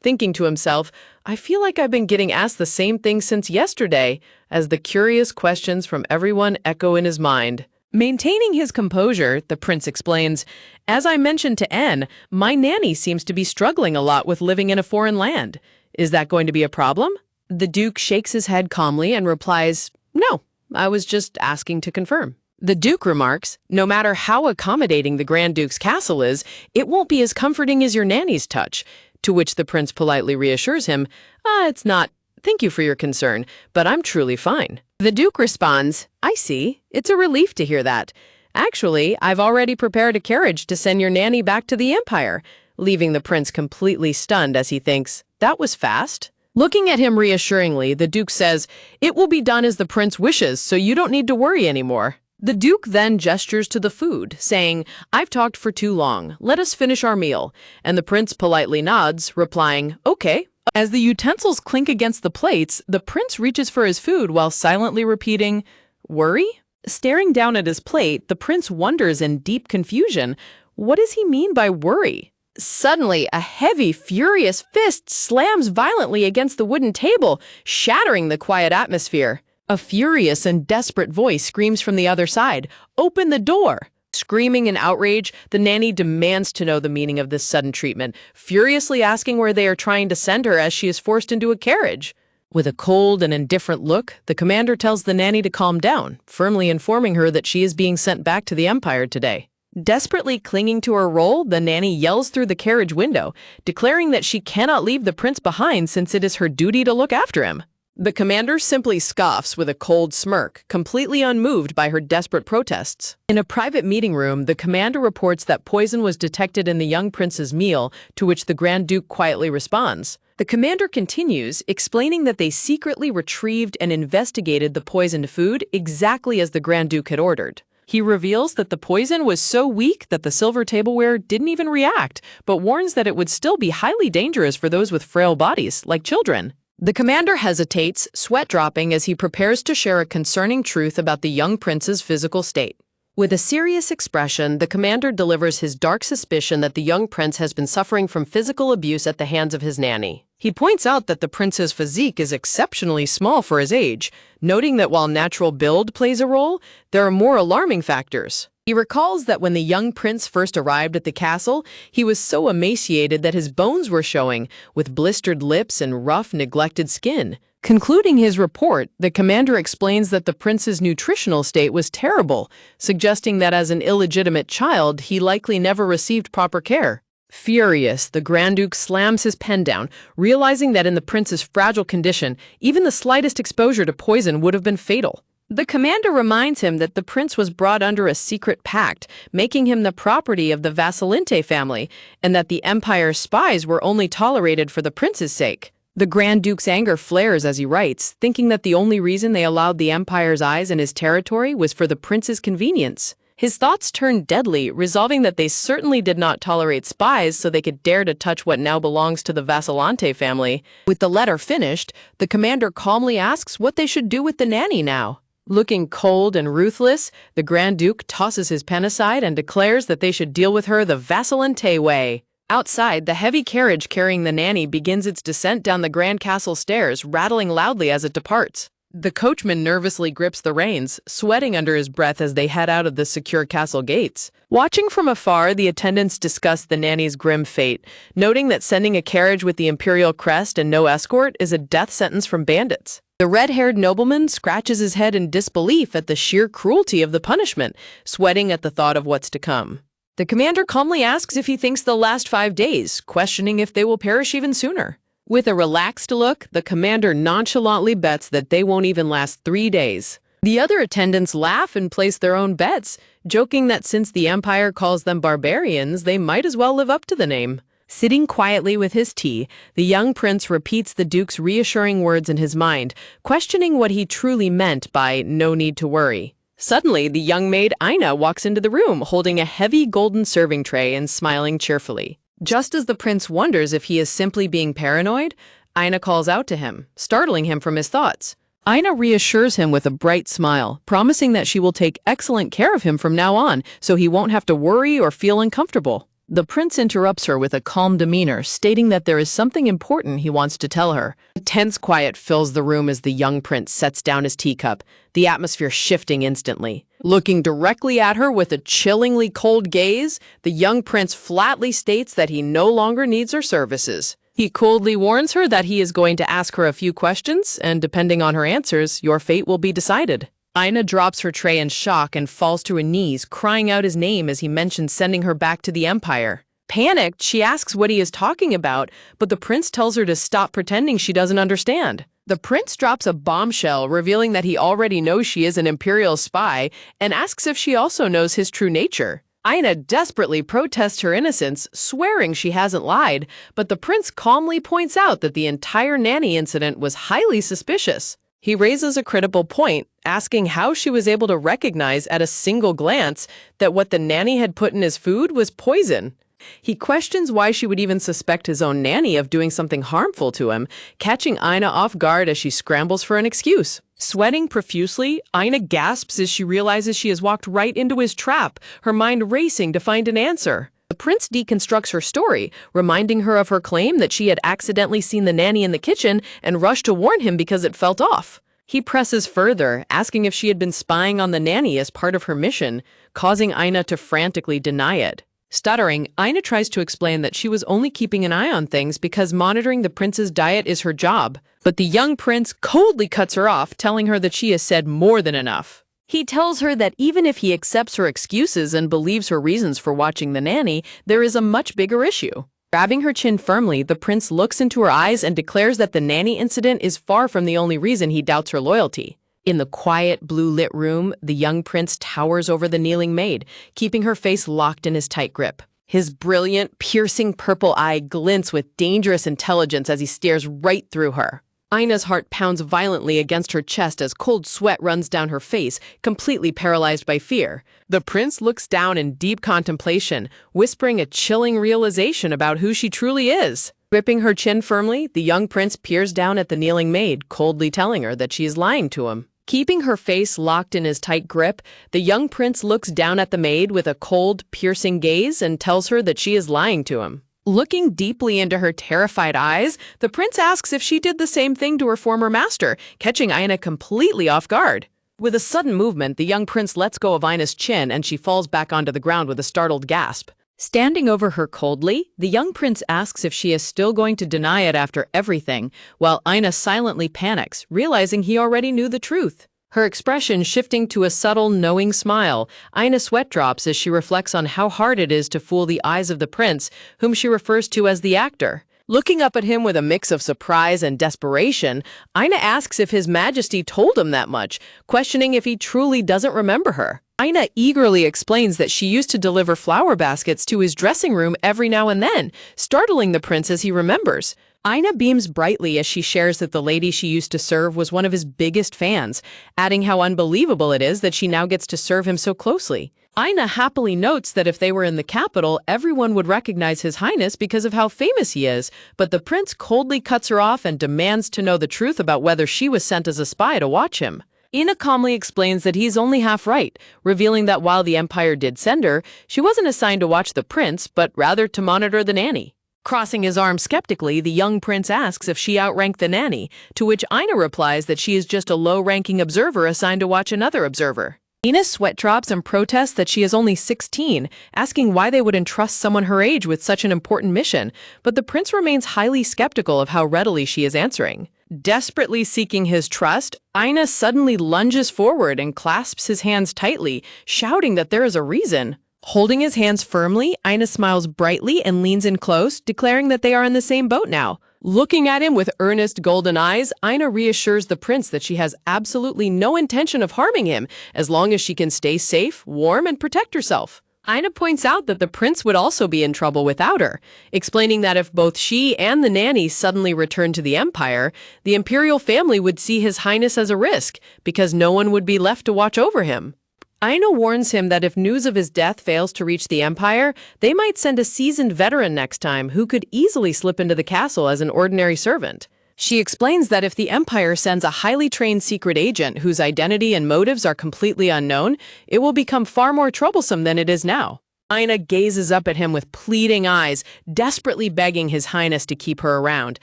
thinking to himself, "I feel like I've been getting asked the same thing since yesterday," as the curious questions from everyone echo in his mind. Maintaining his composure, the prince explains, "As I mentioned to N, my nanny seems to be struggling a lot with living in a foreign land. Is that going to be a problem?" The Duke shakes his head calmly and replies, "No, I was just asking to confirm." The Duke remarks, "No matter how accommodating the Grand Duke's castle is, it won't be as comforting as your nanny's touch." To which the prince politely reassures him, "It's not. Thank you for your concern, but I'm truly fine." The Duke responds, "I see. It's a relief to hear that. Actually, I've already prepared a carriage to send your nanny back to the Empire," leaving the prince completely stunned as he thinks, "That was fast." Looking at him reassuringly, the Duke says, "It will be done as the prince wishes, so you don't need to worry anymore." The Duke then gestures to the food, saying, "I've talked for too long. Let us finish our meal." And the prince politely nods, replying, "Okay." As the utensils clink against the plates, the prince reaches for his food while silently repeating, "Worry?" Staring down at his plate, the prince wonders in deep confusion, what does he mean by worry? Suddenly, a heavy, furious fist slams violently against the wooden table, shattering the quiet atmosphere. A furious and desperate voice screams from the other side, "Open the door!" Screaming in outrage, the nanny demands to know the meaning of this sudden treatment, furiously asking where they are trying to send her as she is forced into a carriage. With a cold and indifferent look, the commander tells the nanny to calm down, firmly informing her that she is being sent back to the Empire today. Desperately clinging to her role, the nanny yells through the carriage window, declaring that she cannot leave the prince behind since it is her duty to look after him. The commander simply scoffs with a cold smirk, completely unmoved by her desperate protests. In a private meeting room, the commander reports that poison was detected in the young prince's meal, to which the Grand Duke quietly responds. The commander continues, explaining that they secretly retrieved and investigated the poisoned food exactly as the Grand Duke had ordered. He reveals that the poison was so weak that the silver tableware didn't even react, but warns that it would still be highly dangerous for those with frail bodies, like children. The commander hesitates, sweat dropping as he prepares to share a concerning truth about the young prince's physical state. With a serious expression, the commander delivers his dark suspicion that the young prince has been suffering from physical abuse at the hands of his nanny. He points out that the prince's physique is exceptionally small for his age, noting that while natural build plays a role, there are more alarming factors. He recalls that when the young prince first arrived at the castle, he was so emaciated that his bones were showing, with blistered lips and rough, neglected skin. Concluding his report, the commander explains that the prince's nutritional state was terrible, suggesting that as an illegitimate child, he likely never received proper care. Furious, the Grand Duke slams his pen down, realizing that in the prince's fragile condition, even the slightest exposure to poison would have been fatal. The commander reminds him that the prince was brought under a secret pact, making him the property of the Vassalinte family, and that the empire's spies were only tolerated for the prince's sake. The Grand Duke's anger flares as he writes, thinking that the only reason they allowed the empire's eyes in his territory was for the prince's convenience. His thoughts turn deadly, resolving that they certainly did not tolerate spies so they could dare to touch what now belongs to the Vassalante family. With the letter finished, the commander calmly asks what they should do with the nanny now. Looking cold and ruthless, the Grand Duke tosses his pen aside and declares that they should deal with her the Vassalante way. Outside, the heavy carriage carrying the nanny begins its descent down the Grand Castle stairs, rattling loudly as it departs. The coachman nervously grips the reins, sweating under his breath as they head out of the secure castle gates. Watching from afar, the attendants discuss the nanny's grim fate, noting that sending a carriage with the imperial crest and no escort is a death sentence from bandits. The red-haired nobleman scratches his head in disbelief at the sheer cruelty of the punishment, sweating at the thought of what's to come. The commander calmly asks if he thinks they'll last 5 days, questioning if they will perish even sooner. With a relaxed look, the commander nonchalantly bets that they won't even last 3 days. The other attendants laugh and place their own bets, joking that since the Empire calls them barbarians, they might as well live up to the name. Sitting quietly with his tea, the young prince repeats the Duke's reassuring words in his mind, questioning what he truly meant by "no need to worry." Suddenly, the young maid Aina walks into the room, holding a heavy golden serving tray and smiling cheerfully. Just as the prince wonders if he is simply being paranoid, Aina calls out to him, startling him from his thoughts. Aina reassures him with a bright smile, promising that she will take excellent care of him from now on, so he won't have to worry or feel uncomfortable. The prince interrupts her with a calm demeanor, stating that there is something important he wants to tell her. A tense quiet fills the room as the young prince sets down his teacup, the atmosphere shifting instantly. Looking directly at her with a chillingly cold gaze, the young prince flatly states that he no longer needs her services. He coldly warns her that he is going to ask her a few questions, and depending on her answers, your fate will be decided. Aina drops her tray in shock and falls to her knees, crying out his name as he mentions sending her back to the Empire. Panicked, she asks what he is talking about, but the prince tells her to stop pretending she doesn't understand. The prince drops a bombshell, revealing that he already knows she is an imperial spy, and asks if she also knows his true nature. Aina desperately protests her innocence, swearing she hasn't lied, but the prince calmly points out that the entire nanny incident was highly suspicious. He raises a critical point, asking how she was able to recognize at a single glance that what the nanny had put in his food was poison. He questions why she would even suspect his own nanny of doing something harmful to him, catching Aina off guard as she scrambles for an excuse. Sweating profusely, Aina gasps as she realizes she has walked right into his trap, her mind racing to find an answer. The prince deconstructs her story, reminding her of her claim that she had accidentally seen the nanny in the kitchen and rushed to warn him because it felt off. He presses further, asking if she had been spying on the nanny as part of her mission, causing Aina to frantically deny it. Stuttering, Aina tries to explain that she was only keeping an eye on things because monitoring the prince's diet is her job. But the young prince coldly cuts her off, telling her that she has said more than enough. He tells her that even if he accepts her excuses and believes her reasons for watching the nanny, there is a much bigger issue. Grabbing her chin firmly, the prince looks into her eyes and declares that the nanny incident is far from the only reason he doubts her loyalty. In the quiet, blue-lit room, the young prince towers over the kneeling maid, keeping her face locked in his tight grip. His brilliant, piercing purple eye glints with dangerous intelligence as he stares right through her. Aina's heart pounds violently against her chest as cold sweat runs down her face, completely paralyzed by fear. The prince looks down in deep contemplation, whispering a chilling realization about who she truly is. Gripping her chin firmly, the young prince peers down at the kneeling maid, coldly telling her that she is lying to him. Keeping her face locked in his tight grip, the young prince looks down at the maid with a cold, piercing gaze and tells her that she is lying to him. Looking deeply into her terrified eyes, the prince asks if she did the same thing to her former master, catching Aina completely off guard. With a sudden movement, the young prince lets go of Aina's chin and she falls back onto the ground with a startled gasp. Standing over her coldly, the young prince asks if she is still going to deny it after everything, while Aina silently panics, realizing he already knew the truth. Her expression shifting to a subtle, knowing smile, Aina sweat drops as she reflects on how hard it is to fool the eyes of the prince, whom she refers to as the actor. Looking up at him with a mix of surprise and desperation, Aina asks if His Majesty told him that much, questioning if he truly doesn't remember her. Aina eagerly explains that she used to deliver flower baskets to his dressing room every now and then, startling the prince as he remembers. Aina beams brightly as she shares that the lady she used to serve was one of his biggest fans, adding how unbelievable it is that she now gets to serve him so closely. Aina happily notes that if they were in the capital, everyone would recognize His Highness because of how famous he is, but the prince coldly cuts her off and demands to know the truth about whether she was sent as a spy to watch him. Aina calmly explains that he's only half right, revealing that while the Empire did send her, she wasn't assigned to watch the prince, but rather to monitor the nanny. Crossing his arms skeptically, the young prince asks if she outranked the nanny, to which Aina replies that she is just a low-ranking observer assigned to watch another observer. Aina sweat drops and protests that she is only 16, asking why they would entrust someone her age with such an important mission, but the prince remains highly skeptical of how readily she is answering. Desperately seeking his trust, Aina suddenly lunges forward and clasps his hands tightly, shouting that there is a reason. Holding his hands firmly, Aina smiles brightly and leans in close, declaring that they are in the same boat now. Looking at him with earnest golden eyes, Aina reassures the prince that she has absolutely no intention of harming him, as long as she can stay safe, warm, and protect herself. Aina points out that the prince would also be in trouble without her, explaining that if both she and the nanny suddenly returned to the Empire, the imperial family would see His Highness as a risk, because no one would be left to watch over him. Aina warns him that if news of his death fails to reach the Empire, they might send a seasoned veteran next time who could easily slip into the castle as an ordinary servant. She explains that if the Empire sends a highly trained secret agent whose identity and motives are completely unknown, it will become far more troublesome than it is now. Aina gazes up at him with pleading eyes, desperately begging His Highness to keep her around,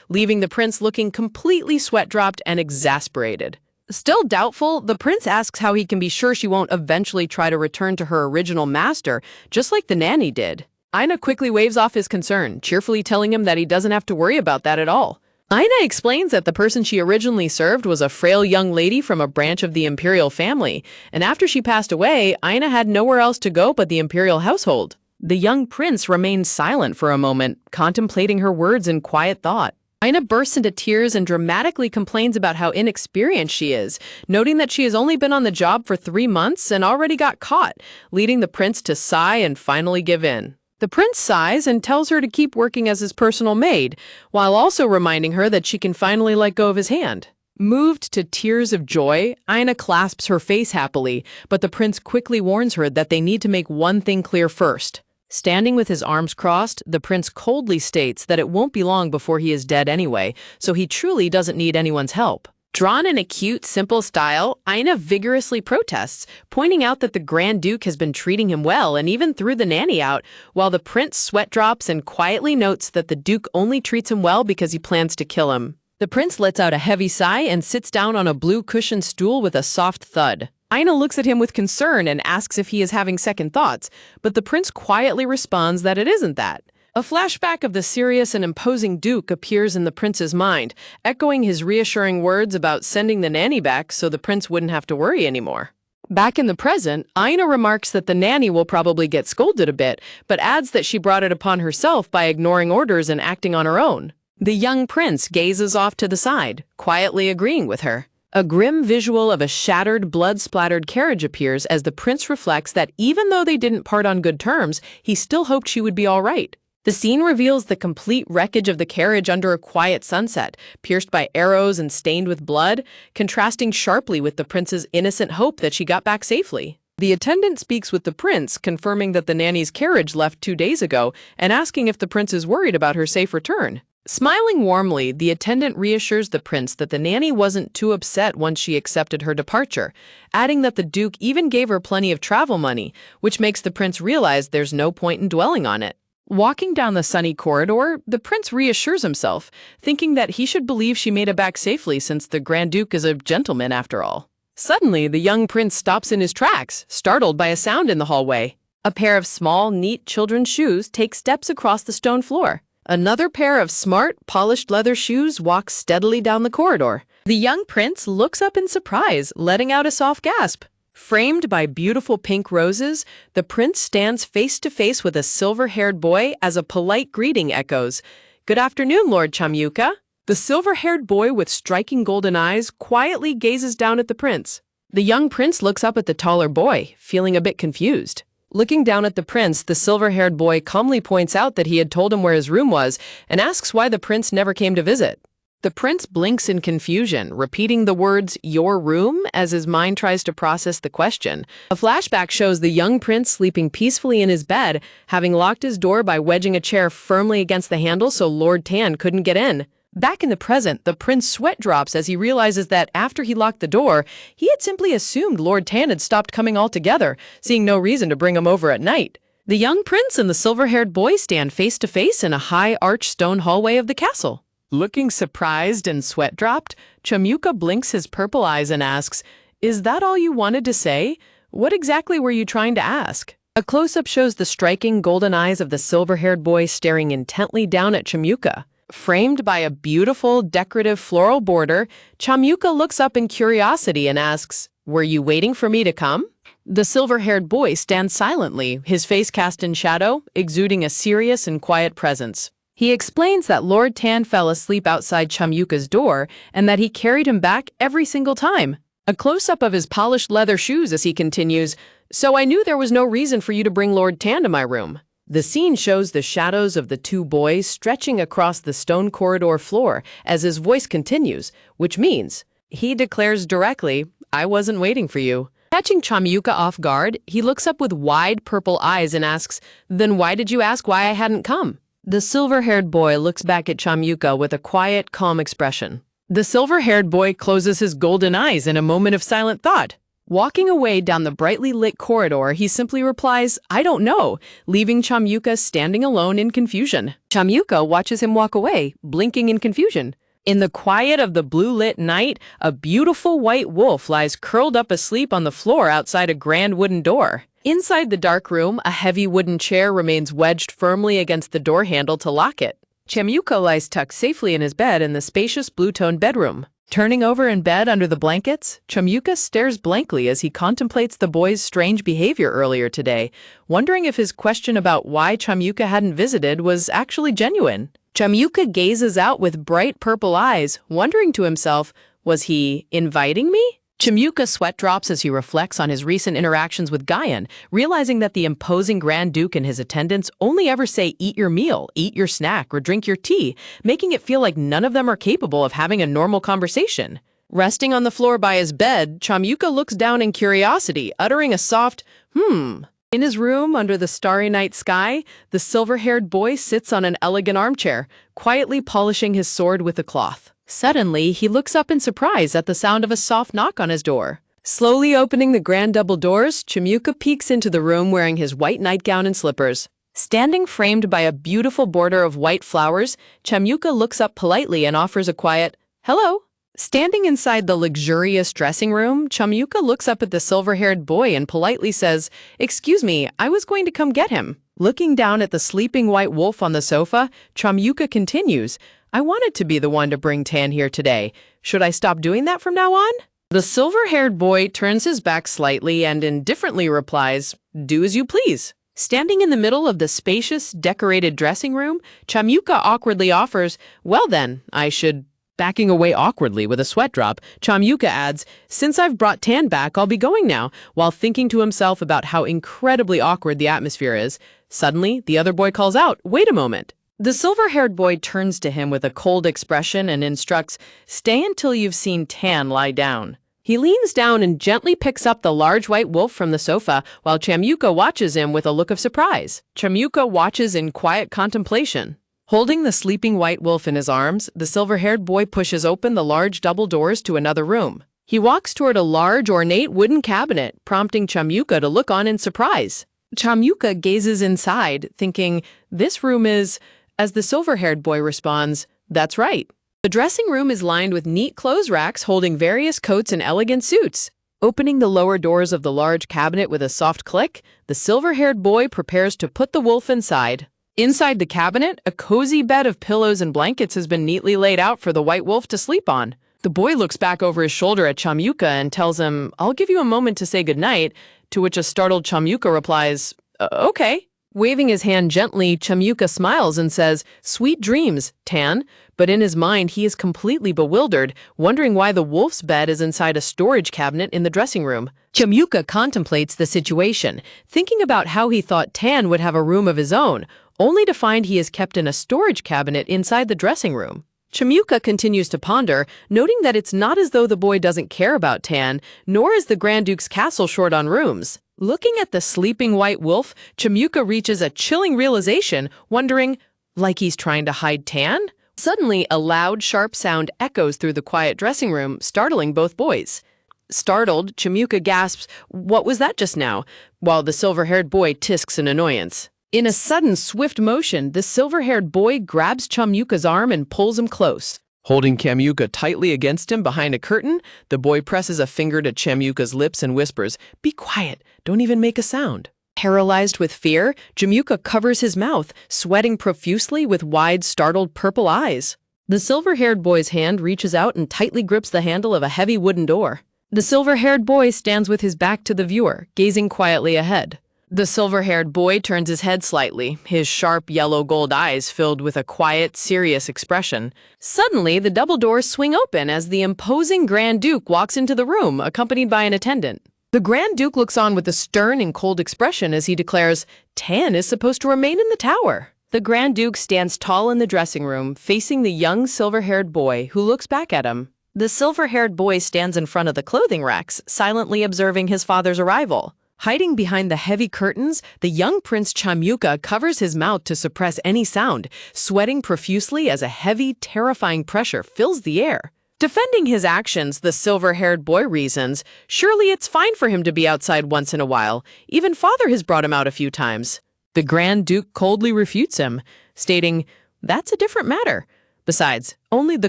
leaving the prince looking completely sweat-dropped and exasperated. Still doubtful, the prince asks how he can be sure she won't eventually try to return to her original master, just like the nanny did. Aina quickly waves off his concern, cheerfully telling him that he doesn't have to worry about that at all. Aina explains that the person she originally served was a frail young lady from a branch of the imperial family, and after she passed away, Aina had nowhere else to go but the imperial household. The young prince remains silent for a moment, contemplating her words in quiet thought. Aina bursts into tears and dramatically complains about how inexperienced she is, noting that she has only been on the job for 3 months and already got caught, leading the prince to sigh and finally give in. The prince sighs and tells her to keep working as his personal maid, while also reminding her that she can finally let go of his hand. Moved to tears of joy, Aina clasps her face happily, but the prince quickly warns her that they need to make one thing clear first. Standing with his arms crossed, the prince coldly states that it won't be long before he is dead anyway, so he truly doesn't need anyone's help. Drawn in a cute, simple style, Aina vigorously protests, pointing out that the Grand Duke has been treating him well and even threw the nanny out, while the prince sweat drops and quietly notes that the Duke only treats him well because he plans to kill him. The prince lets out a heavy sigh and sits down on a blue cushioned stool with a soft thud. Aina looks at him with concern and asks if he is having second thoughts, but the prince quietly responds that it isn't that. A flashback of the serious and imposing Duke appears in the prince's mind, echoing his reassuring words about sending the nanny back so the prince wouldn't have to worry anymore. Back in the present, Aina remarks that the nanny will probably get scolded a bit, but adds that she brought it upon herself by ignoring orders and acting on her own. The young prince gazes off to the side, quietly agreeing with her. A grim visual of a shattered, blood-splattered carriage appears as the prince reflects that even though they didn't part on good terms, he still hoped she would be all right. The scene reveals the complete wreckage of the carriage under a quiet sunset, pierced by arrows and stained with blood, contrasting sharply with the prince's innocent hope that she got back safely. The attendant speaks with the prince, confirming that the nanny's carriage left 2 days ago, and asking if the prince is worried about her safe return. Smiling warmly, the attendant reassures the prince that the nanny wasn't too upset once she accepted her departure, adding that the duke even gave her plenty of travel money, which makes the prince realize there's no point in dwelling on it. Walking down the sunny corridor, the prince reassures himself, thinking that he should believe she made it back safely since the Grand Duke is a gentleman after all. Suddenly, the young prince stops in his tracks, startled by a sound in the hallway. A pair of small, neat children's shoes take steps across the stone floor. Another pair of smart, polished leather shoes walks steadily down the corridor. The young prince looks up in surprise, letting out a soft gasp. Framed by beautiful pink roses, the prince stands face to face with a silver-haired boy as a polite greeting echoes, "Good afternoon, Lord Chamyuka." The silver-haired boy with striking golden eyes quietly gazes down at the prince. The young prince looks up at the taller boy, feeling a bit confused. Looking down at the prince, the silver-haired boy calmly points out that he had told him where his room was and asks why the prince never came to visit. The prince blinks in confusion, repeating the words, "your room," as his mind tries to process the question. A flashback shows the young prince sleeping peacefully in his bed, having locked his door by wedging a chair firmly against the handle so Lord Tan couldn't get in. Back in the present, the prince sweat drops as he realizes that after he locked the door, he had simply assumed Lord Tan had stopped coming altogether, seeing no reason to bring him over at night. The young prince and the silver-haired boy stand face to face in a high arched stone hallway of the castle. Looking surprised and sweat-dropped, Chamyuka blinks his purple eyes and asks, "Is that all you wanted to say? What exactly were you trying to ask?" A close-up shows the striking golden eyes of the silver-haired boy staring intently down at Chamyuka. Framed by a beautiful, decorative floral border, Chamyuka looks up in curiosity and asks, "Were you waiting for me to come?" The silver-haired boy stands silently, his face cast in shadow, exuding a serious and quiet presence. He explains that Lord Tan fell asleep outside Chamyuka's door and that he carried him back every single time. A close-up of his polished leather shoes as he continues, "So I knew there was no reason for you to bring Lord Tan to my room." The scene shows the shadows of the two boys stretching across the stone corridor floor as his voice continues, which means, he declares directly, "I wasn't waiting for you." Catching Chamyuka off guard, he looks up with wide purple eyes and asks, "Then why did you ask why I hadn't come?" The silver-haired boy looks back at Chamyuka with a quiet, calm expression. The silver-haired boy closes his golden eyes in a moment of silent thought. Walking away down the brightly lit corridor, he simply replies, "I don't know," leaving Chamyuka standing alone in confusion. Chamyuka watches him walk away, blinking in confusion. In the quiet of the blue-lit night, a beautiful white wolf lies curled up asleep on the floor outside a grand wooden door. Inside the dark room, a heavy wooden chair remains wedged firmly against the door handle to lock it. Chamyuka lies tucked safely in his bed in the spacious blue-toned bedroom. Turning over in bed under the blankets, Chamyuka stares blankly as he contemplates the boy's strange behavior earlier today, wondering if his question about why Chamyuka hadn't visited was actually genuine. Chamyuka gazes out with bright purple eyes, wondering to himself, was he inviting me? Chamyuka sweat drops as he reflects on his recent interactions with Guyan, realizing that the imposing Grand Duke and his attendants only ever say eat your meal, eat your snack, or drink your tea, making it feel like none of them are capable of having a normal conversation. Resting on the floor by his bed, Chamyuka looks down in curiosity, uttering a soft, "hmm." In his room, under the starry night sky, the silver-haired boy sits on an elegant armchair, quietly polishing his sword with a cloth. Suddenly, he looks up in surprise at the sound of a soft knock on his door. Slowly opening the grand double doors, Chamyuka peeks into the room wearing his white nightgown and slippers. Standing framed by a beautiful border of white flowers, Chamyuka looks up politely and offers a quiet, "Hello." Standing inside the luxurious dressing room, Chamyuka looks up at the silver-haired boy and politely says, "Excuse me, I was going to come get him." Looking down at the sleeping white wolf on the sofa, Chamyuka continues, "I wanted to be the one to bring Tan here today. Should I stop doing that from now on?" The silver-haired boy turns his back slightly and indifferently replies, "Do as you please." Standing in the middle of the spacious, decorated dressing room, Chamyuka awkwardly offers, "Well then, I should..." Backing away awkwardly with a sweat drop, Chamyuka adds, "Since I've brought Tan back, I'll be going now," while thinking to himself about how incredibly awkward the atmosphere is. Suddenly, the other boy calls out, "Wait a moment." The silver-haired boy turns to him with a cold expression and instructs, "Stay until you've seen Tan lie down." He leans down and gently picks up the large white wolf from the sofa while Chamyuka watches him with a look of surprise. Chamyuka watches in quiet contemplation. Holding the sleeping white wolf in his arms, the silver-haired boy pushes open the large double doors to another room. He walks toward a large, ornate wooden cabinet, prompting Chamyuka to look on in surprise. Chamyuka gazes inside, thinking, this room is… As the silver-haired boy responds, that's right. The dressing room is lined with neat clothes racks holding various coats and elegant suits. Opening the lower doors of the large cabinet with a soft click, the silver-haired boy prepares to put the wolf inside. Inside the cabinet, a cozy bed of pillows and blankets has been neatly laid out for the white wolf to sleep on. The boy looks back over his shoulder at Chamyuka and tells him, I'll give you a moment to say goodnight, to which a startled Chamyuka replies, okay. Waving his hand gently, Chamyuka smiles and says, sweet dreams, Tan. But in his mind, he is completely bewildered, wondering why the wolf's bed is inside a storage cabinet in the dressing room. Chamyuka contemplates the situation, thinking about how he thought Tan would have a room of his own, only to find he is kept in a storage cabinet inside the dressing room. Chamyuka continues to ponder, noting that it's not as though the boy doesn't care about Tan, nor is the Grand Duke's castle short on rooms. Looking at the sleeping white wolf, Chamyuka reaches a chilling realization, wondering, like he's trying to hide Tan? Suddenly, a loud, sharp sound echoes through the quiet dressing room, startling both boys. Startled, Chamyuka gasps, what was that just now? While the silver-haired boy tisks in annoyance. In a sudden, swift motion, the silver-haired boy grabs Chamyuka's arm and pulls him close. Holding Chamyuka tightly against him behind a curtain, the boy presses a finger to Chamyuka's lips and whispers, be quiet, don't even make a sound. Paralyzed with fear, Chamyuka covers his mouth, sweating profusely with wide, startled purple eyes. The silver-haired boy's hand reaches out and tightly grips the handle of a heavy wooden door. The silver-haired boy stands with his back to the viewer, gazing quietly ahead. The silver-haired boy turns his head slightly, his sharp yellow-gold eyes filled with a quiet, serious expression. Suddenly, the double doors swing open as the imposing Grand Duke walks into the room, accompanied by an attendant. The Grand Duke looks on with a stern and cold expression as he declares, Tan is supposed to remain in the tower. The Grand Duke stands tall in the dressing room, facing the young silver-haired boy, who looks back at him. The silver-haired boy stands in front of the clothing racks, silently observing his father's arrival. Hiding behind the heavy curtains, the young Prince Chamyuka covers his mouth to suppress any sound, sweating profusely as a heavy, terrifying pressure fills the air. Defending his actions, the silver-haired boy reasons, surely it's fine for him to be outside once in a while. Even father has brought him out a few times. The Grand Duke coldly refutes him, stating, that's a different matter. Besides, only the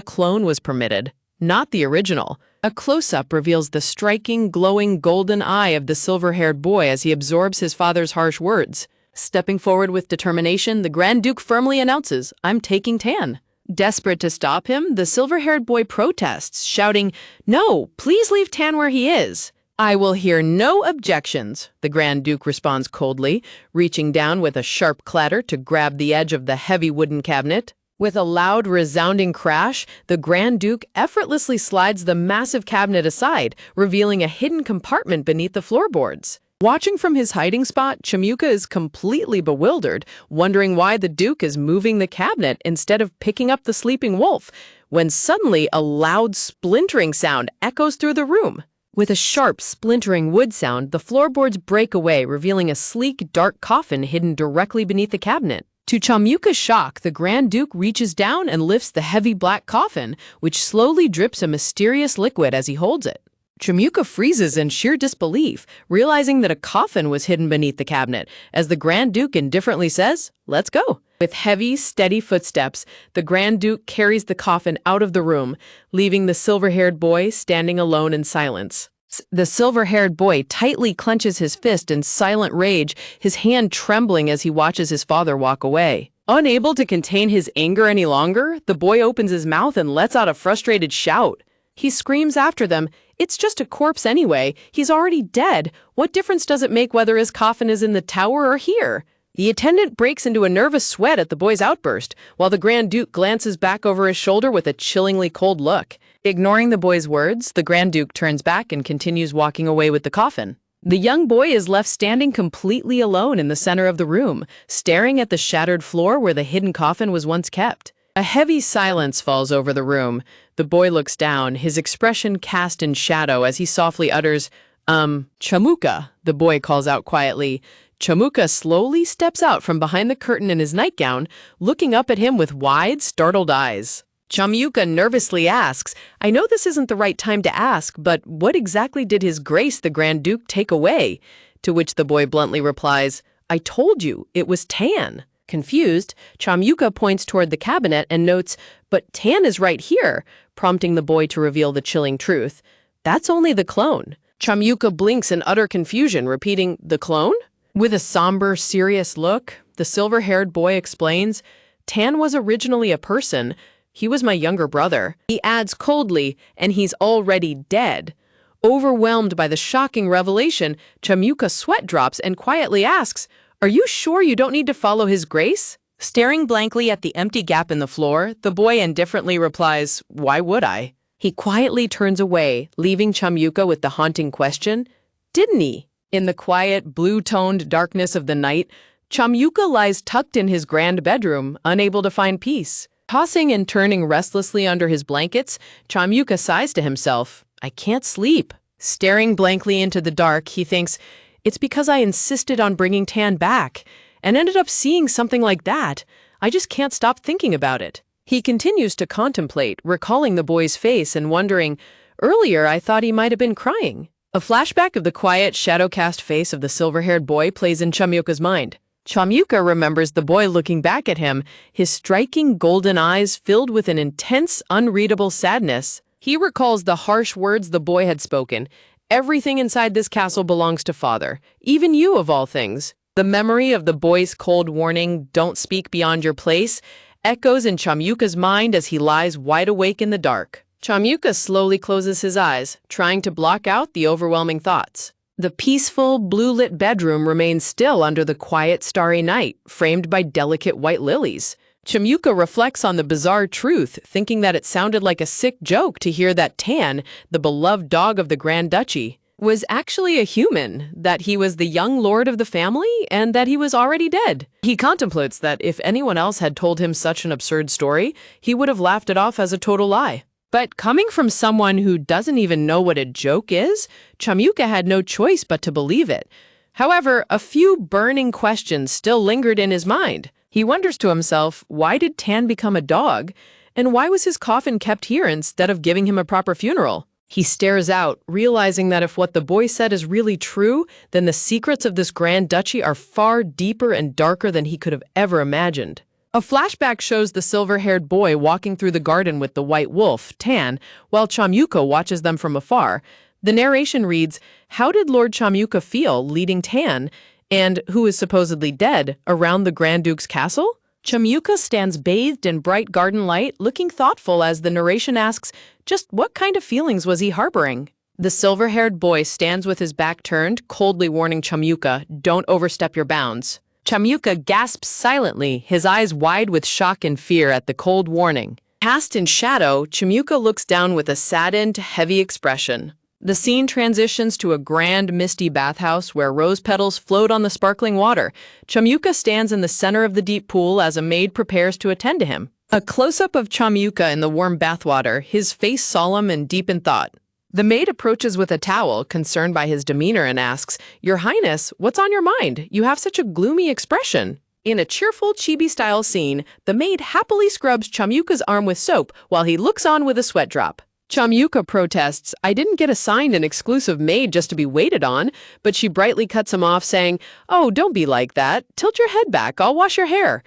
clone was permitted, not the original. A close-up reveals the striking, glowing golden eye of the silver-haired boy as he absorbs his father's harsh words. Stepping forward with determination, the Grand Duke firmly announces, I'm taking Tan. Desperate to stop him, the silver-haired boy protests, shouting, no, please leave Tan where he is. I will hear no objections, the Grand Duke responds coldly, reaching down with a sharp clatter to grab the edge of the heavy wooden cabinet. With a loud, resounding crash, the Grand Duke effortlessly slides the massive cabinet aside, revealing a hidden compartment beneath the floorboards. Watching from his hiding spot, Chamyuka is completely bewildered, wondering why the Duke is moving the cabinet instead of picking up the sleeping wolf, when suddenly a loud splintering sound echoes through the room. With a sharp, splintering wood sound, the floorboards break away, revealing a sleek, dark coffin hidden directly beneath the cabinet. To Chamyuka's shock, the Grand Duke reaches down and lifts the heavy black coffin, which slowly drips a mysterious liquid as he holds it. Chamyuka freezes in sheer disbelief, realizing that a coffin was hidden beneath the cabinet, as the Grand Duke indifferently says, let's go. With heavy, steady footsteps, the Grand Duke carries the coffin out of the room, leaving the silver-haired boy standing alone in silence. The silver-haired boy tightly clenches his fist in silent rage, his hand trembling as he watches his father walk away. Unable to contain his anger any longer, the boy opens his mouth and lets out a frustrated shout. He screams after them, it's just a corpse anyway. He's already dead. What difference does it make whether his coffin is in the tower or here? The attendant breaks into a nervous sweat at the boy's outburst, while the Grand Duke glances back over his shoulder with a chillingly cold look. Ignoring the boy's words, the Grand Duke turns back and continues walking away with the coffin. The young boy is left standing completely alone in the center of the room, staring at the shattered floor where the hidden coffin was once kept. A heavy silence falls over the room. The boy looks down, his expression cast in shadow as he softly utters, Chamuka, the boy calls out quietly. Chamuka slowly steps out from behind the curtain in his nightgown, looking up at him with wide, startled eyes. Chamuka nervously asks, I know this isn't the right time to ask, but what exactly did His Grace the Grand Duke take away? To which the boy bluntly replies, I told you, it was Tan. Confused, Chamuka points toward the cabinet and notes, but Tan is right here, prompting the boy to reveal the chilling truth. That's only the clone. Chamuka blinks in utter confusion, repeating, the clone? With a somber, serious look, the silver-haired boy explains, Tan was originally a person. He was my younger brother. He adds coldly, and he's already dead. Overwhelmed by the shocking revelation, Chamuka sweat drops and quietly asks, Are you sure you don't need to follow His Grace? Staring blankly at the empty gap in the floor, the boy indifferently replies, Why would I? He quietly turns away, leaving Chamuka with the haunting question, Didn't he? In the quiet, blue-toned darkness of the night, Chamuka lies tucked in his grand bedroom, unable to find peace. Tossing and turning restlessly under his blankets, Chamuka sighs to himself, I can't sleep. Staring blankly into the dark, he thinks, It's because I insisted on bringing Tan back, and ended up seeing something like that. I just can't stop thinking about it. He continues to contemplate, recalling the boy's face and wondering, Earlier I thought he might have been crying. A flashback of the quiet, shadow-cast face of the silver-haired boy plays in Chamuka's mind. Chamuka remembers the boy looking back at him, his striking golden eyes filled with an intense, unreadable sadness. He recalls the harsh words the boy had spoken. Everything inside this castle belongs to Father, even you of all things. The memory of the boy's cold warning, don't speak beyond your place, echoes in Chamuka's mind as he lies wide awake in the dark. Chamuka slowly closes his eyes, trying to block out the overwhelming thoughts. The peaceful, blue-lit bedroom remains still under the quiet, starry night, framed by delicate white lilies. Chamuka reflects on the bizarre truth, thinking that it sounded like a sick joke to hear that Tan, the beloved dog of the Grand Duchy, was actually a human, that he was the young lord of the family, and that he was already dead. He contemplates that if anyone else had told him such an absurd story, he would have laughed it off as a total lie. But coming from someone who doesn't even know what a joke is, Chamuka had no choice but to believe it. However, a few burning questions still lingered in his mind. He wonders to himself, why did Tan become a dog? And why was his coffin kept here instead of giving him a proper funeral? He stares out, realizing that if what the boy said is really true, then the secrets of this Grand Duchy are far deeper and darker than he could have ever imagined. A flashback shows the silver-haired boy walking through the garden with the white wolf, Tan, while Chamuka watches them from afar. The narration reads, How did Lord Chamuka feel leading Tan, and who is supposedly dead, around the Grand Duke's castle? Chamuka stands bathed in bright garden light, looking thoughtful as the narration asks, just what kind of feelings was he harboring? The silver-haired boy stands with his back turned, coldly warning Chamuka, don't overstep your bounds. Chamuka gasps silently, his eyes wide with shock and fear at the cold warning. Cast in shadow, Chamuka looks down with a saddened, heavy expression. The scene transitions to a grand, misty bathhouse where rose petals float on the sparkling water. Chamuka stands in the center of the deep pool as a maid prepares to attend to him. A close-up of Chamuka in the warm bathwater, his face solemn and deep in thought. The maid approaches with a towel, concerned by his demeanor, and asks, Your Highness, what's on your mind? You have such a gloomy expression. In a cheerful chibi-style scene, the maid happily scrubs Chamuka's arm with soap while he looks on with a sweat drop. Chamuka protests, I didn't get assigned an exclusive maid just to be waited on, but she brightly cuts him off, saying, Oh, don't be like that. Tilt your head back, I'll wash your hair.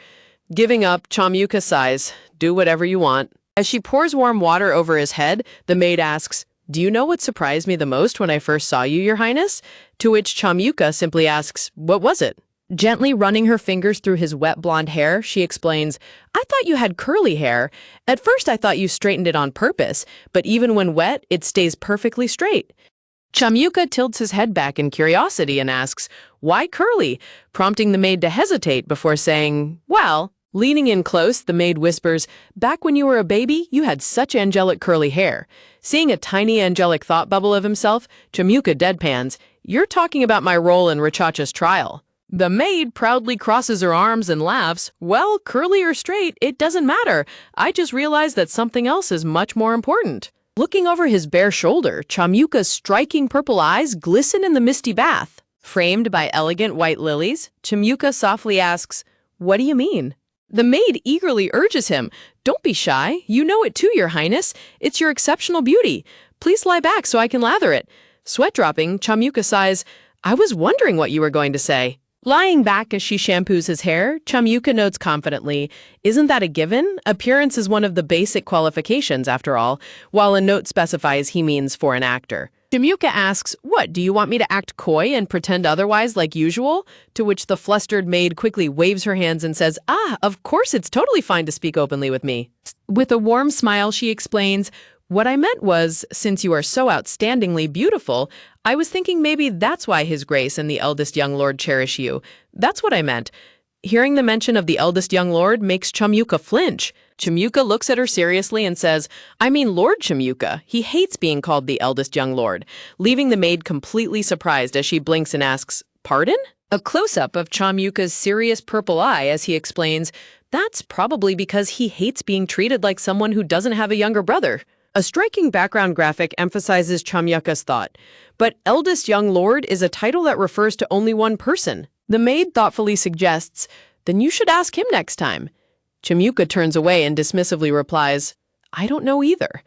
Giving up, Chamuka sighs, Do whatever you want. As she pours warm water over his head, the maid asks, Do you know what surprised me the most when I first saw you, Your Highness? To which Chamuka simply asks, What was it? Gently running her fingers through his wet blonde hair, she explains, I thought you had curly hair. At first I thought you straightened it on purpose, but even when wet, it stays perfectly straight. Chamuka tilts his head back in curiosity and asks, Why curly? Prompting the maid to hesitate before saying, Well, leaning in close, the maid whispers, Back when you were a baby, you had such angelic curly hair. Seeing a tiny angelic thought bubble of himself, Chamuka deadpans, You're talking about my role in Rachacha's trial. The maid proudly crosses her arms and laughs, Well, curly or straight, it doesn't matter. I just realized that something else is much more important. Looking over his bare shoulder, Chamyuka's striking purple eyes glisten in the misty bath. Framed by elegant white lilies, Chamyuka softly asks, "What do you mean?" The maid eagerly urges him, "Don't be shy. You know it too, Your Highness. It's your exceptional beauty. Please lie back so I can lather it." Sweat dropping, Chamyuka sighs, "I was wondering what you were going to say." Lying back as she shampoos his hair, Chamyuka notes confidently, "Isn't that a given? Appearance is one of the basic qualifications, after all," while a note specifies he means for an actor. Chamyuka asks, "What, do you want me to act coy and pretend otherwise like usual?" To which the flustered maid quickly waves her hands and says, "Of course it's totally fine to speak openly with me." With a warm smile, she explains, "What I meant was, since you are so outstandingly beautiful, I was thinking maybe that's why His Grace and the eldest young lord cherish you. That's what I meant." Hearing the mention of the eldest young lord makes Chamyuka flinch. Chamyuka looks at her seriously and says, "I mean Lord Chamyuka. He hates being called the eldest young lord," leaving the maid completely surprised as she blinks and asks, "Pardon?" A close-up of Chamyuka's serious purple eye as he explains, "That's probably because he hates being treated like someone who doesn't have a younger brother." A striking background graphic emphasizes Chamyuka's thought, but eldest young lord is a title that refers to only one person. The maid thoughtfully suggests, "Then you should ask him next time." Chamyuka turns away and dismissively replies, "I don't know either.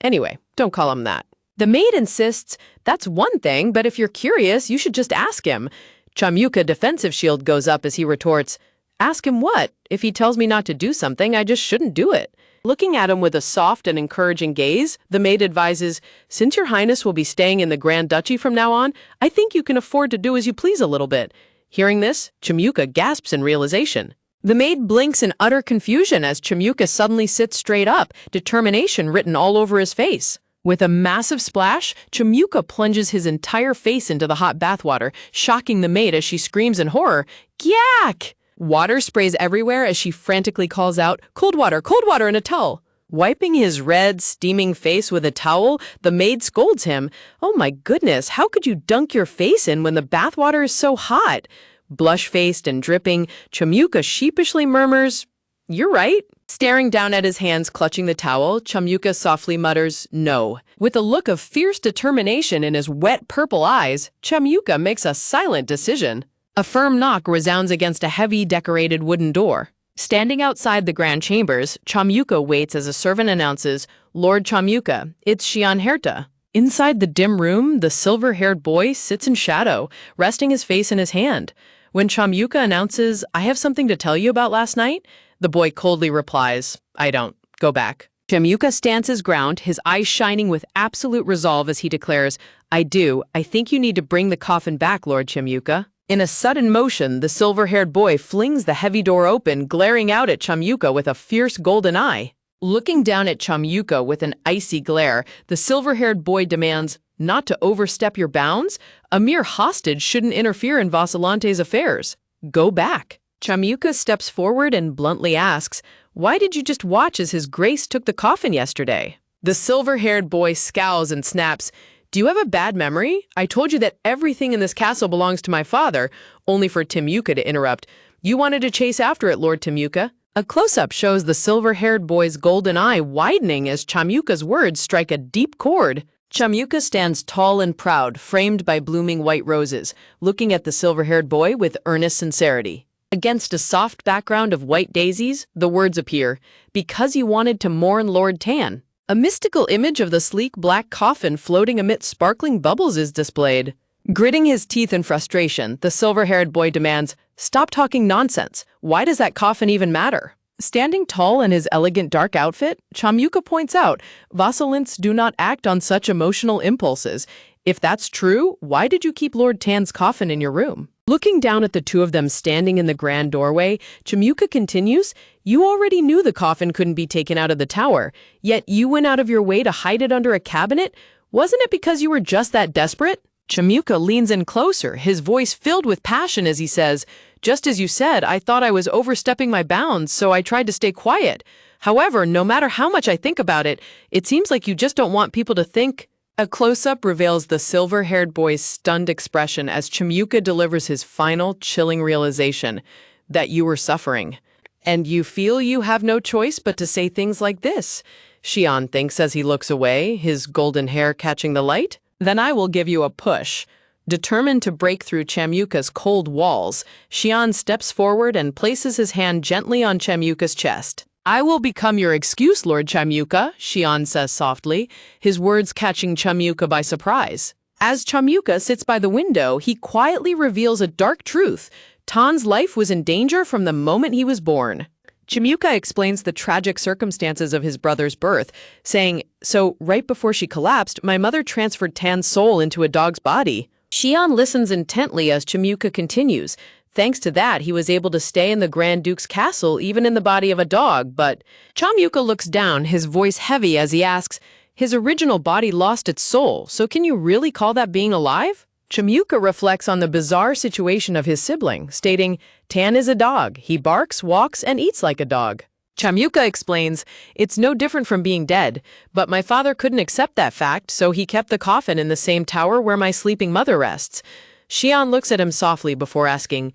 Anyway, don't call him that." The maid insists, "That's one thing, but if you're curious, you should just ask him." Chamyuka defensive shield goes up as he retorts, "Ask him what? If he tells me not to do something, I just shouldn't do it." Looking at him with a soft and encouraging gaze, the maid advises, "Since Your Highness will be staying in the Grand Duchy from now on, I think you can afford to do as you please a little bit." Hearing this, Chamyuka gasps in realization. The maid blinks in utter confusion as Chamyuka suddenly sits straight up, determination written all over his face. With a massive splash, Chamyuka plunges his entire face into the hot bathwater, shocking the maid as she screams in horror, "Gyak!" Water sprays everywhere as she frantically calls out, cold water and a towel." Wiping his red, steaming face with a towel, the maid scolds him. "Oh my goodness, how could you dunk your face in when the bathwater is so hot?" Blush-faced and dripping, Chamyuka sheepishly murmurs, "You're right." Staring down at his hands clutching the towel, Chamyuka softly mutters, "No." With a look of fierce determination in his wet purple eyes, Chamyuka makes a silent decision. A firm knock resounds against a heavy, decorated wooden door. Standing outside the grand chambers, Chamyuka waits as a servant announces, "Lord Chamyuka, it's Xian Herta." Inside the dim room, the silver-haired boy sits in shadow, resting his face in his hand. When Chamyuka announces, "I have something to tell you about last night," the boy coldly replies, "I don't. Go back." Chamyuka stands his ground, his eyes shining with absolute resolve as he declares, "I do. I think you need to bring the coffin back, Lord Chamyuka." In a sudden motion, the silver-haired boy flings the heavy door open, glaring out at Chamyuka with a fierce golden eye. Looking down at Chamyuka with an icy glare, the silver-haired boy demands, "Not to overstep your bounds? A mere hostage shouldn't interfere in Vasalante's affairs. Go back." Chamyuka steps forward and bluntly asks, "Why did you just watch as His Grace took the coffin yesterday?" The silver-haired boy scowls and snaps, "Do you have a bad memory? I told you that everything in this castle belongs to my father," only for Chamyuka to interrupt. "You wanted to chase after it, Lord Chamyuka." A close-up shows the silver-haired boy's golden eye widening as Chamyuka's words strike a deep chord. Chamyuka stands tall and proud, framed by blooming white roses, looking at the silver-haired boy with earnest sincerity. Against a soft background of white daisies, the words appear, "Because you wanted to mourn Lord Tan." A mystical image of the sleek black coffin floating amidst sparkling bubbles is displayed. Gritting his teeth in frustration, the silver-haired boy demands, "Stop talking nonsense. Why does that coffin even matter?" Standing tall in his elegant dark outfit, Chamyuka points out, "Vasalants do not act on such emotional impulses. If that's true, why did you keep Lord Tan's coffin in your room?" Looking down at the two of them standing in the grand doorway, Chamyuka continues, "You already knew the coffin couldn't be taken out of the tower, yet you went out of your way to hide it under a cabinet? Wasn't it because you were just that desperate?" Chamyuka leans in closer, his voice filled with passion as he says, "Just as you said, I thought I was overstepping my bounds, so I tried to stay quiet. However, no matter how much I think about it, it seems like you just don't want people to think." A close-up reveals the silver-haired boy's stunned expression as Chamyuka delivers his final, chilling realization that you were suffering. And you feel you have no choice but to say things like this. Xian thinks as he looks away, his golden hair catching the light. Then I will give you a push. Determined to break through Chamyuka's cold walls, Xian steps forward and places his hand gently on Chamyuka's chest. I will become your excuse, Lord Chamyuka, Xian says softly, his words catching Chamyuka by surprise. As Chamyuka sits by the window, he quietly reveals a dark truth. Tan's life was in danger from the moment he was born. Chamyuka explains the tragic circumstances of his brother's birth, saying, "So, right before she collapsed, my mother transferred Tan's soul into a dog's body." Xian listens intently as Chamyuka continues. Thanks to that, he was able to stay in the Grand Duke's castle, even in the body of a dog, but Chamyuka looks down, his voice heavy as he asks, "His original body lost its soul, so can you really call that being alive?" Chamyuka reflects on the bizarre situation of his sibling, stating, "Tan is a dog. He barks, walks, and eats like a dog." Chamyuka explains, "It's no different from being dead, but my father couldn't accept that fact, so he kept the coffin in the same tower where my sleeping mother rests." Xian looks at him softly before asking,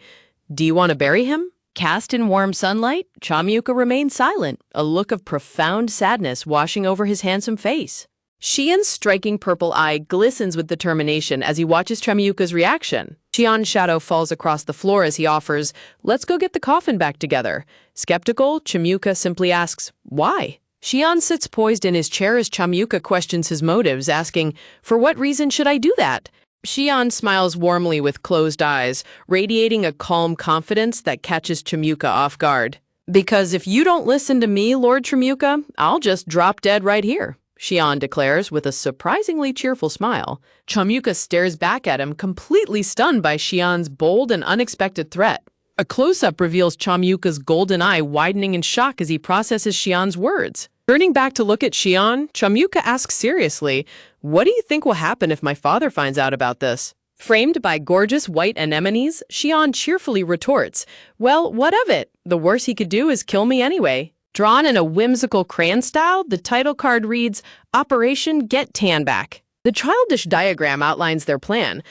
"Do you want to bury him?" Cast in warm sunlight, Chamyuka remains silent, a look of profound sadness washing over his handsome face. Xian's striking purple eye glistens with determination as he watches Chamyuka's reaction. Xian's shadow falls across the floor as he offers, "Let's go get the coffin back together." Skeptical, Chamyuka simply asks, "Why?" Xian sits poised in his chair as Chamyuka questions his motives, asking, "For what reason should I do that?" Xian smiles warmly with closed eyes, radiating a calm confidence that catches Chamyuka off guard. "Because if you don't listen to me, Lord Chamyuka, I'll just drop dead right here," Xian declares with a surprisingly cheerful smile. Chamyuka stares back at him, completely stunned by Xian's bold and unexpected threat. A close-up reveals Chamyuka's golden eye widening in shock as he processes Xian's words. Turning back to look at Xian, Chamyuka asks seriously, "What do you think will happen if my father finds out about this?" Framed by gorgeous white anemones, Xian cheerfully retorts, "Well, what of it? The worst he could do is kill me anyway." Drawn in a whimsical crayon style, the title card reads, "Operation Get Tan Back." The childish diagram outlines their plan.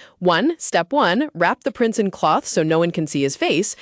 Step 1, wrap the prince in cloth so no one can see his face.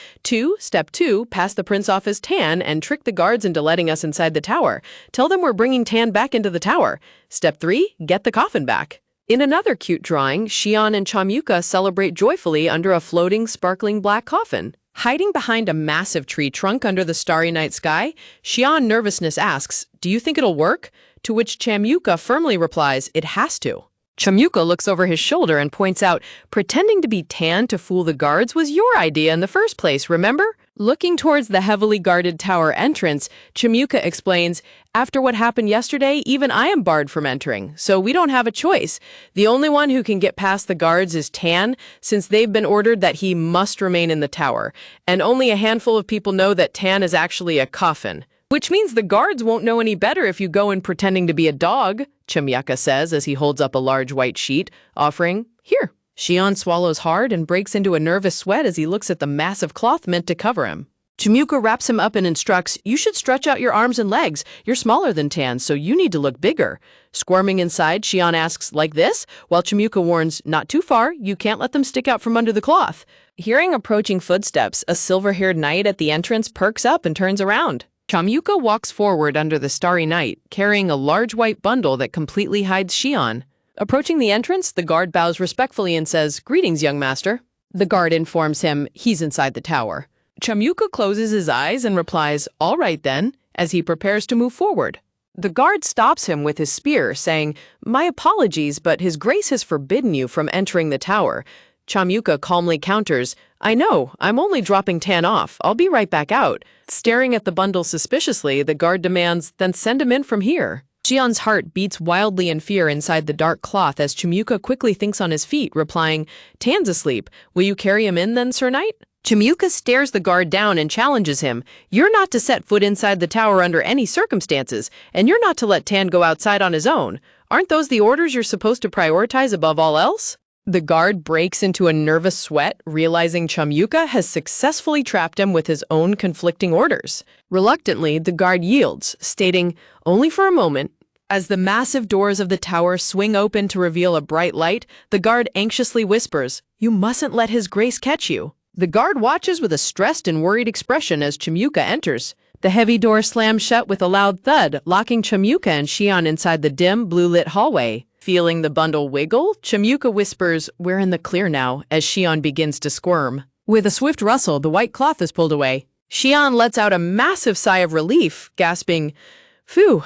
Step 2, pass the prince off as Tan and trick the guards into letting us inside the tower. Tell them we're bringing Tan back into the tower. Step 3, get the coffin back. In another cute drawing, Xian and Chamyuka celebrate joyfully under a floating, sparkling black coffin. Hiding behind a massive tree trunk under the starry night sky, Xian nervousness asks, "Do you think it'll work?" To which Chamyuka firmly replies, "It has to." Chamyuka looks over his shoulder and points out, "Pretending to be Tan to fool the guards was your idea in the first place, remember?" Looking towards the heavily guarded tower entrance, Chamyuka explains, "After what happened yesterday, even I am barred from entering, so we don't have a choice. The only one who can get past the guards is Tan, since they've been ordered that he must remain in the tower, and only a handful of people know that Tan is actually a coffin. Which means the guards won't know any better if you go in pretending to be a dog," Chamyuka says as he holds up a large white sheet, offering, "Here." Xian swallows hard and breaks into a nervous sweat as he looks at the massive cloth meant to cover him. Chamyuka wraps him up and instructs, "You should stretch out your arms and legs. You're smaller than Tan, so you need to look bigger." Squirming inside, Xian asks, "Like this?" While Chamyuka warns, "Not too far. You can't let them stick out from under the cloth." Hearing approaching footsteps, a silver-haired knight at the entrance perks up and turns around. Chamyuka walks forward under the starry night, carrying a large white bundle that completely hides Xian. Approaching the entrance, the guard bows respectfully and says, "Greetings, young master." The guard informs him he's inside the tower. Chamyuka closes his eyes and replies, "All right then," as he prepares to move forward. The guard stops him with his spear, saying, "My apologies, but his grace has forbidden you from entering the tower." Chamyuka calmly counters, "I know, I'm only dropping Tan off. I'll be right back out." Staring at the bundle suspiciously, the guard demands, "Then send him in from here." Xian's heart beats wildly in fear inside the dark cloth as Chamyuka quickly thinks on his feet, replying, "Tan's asleep. Will you carry him in then, Sir Knight?" Chamyuka stares the guard down and challenges him, "You're not to set foot inside the tower under any circumstances, and you're not to let Tan go outside on his own. Aren't those the orders you're supposed to prioritize above all else?" The guard breaks into a nervous sweat, realizing Chamyuka has successfully trapped him with his own conflicting orders. Reluctantly, the guard yields, stating, "Only for a moment." As the massive doors of the tower swing open to reveal a bright light, the guard anxiously whispers, "You mustn't let his grace catch you." The guard watches with a stressed and worried expression as Chamyuka enters. The heavy door slams shut with a loud thud, locking Chamyuka and Xian inside the dim, blue-lit hallway. Feeling the bundle wiggle, Chamyuka whispers, "We're in the clear now," as Xian begins to squirm. With a swift rustle, the white cloth is pulled away. Xian lets out a massive sigh of relief, gasping, "Phew."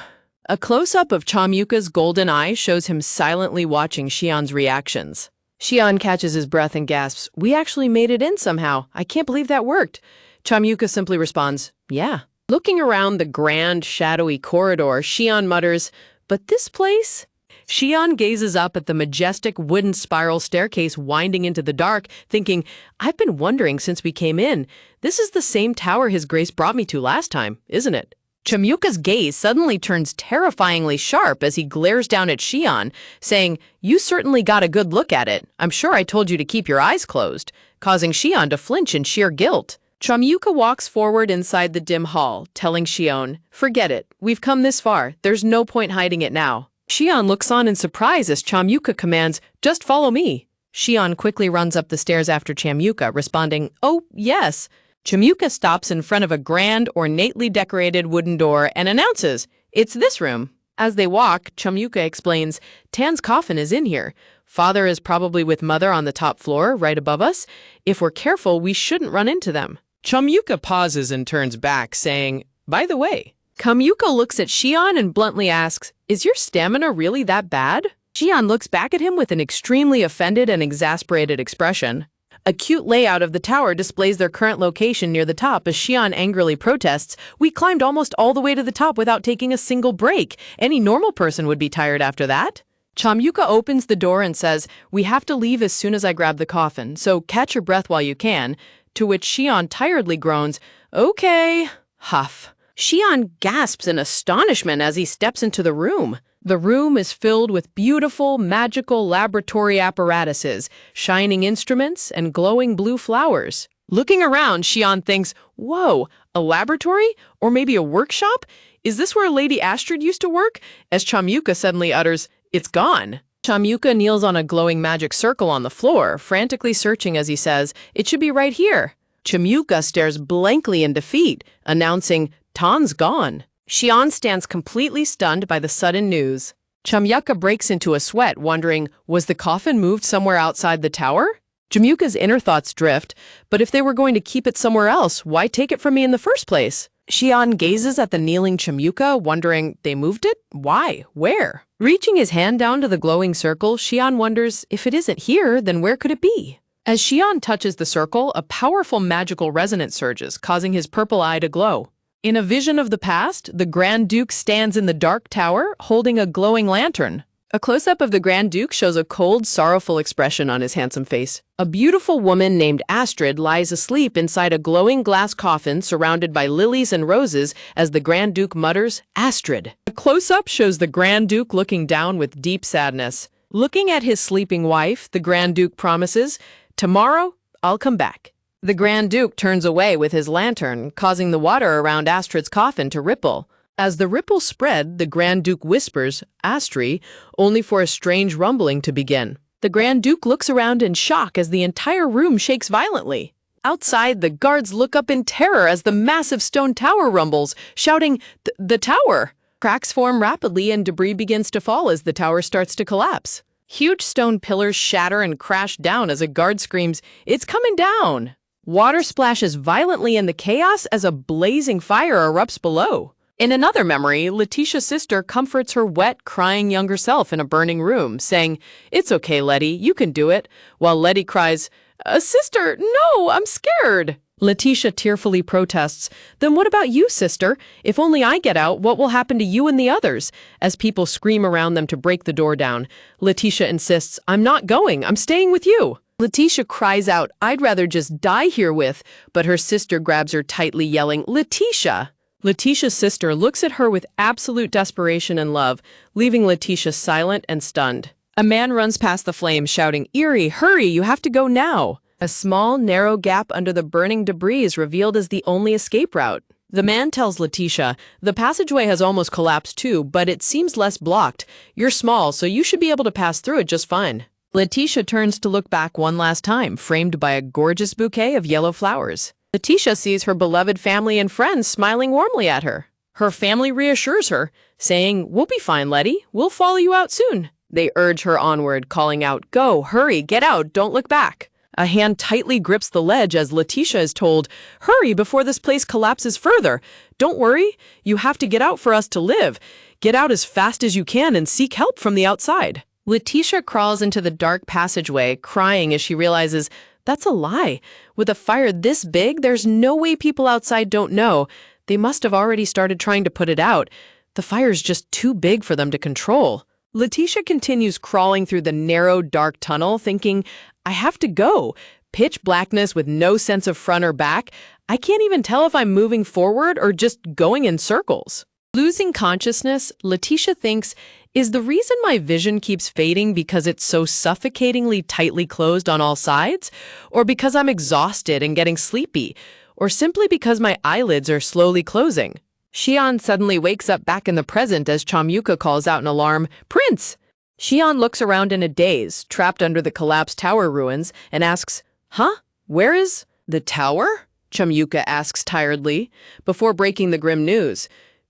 A close-up of Chamyuka's golden eye shows him silently watching Xian's reactions. Xian catches his breath and gasps, "We actually made it in somehow. I can't believe that worked." Chamyuka simply responds, "Yeah." Looking around the grand, shadowy corridor, Xian mutters, "But this place?" Xian gazes up at the majestic wooden spiral staircase winding into the dark, thinking, "I've been wondering since we came in. This is the same tower His Grace brought me to last time, isn't it?" Chamyuka's gaze suddenly turns terrifyingly sharp as he glares down at Xian, saying, "You certainly got a good look at it. I'm sure I told you to keep your eyes closed," causing Xian to flinch in sheer guilt. Chamyuka walks forward inside the dim hall, telling Xian, "Forget it. We've come this far. There's no point hiding it now." Xian looks on in surprise as Chamyuka commands, "Just follow me." Xian quickly runs up the stairs after Chamyuka, responding, "Oh, yes." Chamyuka stops in front of a grand, ornately decorated wooden door and announces, "It's this room." As they walk, Chamyuka explains, "Tan's coffin is in here. Father is probably with Mother on the top floor, right above us. If we're careful, we shouldn't run into them." Chamyuka pauses and turns back, saying, "By the way." Chamyuka looks at Xian and bluntly asks, "Is your stamina really that bad?" Xian looks back at him with an extremely offended and exasperated expression. A cute layout of the tower displays their current location near the top as Xian angrily protests, "We climbed almost all the way to the top without taking a single break. Any normal person would be tired after that." Chamyuka opens the door and says, "We have to leave as soon as I grab the coffin, so catch your breath while you can," to which Xian tiredly groans, "Okay." Huff. Xian gasps in astonishment as he steps into the room. The room is filled with beautiful, magical laboratory apparatuses, shining instruments, and glowing blue flowers. Looking around, Xian thinks, "Whoa, a laboratory? Or maybe a workshop? Is this where Lady Astrid used to work?" As Chamyuka suddenly utters, "It's gone." Chamyuka kneels on a glowing magic circle on the floor, frantically searching as he says, "It should be right here." Chamyuka stares blankly in defeat, announcing, "Tan's gone." Xian stands completely stunned by the sudden news. Chamyuka breaks into a sweat, wondering, was the coffin moved somewhere outside the tower? Chamyuka's inner thoughts drift, but if they were going to keep it somewhere else, why take it from me in the first place? Xian gazes at the kneeling Chamyuka, wondering, they moved it? Why? Where? Reaching his hand down to the glowing circle, Xian wonders, if it isn't here, then where could it be? As Xian touches the circle, a powerful magical resonance surges, causing his purple eye to glow. In a vision of the past, the Grand Duke stands in the dark tower, holding a glowing lantern. A close-up of the Grand Duke shows a cold, sorrowful expression on his handsome face. A beautiful woman named Astrid lies asleep inside a glowing glass coffin surrounded by lilies and roses as the Grand Duke mutters, "Astrid." A close-up shows the Grand Duke looking down with deep sadness. Looking at his sleeping wife, the Grand Duke promises, "Tomorrow, I'll come back." The Grand Duke turns away with his lantern, causing the water around Astrid's coffin to ripple. As the ripples spread, the Grand Duke whispers, "Astrid," only for a strange rumbling to begin. The Grand Duke looks around in shock as the entire room shakes violently. Outside, the guards look up in terror as the massive stone tower rumbles, shouting, The tower!" Cracks form rapidly and debris begins to fall as the tower starts to collapse. Huge stone pillars shatter and crash down as a guard screams, "It's coming down!" Water splashes violently in the chaos as a blazing fire erupts below. In another memory, Letitia's sister comforts her wet, crying younger self in a burning room, saying, "It's okay, Letty, you can do it," while Letty cries, "Sister, no, I'm scared." Letitia tearfully protests, "Then what about you, sister? If only I get out, what will happen to you and the others?" As people scream around them to break the door down, Letitia insists, "I'm not going, I'm staying with you." Letitia cries out, "I'd rather just die herewith," but her sister grabs her tightly, yelling, "Letitia!" Letitia's sister looks at her with absolute desperation and love, leaving Letitia silent and stunned. A man runs past the flames, shouting, "Eerie, hurry, you have to go now." A small, narrow gap under the burning debris is revealed as the only escape route. The man tells Letitia, "The passageway has almost collapsed too, but it seems less blocked. You're small, so you should be able to pass through it just fine." Letitia turns to look back one last time, framed by a gorgeous bouquet of yellow flowers. Letitia sees her beloved family and friends smiling warmly at her. Her family reassures her, saying, "We'll be fine, Letty. We'll follow you out soon." They urge her onward, calling out, "Go, hurry, get out, don't look back." A hand tightly grips the ledge as Letitia is told, "Hurry before this place collapses further. Don't worry, you have to get out for us to live. Get out as fast as you can and seek help from the outside." Letitia crawls into the dark passageway, crying as she realizes that's a lie. With a fire this big, there's no way people outside don't know. They must have already started trying to put it out. The fire's just too big for them to control. Letitia continues crawling through the narrow, dark tunnel, thinking, I have to go. Pitch blackness with no sense of front or back. I can't even tell if I'm moving forward or just going in circles. Losing consciousness, Letitia thinks, is the reason my vision keeps fading because it's so suffocatingly tightly closed on all sides? Or because I'm exhausted and getting sleepy? Or simply because my eyelids are slowly closing? Xian suddenly wakes up back in the present as Chamyuka calls out in alarm, "Prince!" Xian looks around in a daze, trapped under the collapsed tower ruins, and asks, "Huh? Where is the tower?" Chamyuka asks tiredly, before breaking the grim news.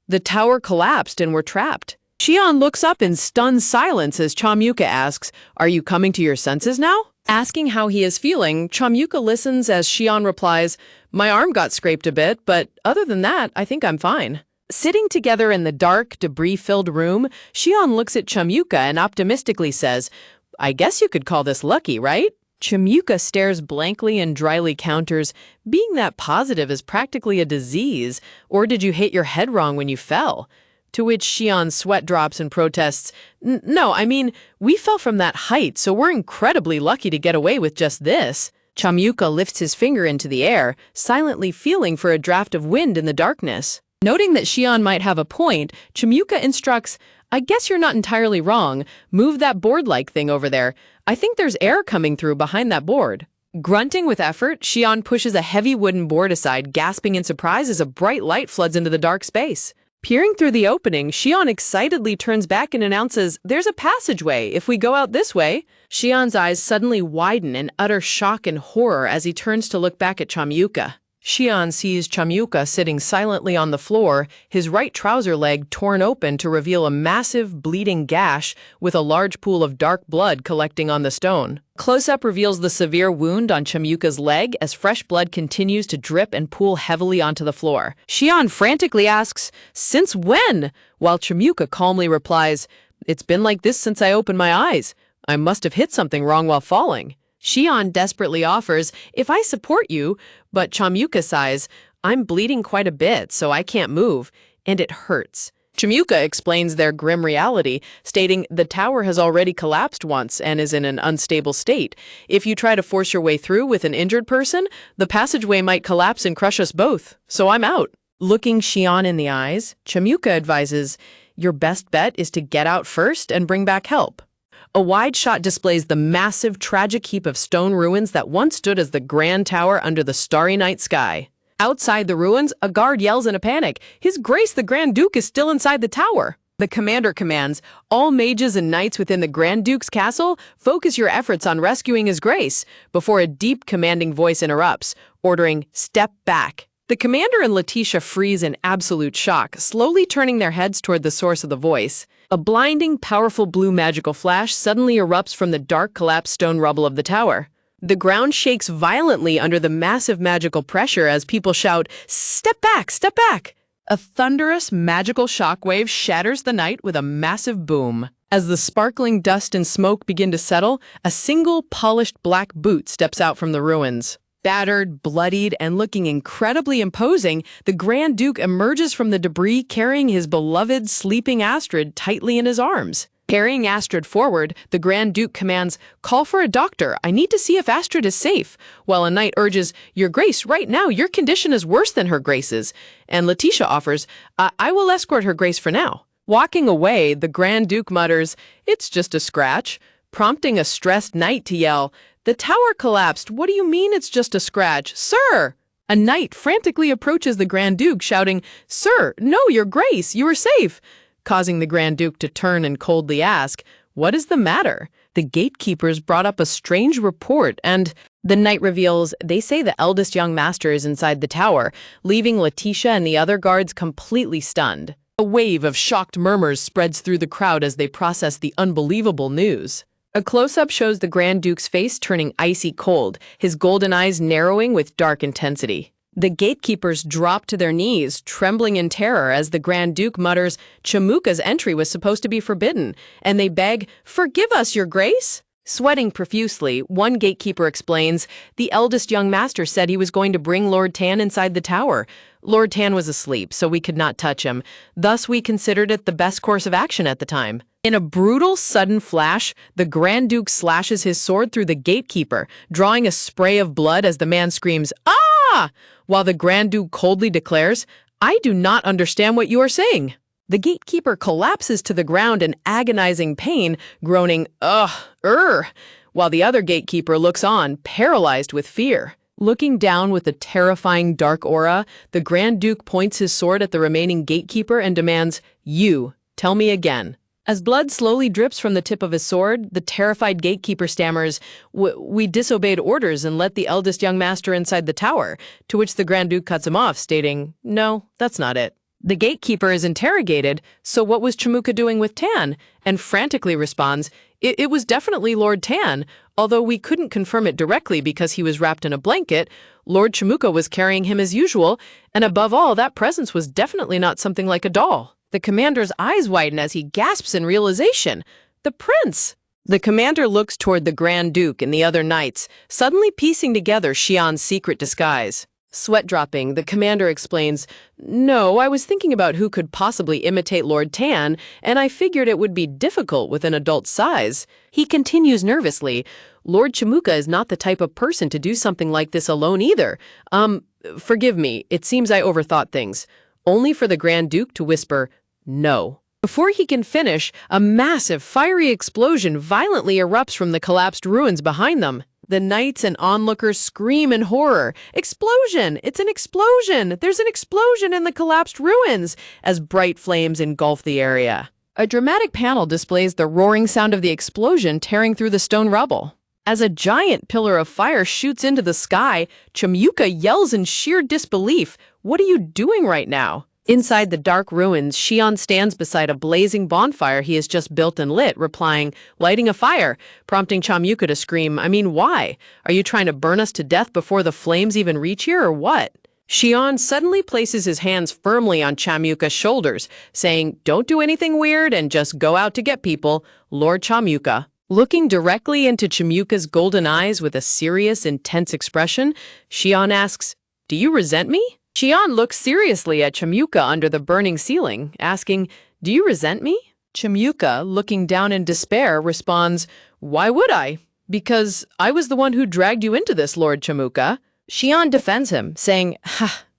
The tower collapsed and we're trapped. Xian looks up in stunned silence as Chamyuka asks, "Are you coming to your senses now?" Asking how he is feeling, Chamyuka listens as Xian replies, "My arm got scraped a bit, but other than that, I think I'm fine." Sitting together in the dark, debris-filled room, Xian looks at Chamyuka and optimistically says, "I guess you could call this lucky, right?" Chamyuka stares blankly and dryly counters, "Being that positive is practically a disease, or did you hit your head wrong when you fell?" To which Xian sweat drops and protests, No, I mean, we fell from that height, so we're incredibly lucky to get away with just this." Chamyuka lifts his finger into the air, silently feeling for a draft of wind in the darkness. Noting that Xian might have a point, Chamyuka instructs, "I guess you're not entirely wrong. Move that board-like thing over there. I think there's air coming through behind that board." Grunting with effort, Xian pushes a heavy wooden board aside, gasping in surprise as a bright light floods into the dark space. Peering through the opening, Xian excitedly turns back and announces, "There's a passageway if we go out this way." Xian's eyes suddenly widen in utter shock and horror as he turns to look back at Chamyuka. Xian sees Chamyuka sitting silently on the floor, his right trouser leg torn open to reveal a massive, bleeding gash with a large pool of dark blood collecting on the stone. Close-up reveals the severe wound on Chamyuka's leg as fresh blood continues to drip and pool heavily onto the floor. Xian frantically asks, "Since when?" While Chamyuka calmly replies, "It's been like this since I opened my eyes. I must have hit something wrong while falling." Xian desperately offers, "If I support you," but Chamyuka sighs, "I'm bleeding quite a bit, so I can't move, and it hurts." Chamyuka explains their grim reality, stating the tower has already collapsed once and is in an unstable state. If you try to force your way through with an injured person, the passageway might collapse and crush us both, so I'm out. Looking Xian in the eyes, Chamyuka advises, "Your best bet is to get out first and bring back help." A wide shot displays the massive, tragic heap of stone ruins that once stood as the grand tower under the starry night sky. Outside the ruins, a guard yells in a panic, "His Grace the Grand Duke is still inside the tower." The commander commands, "All mages and knights within the Grand Duke's castle, focus your efforts on rescuing His Grace," before a deep, commanding voice interrupts, ordering, "Step back." The commander and Letitia freeze in absolute shock, slowly turning their heads toward the source of the voice. A blinding, powerful blue magical flash suddenly erupts from the dark, collapsed stone rubble of the tower. The ground shakes violently under the massive magical pressure as people shout, "Step back! Step back!" A thunderous, magical shockwave shatters the night with a massive boom. As the sparkling dust and smoke begin to settle, a single, polished black boot steps out from the ruins. Battered, bloodied, and looking incredibly imposing, the Grand Duke emerges from the debris carrying his beloved, sleeping Astrid tightly in his arms. Carrying Astrid forward, the Grand Duke commands, "Call for a doctor. I need to see if Astrid is safe," while a knight urges, "Your Grace, right now, your condition is worse than her Grace's." And Letitia offers, I will escort her Grace for now." Walking away, the Grand Duke mutters, "It's just a scratch," prompting a stressed knight to yell, "The tower collapsed. What do you mean it's just a scratch? Sir!" A knight frantically approaches the Grand Duke, shouting, "Sir, no, Your Grace, you are safe," causing the Grand Duke to turn and coldly ask, "What is the matter?" The gatekeepers brought up a strange report, and The knight reveals they say the eldest young master is inside the tower, leaving Letitia and the other guards completely stunned. A wave of shocked murmurs spreads through the crowd as they process the unbelievable news. A close-up shows the Grand Duke's face turning icy cold, his golden eyes narrowing with dark intensity. The gatekeepers drop to their knees, trembling in terror as the Grand Duke mutters Chamuka's entry was supposed to be forbidden, and they beg, "Forgive us, your grace?" Sweating profusely, one gatekeeper explains, "The eldest young master said he was going to bring Lord Tan inside the tower. Lord Tan was asleep, so we could not touch him. Thus, we considered it the best course of action at the time." In a brutal, sudden flash, the Grand Duke slashes his sword through the gatekeeper, drawing a spray of blood as the man screams, "Ah!" while the Grand Duke coldly declares, "I do not understand what you are saying." The gatekeeper collapses to the ground in agonizing pain, groaning, "Ugh, while the other gatekeeper looks on, paralyzed with fear. Looking down with a terrifying dark aura, the Grand Duke points his sword at the remaining gatekeeper and demands, "You, tell me again." As blood slowly drips from the tip of his sword, the terrified gatekeeper stammers, We disobeyed orders and let the eldest young master inside the tower," to which the Grand Duke cuts him off, stating, "No, that's not it." The gatekeeper is interrogated, "So what was Chamuka doing with Tan?" and frantically responds, It was definitely Lord Tan, although we couldn't confirm it directly because he was wrapped in a blanket. Lord Chamuka was carrying him as usual, and above all, that presence was definitely not something like a doll." The commander's eyes widen as he gasps in realization. The prince! The commander looks toward the Grand Duke and the other knights, suddenly piecing together Xian's secret disguise. Sweat dropping, the commander explains, "No, I was thinking about who could possibly imitate Lord Tan, and I figured it would be difficult with an adult size." He continues nervously, "Lord Chamuka is not the type of person to do something like this alone either. Forgive me, it seems I overthought things." Only for the Grand Duke to whisper, "No." Before he can finish, a massive, fiery explosion violently erupts from the collapsed ruins behind them. The knights and onlookers scream in horror. "Explosion! It's an explosion! There's an explosion in the collapsed ruins!" as bright flames engulf the area. A dramatic panel displays the roaring sound of the explosion tearing through the stone rubble. As a giant pillar of fire shoots into the sky, Chamuka yells in sheer disbelief, "What are you doing right now?" Inside the dark ruins, Xian stands beside a blazing bonfire he has just built and lit, replying, "Lighting a fire," prompting Chamuka to scream, "I mean, why? Are you trying to burn us to death before the flames even reach here, or what?" Xian suddenly places his hands firmly on Chamuka's shoulders, saying, "Don't do anything weird and just go out to get people, Lord Chamuka." Looking directly into Chamuka's golden eyes with a serious, intense expression, Xian asks, "Do you resent me?" Xian looks seriously at Chamuka under the burning ceiling, asking, "Do you resent me?" Chamuka, looking down in despair, responds, "Why would I? Because I was the one who dragged you into this, Lord Chamuka." Xian defends him, saying,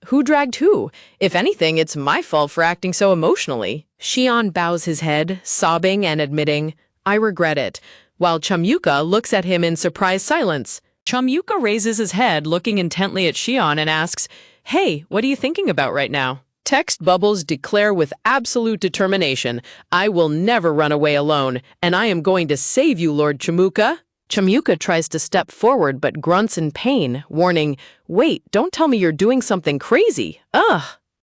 "Who dragged who? If anything, it's my fault for acting so emotionally." Xian bows his head, sobbing and admitting, "I regret it," while Chamuka looks at him in surprised silence. Chamuka raises his head, looking intently at Xian, and asks, "Hey, what are you thinking about right now?" Text bubbles declare with absolute determination, "I will never run away alone, and I am going to save you, Lord Chamuka." Chamuka tries to step forward but grunts in pain, warning, "Wait, don't tell me you're doing something crazy. Ugh."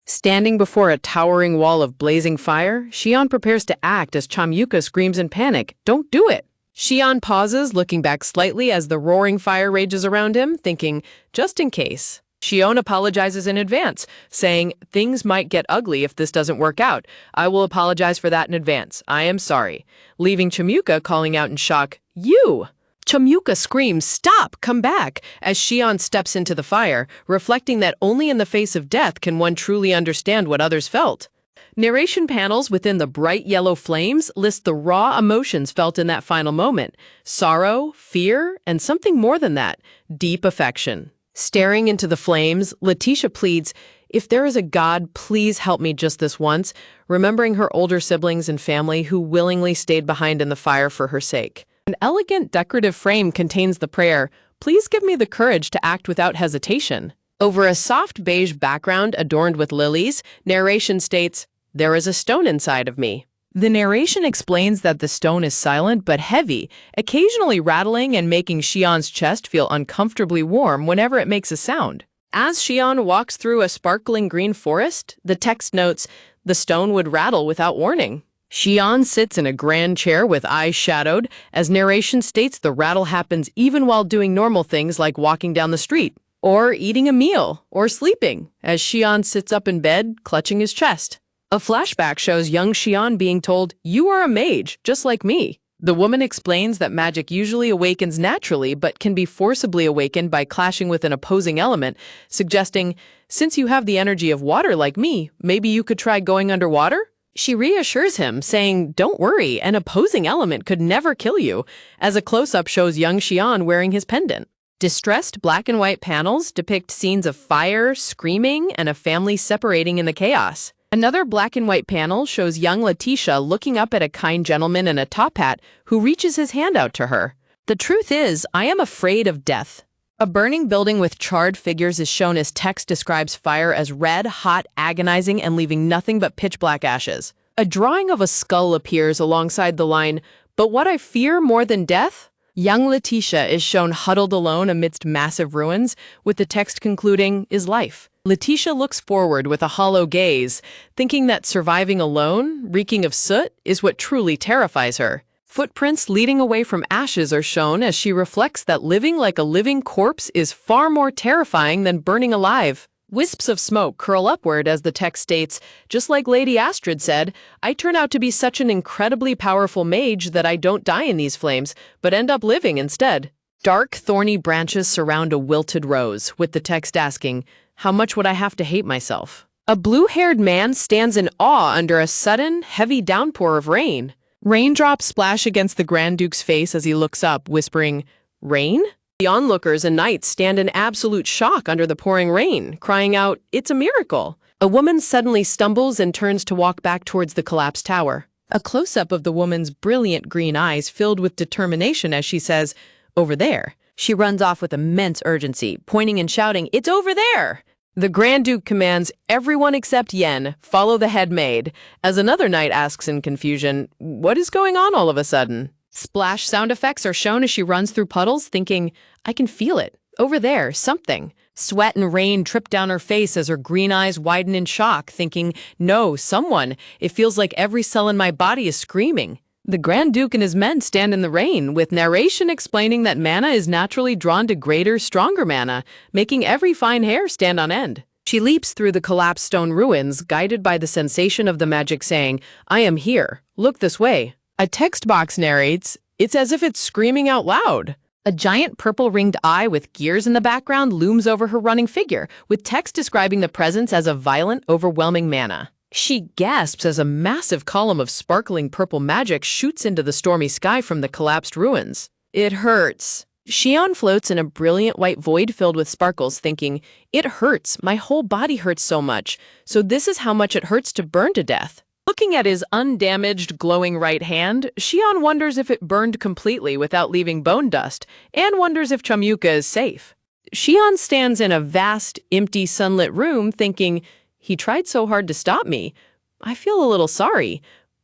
Standing before a towering wall of blazing fire, Xian prepares to act as Chamuka screams in panic, "Don't do it." Xian pauses, looking back slightly as the roaring fire rages around him, thinking, "Just in case." Xion apologizes in advance, saying, "Things might get ugly if this doesn't work out. I will apologize for that in advance. I am sorry." Leaving Chamuka calling out in shock, "You!" Chamuka screams, "Stop! Come back!" as Xion steps into the fire, reflecting that only in the face of death can one truly understand what others felt. Narration panels within the bright yellow flames list the raw emotions felt in that final moment: sorrow, fear, and something more than that, deep affection. Staring into the flames, Letitia pleads, "If there is a God, please help me just this once," remembering her older siblings and family who willingly stayed behind in the fire for her sake. An elegant decorative frame contains the prayer, "Please give me the courage to act without hesitation." Over a soft beige background adorned with lilies, narration states, "There is a stone inside of me." The narration explains that the stone is silent but heavy, occasionally rattling and making Xian's chest feel uncomfortably warm whenever it makes a sound. As Xian walks through a sparkling green forest, the text notes, the stone would rattle without warning. Xian sits in a grand chair with eyes shadowed, as narration states the rattle happens even while doing normal things like walking down the street, or eating a meal, or sleeping, as Xian sits up in bed, clutching his chest. A flashback shows young Xian being told, "You are a mage, just like me." The woman explains that magic usually awakens naturally but can be forcibly awakened by clashing with an opposing element, suggesting, since you have the energy of water like me, maybe you could try going underwater? She reassures him, saying, "Don't worry, an opposing element could never kill you," as a close-up shows young Xian wearing his pendant. Distressed black and white panels depict scenes of fire, screaming, and a family separating in the chaos. Another black and white panel shows young Letitia looking up at a kind gentleman in a top hat who reaches his hand out to her. The truth is, I am afraid of death. A burning building with charred figures is shown as text describes fire as red, hot, agonizing, and leaving nothing but pitch-black ashes. A drawing of a skull appears alongside the line, "But what I fear more than death?" Young Letitia is shown huddled alone amidst massive ruins, with the text concluding, "is life." Letitia looks forward with a hollow gaze, thinking that surviving alone, reeking of soot, is what truly terrifies her. Footprints leading away from ashes are shown as she reflects that living like a living corpse is far more terrifying than burning alive. Wisps of smoke curl upward as the text states, "Just like Lady Astrid said, I turn out to be such an incredibly powerful mage that I don't die in these flames, but end up living instead." Dark, thorny branches surround a wilted rose, with the text asking, "How much would I have to hate myself?" A blue-haired man stands in awe under a sudden, heavy downpour of rain. Raindrops splash against the Grand Duke's face as he looks up, whispering, "Rain?" The onlookers and knights stand in absolute shock under the pouring rain, crying out, "It's a miracle!" A woman suddenly stumbles and turns to walk back towards the collapsed tower. A close-up of the woman's brilliant green eyes filled with determination as she says, "Over there." She runs off with immense urgency, pointing and shouting, "It's over there!" The Grand Duke commands everyone except Yen follow the head maid, as another knight asks in confusion, "What is going on all of a sudden?" Splash sound effects are shown as she runs through puddles, thinking, "I can feel it. Over there, something." Sweat and rain trip down her face as her green eyes widen in shock, thinking, "No, someone. It feels like every cell in my body is screaming." The Grand Duke and his men stand in the rain, with narration explaining that mana is naturally drawn to greater, stronger mana, making every fine hair stand on end. She leaps through the collapsed stone ruins, guided by the sensation of the magic saying, "I am here. Look this way." A text box narrates, "It's as if it's screaming out loud." A giant purple-ringed eye with gears in the background looms over her running figure, with text describing the presence as a violent, overwhelming mana. She gasps as a massive column of sparkling purple magic shoots into the stormy sky from the collapsed ruins. "It hurts." Xian floats in a brilliant white void filled with sparkles, thinking, "It hurts. My whole body hurts so much. So this is how much it hurts to burn to death." Looking at his undamaged, glowing right hand, Xian wonders if it burned completely without leaving bone dust, and wonders if Chamyuka is safe. Xian stands in a vast, empty, sunlit room, thinking, "He tried so hard to stop me. I feel a little sorry.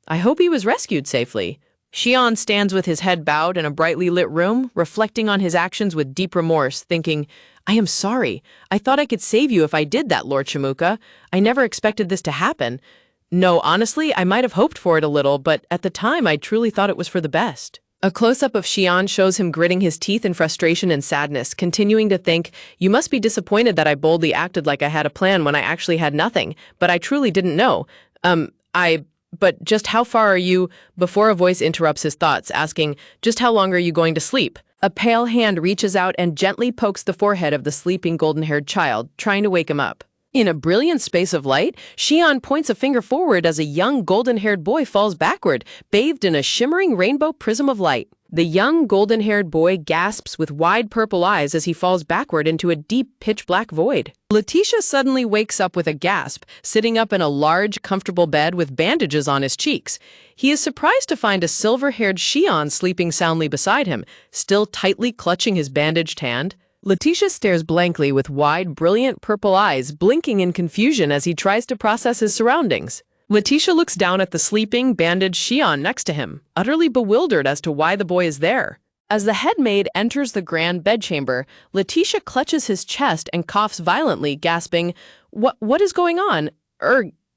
I hope he was rescued safely." Xian stands with his head bowed in a brightly lit room, reflecting on his actions with deep remorse, thinking, "I am sorry. I thought I could save you if I did that, Lord Chamukka. I never expected this to happen. No, honestly, I might have hoped for it a little, but at the time I truly thought it was for the best." A close-up of Xian shows him gritting his teeth in frustration and sadness, continuing to think, "You must be disappointed that I boldly acted like I had a plan when I actually had nothing, but I truly didn't know. But just how far are you?" Before a voice interrupts his thoughts, asking, "Just how long are you going to sleep?" A pale hand reaches out and gently pokes the forehead of the sleeping golden-haired child, trying to wake him up. In a brilliant space of light, Xian points a finger forward as a young golden-haired boy falls backward, bathed in a shimmering rainbow prism of light. The young golden-haired boy gasps with wide purple eyes as he falls backward into a deep pitch-black void. Letitia suddenly wakes up with a gasp, sitting up in a large, comfortable bed with bandages on his cheeks. He is surprised to find a silver-haired Xian sleeping soundly beside him, still tightly clutching his bandaged hand. Letitia stares blankly with wide, brilliant purple eyes, blinking in confusion as he tries to process his surroundings. Letitia looks down at the sleeping, bandaged Xian next to him, utterly bewildered as to why the boy is there. As the head maid enters the grand bedchamber, Letitia clutches his chest and coughs violently, gasping, What is going on?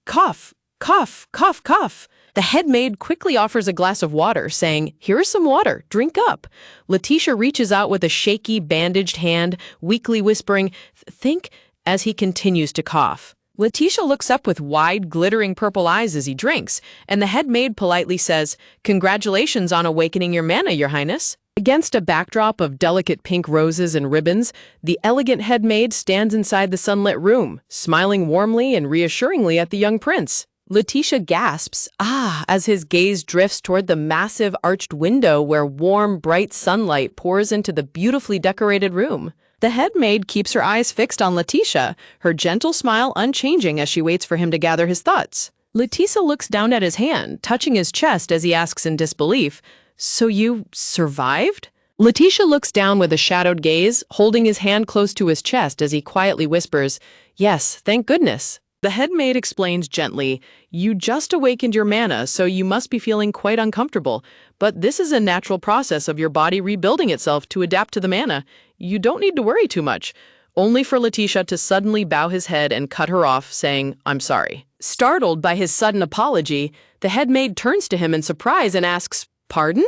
Cough, cough, cough, cough. The head maid quickly offers a glass of water, saying, Here is some water, drink up. Letitia reaches out with a shaky, bandaged hand, weakly whispering, Think, as he continues to cough. Letitia looks up with wide, glittering purple eyes as he drinks, and the head maid politely says, Congratulations on awakening your mana, Your Highness. Against a backdrop of delicate pink roses and ribbons, the elegant head maid stands inside the sunlit room, smiling warmly and reassuringly at the young prince. Letitia gasps, as his gaze drifts toward the massive arched window where warm, bright sunlight pours into the beautifully decorated room. The head maid keeps her eyes fixed on Letitia, her gentle smile unchanging as she waits for him to gather his thoughts. Letitia looks down at his hand, touching his chest as he asks in disbelief, So you survived? Letitia looks down with a shadowed gaze, holding his hand close to his chest as he quietly whispers, Yes, thank goodness. The head maid explains gently, You just awakened your mana, so you must be feeling quite uncomfortable. But this is a natural process of your body rebuilding itself to adapt to the mana. You don't need to worry too much. Only for Letitia to suddenly bow his head and cut her off, saying, I'm sorry. Startled by his sudden apology, the head maid turns to him in surprise and asks, Pardon?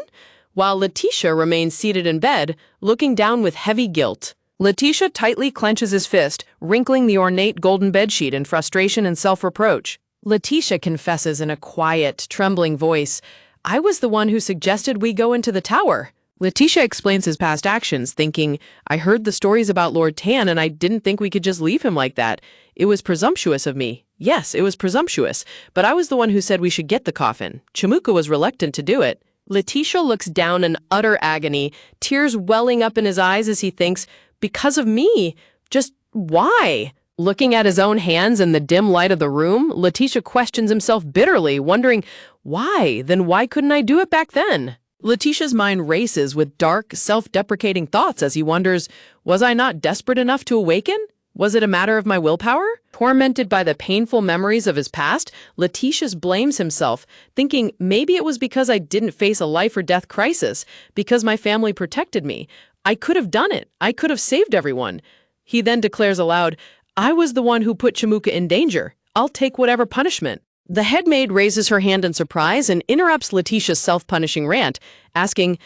While Letitia remains seated in bed, looking down with heavy guilt. Letitia tightly clenches his fist, wrinkling the ornate golden bedsheet in frustration and self-reproach. Letitia confesses in a quiet, trembling voice, I was the one who suggested we go into the tower. Letitia explains his past actions, thinking, I heard the stories about Lord Tan and I didn't think we could just leave him like that. It was presumptuous of me. Yes, it was presumptuous, but I was the one who said we should get the coffin. Chamuka was reluctant to do it. Letitia looks down in utter agony, tears welling up in his eyes as he thinks, Because of me. Just why? Looking at his own hands in the dim light of the room, Letitia questions himself bitterly, wondering, why? Then why couldn't I do it back then? Letitia's mind races with dark, self-deprecating thoughts as he wonders, was I not desperate enough to awaken? Was it a matter of my willpower? Tormented by the painful memories of his past, Letitia blames himself, thinking maybe it was because I didn't face a life or death crisis, because my family protected me. I could have done it. I could have saved everyone. He then declares aloud, I was the one who put Chamuka in danger. I'll take whatever punishment. The head maid raises her hand in surprise and interrupts Letitia's self-punishing rant, asking,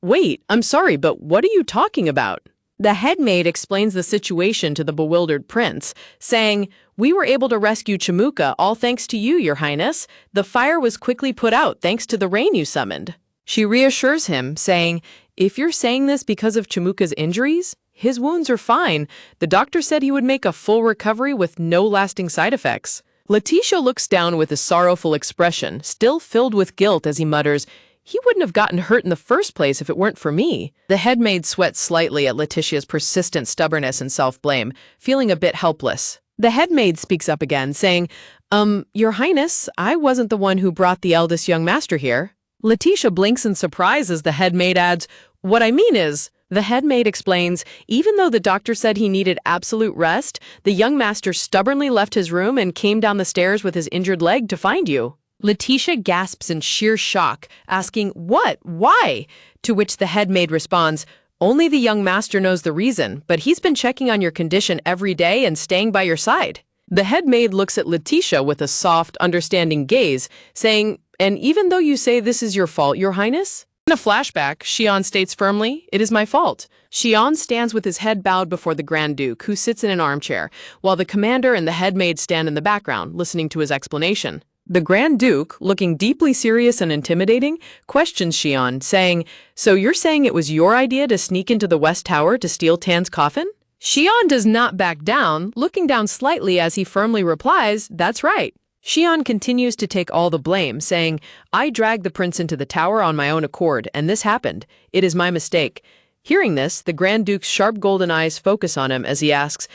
wait, I'm sorry, but what are you talking about? The head maid explains the situation to the bewildered prince, saying, We were able to rescue Chamuka, all thanks to you, Your Highness. The fire was quickly put out thanks to the rain you summoned. She reassures him, saying, If you're saying this because of Chamuka's injuries, his wounds are fine. The doctor said he would make a full recovery with no lasting side effects. Letitia looks down with a sorrowful expression, still filled with guilt as he mutters, He wouldn't have gotten hurt in the first place if it weren't for me. The head maid sweats slightly at Letitia's persistent stubbornness and self-blame, feeling a bit helpless. The head maid speaks up again, saying, Your Highness, I wasn't the one who brought the eldest young master here. Letitia blinks in surprise as the head maid adds, What I mean is, the head maid explains, even though the doctor said he needed absolute rest, the young master stubbornly left his room and came down the stairs with his injured leg to find you. Letitia gasps in sheer shock, asking, What? Why? To which the head maid responds, Only the young master knows the reason, but he's been checking on your condition every day and staying by your side. The head maid looks at Letitia with a soft, understanding gaze, saying, And even though you say this is your fault, Your Highness? In a flashback, Xian states firmly, It is my fault. Xian stands with his head bowed before the Grand Duke, who sits in an armchair, while the commander and the head maid stand in the background, listening to his explanation. The Grand Duke, looking deeply serious and intimidating, questions Xian, saying, So you're saying it was your idea to sneak into the West Tower to steal Tan's coffin? Xian does not back down, looking down slightly as he firmly replies, That's right. Xian continues to take all the blame, saying, I dragged the prince into the tower on my own accord, and this happened. It is my mistake. Hearing this, the Grand Duke's sharp golden eyes focus on him as he asks,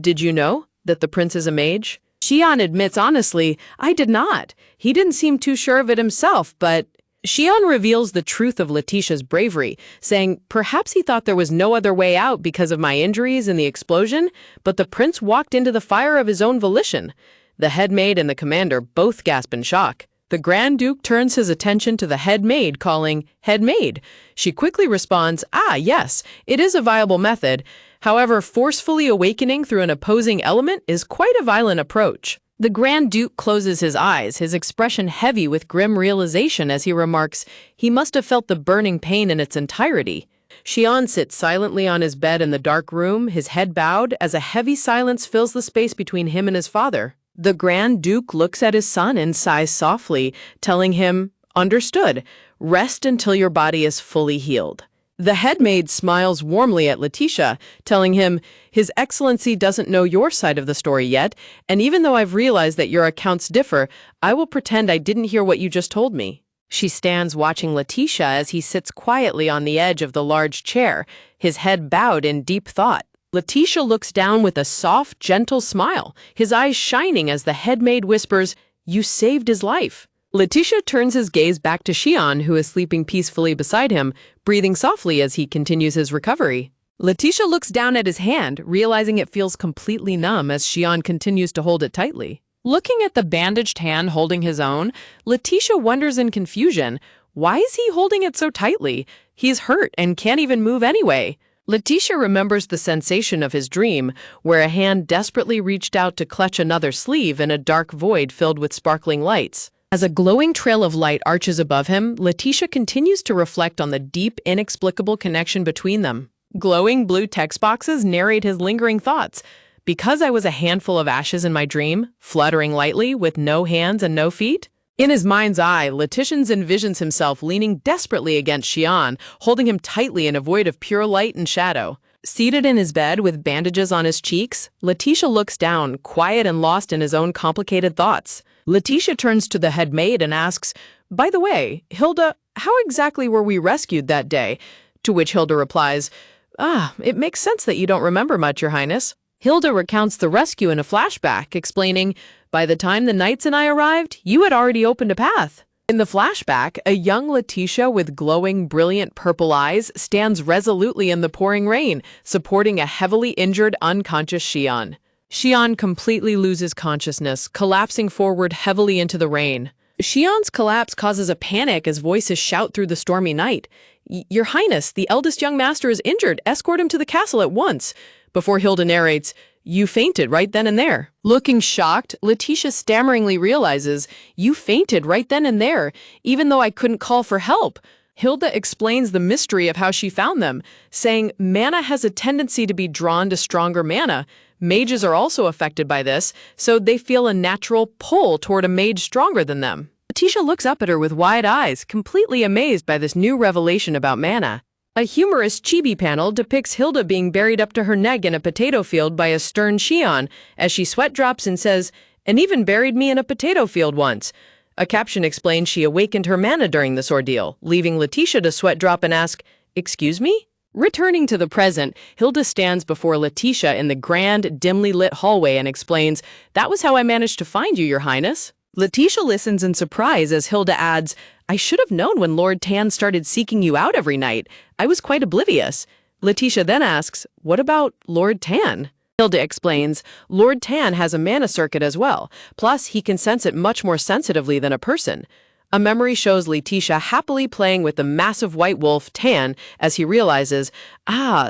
Did you know that the prince is a mage? Xian admits honestly, I did not. He didn't seem too sure of it himself, but Xian reveals the truth of Letitia's bravery, saying perhaps he thought there was no other way out because of my injuries and the explosion, but the prince walked into the fire of his own volition. The head maid and the commander both gasp in shock. The Grand Duke turns his attention to the head maid, calling, "Head maid." She quickly responds, "Ah, yes, it is a viable method. However, forcefully awakening through an opposing element is quite a violent approach." The Grand Duke closes his eyes, his expression heavy with grim realization as he remarks, "He must have felt the burning pain in its entirety." Xian sits silently on his bed in the dark room, his head bowed, as a heavy silence fills the space between him and his father. The Grand Duke looks at his son and sighs softly, telling him, "Understood. Rest until your body is fully healed." The head maid smiles warmly at Letitia, telling him, "His Excellency doesn't know your side of the story yet, and even though I've realized that your accounts differ, I will pretend I didn't hear what you just told me." She stands watching Letitia as he sits quietly on the edge of the large chair, his head bowed in deep thought. Letitia looks down with a soft, gentle smile, his eyes shining as the head maid whispers, "You saved his life." Letitia turns his gaze back to Xian, who is sleeping peacefully beside him, breathing softly as he continues his recovery. Letitia looks down at his hand, realizing it feels completely numb as Xian continues to hold it tightly. Looking at the bandaged hand holding his own, Letitia wonders in confusion, why is he holding it so tightly? He's hurt and can't even move anyway. Letitia remembers the sensation of his dream, where a hand desperately reached out to clutch another sleeve in a dark void filled with sparkling lights. As a glowing trail of light arches above him, Letitia continues to reflect on the deep, inexplicable connection between them. Glowing blue text boxes narrate his lingering thoughts. "Because I was a handful of ashes in my dream, fluttering lightly with no hands and no feet?" In his mind's eye, Letitia envisions himself leaning desperately against Xian, holding him tightly in a void of pure light and shadow. Seated in his bed with bandages on his cheeks, Letitia looks down, quiet and lost in his own complicated thoughts. Letitia turns to the head maid and asks, "By the way, Hilda, how exactly were we rescued that day?" To which Hilda replies, "It makes sense that you don't remember much, Your Highness." Hilda recounts the rescue in a flashback, explaining, "By the time the knights and I arrived, you had already opened a path." In the flashback, a young Letitia with glowing, brilliant purple eyes stands resolutely in the pouring rain, supporting a heavily injured, unconscious Xian. Xian completely loses consciousness, collapsing forward heavily into the rain. Xian's collapse causes a panic as voices shout through the stormy night. "Your Highness, the eldest young master is injured. Escort him to the castle at once." Before Hilda narrates, "You fainted right then and there." Looking shocked, Letitia stammeringly realizes, "You fainted right then and there, even though I couldn't call for help." Hilda explains the mystery of how she found them, saying mana has a tendency to be drawn to stronger mana. Mages are also affected by this, so they feel a natural pull toward a mage stronger than them. Letitia looks up at her with wide eyes, completely amazed by this new revelation about mana. A humorous chibi panel depicts Hilda being buried up to her neck in a potato field by a stern Xian, as she sweat drops and says, "And even buried me in a potato field once." A caption explains she awakened her mana during this ordeal, leaving Letitia to sweat drop and ask, "Excuse me?" Returning to the present, Hilda stands before Letitia in the grand, dimly lit hallway and explains, "That was how I managed to find you, Your Highness." Letitia listens in surprise as Hilda adds, "I should have known when Lord Tan started seeking you out every night. I was quite oblivious." Letitia then asks, "What about Lord Tan?" Hilda explains, "Lord Tan has a mana circuit as well, plus he can sense it much more sensitively than a person." A memory shows Letitia happily playing with the massive white wolf, Tan, as he realizes,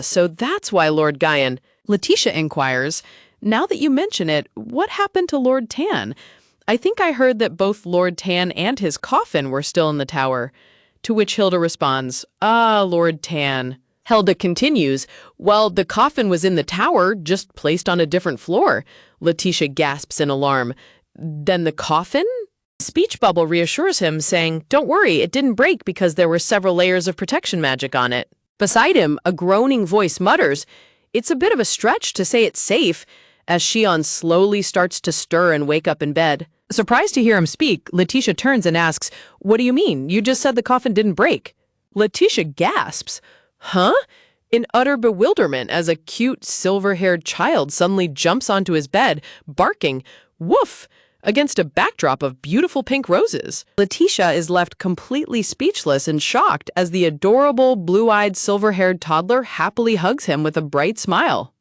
so that's why Lord Guyan. Letitia inquires, "Now that you mention it, what happened to Lord Tan? I think I heard that both Lord Tan and his coffin were still in the tower." To which Hilda responds, Lord Tan." Hilda continues, "Well, the coffin was in the tower, just placed on a different floor." Letitia gasps in alarm. "Then the coffin?" Speech bubble reassures him, saying, "Don't worry, it didn't break because there were several layers of protection magic on it." Beside him, a groaning voice mutters, "It's a bit of a stretch to say it's safe," as Xian slowly starts to stir and wake up in bed. Surprised to hear him speak, Letitia turns and asks, "What do you mean? You just said the coffin didn't break." Letitia gasps, "Huh?" in utter bewilderment as a cute, silver-haired child suddenly jumps onto his bed, barking, "Woof!" against a backdrop of beautiful pink roses. Letitia is left completely speechless and shocked as the adorable, blue-eyed, silver-haired toddler happily hugs him with a bright smile.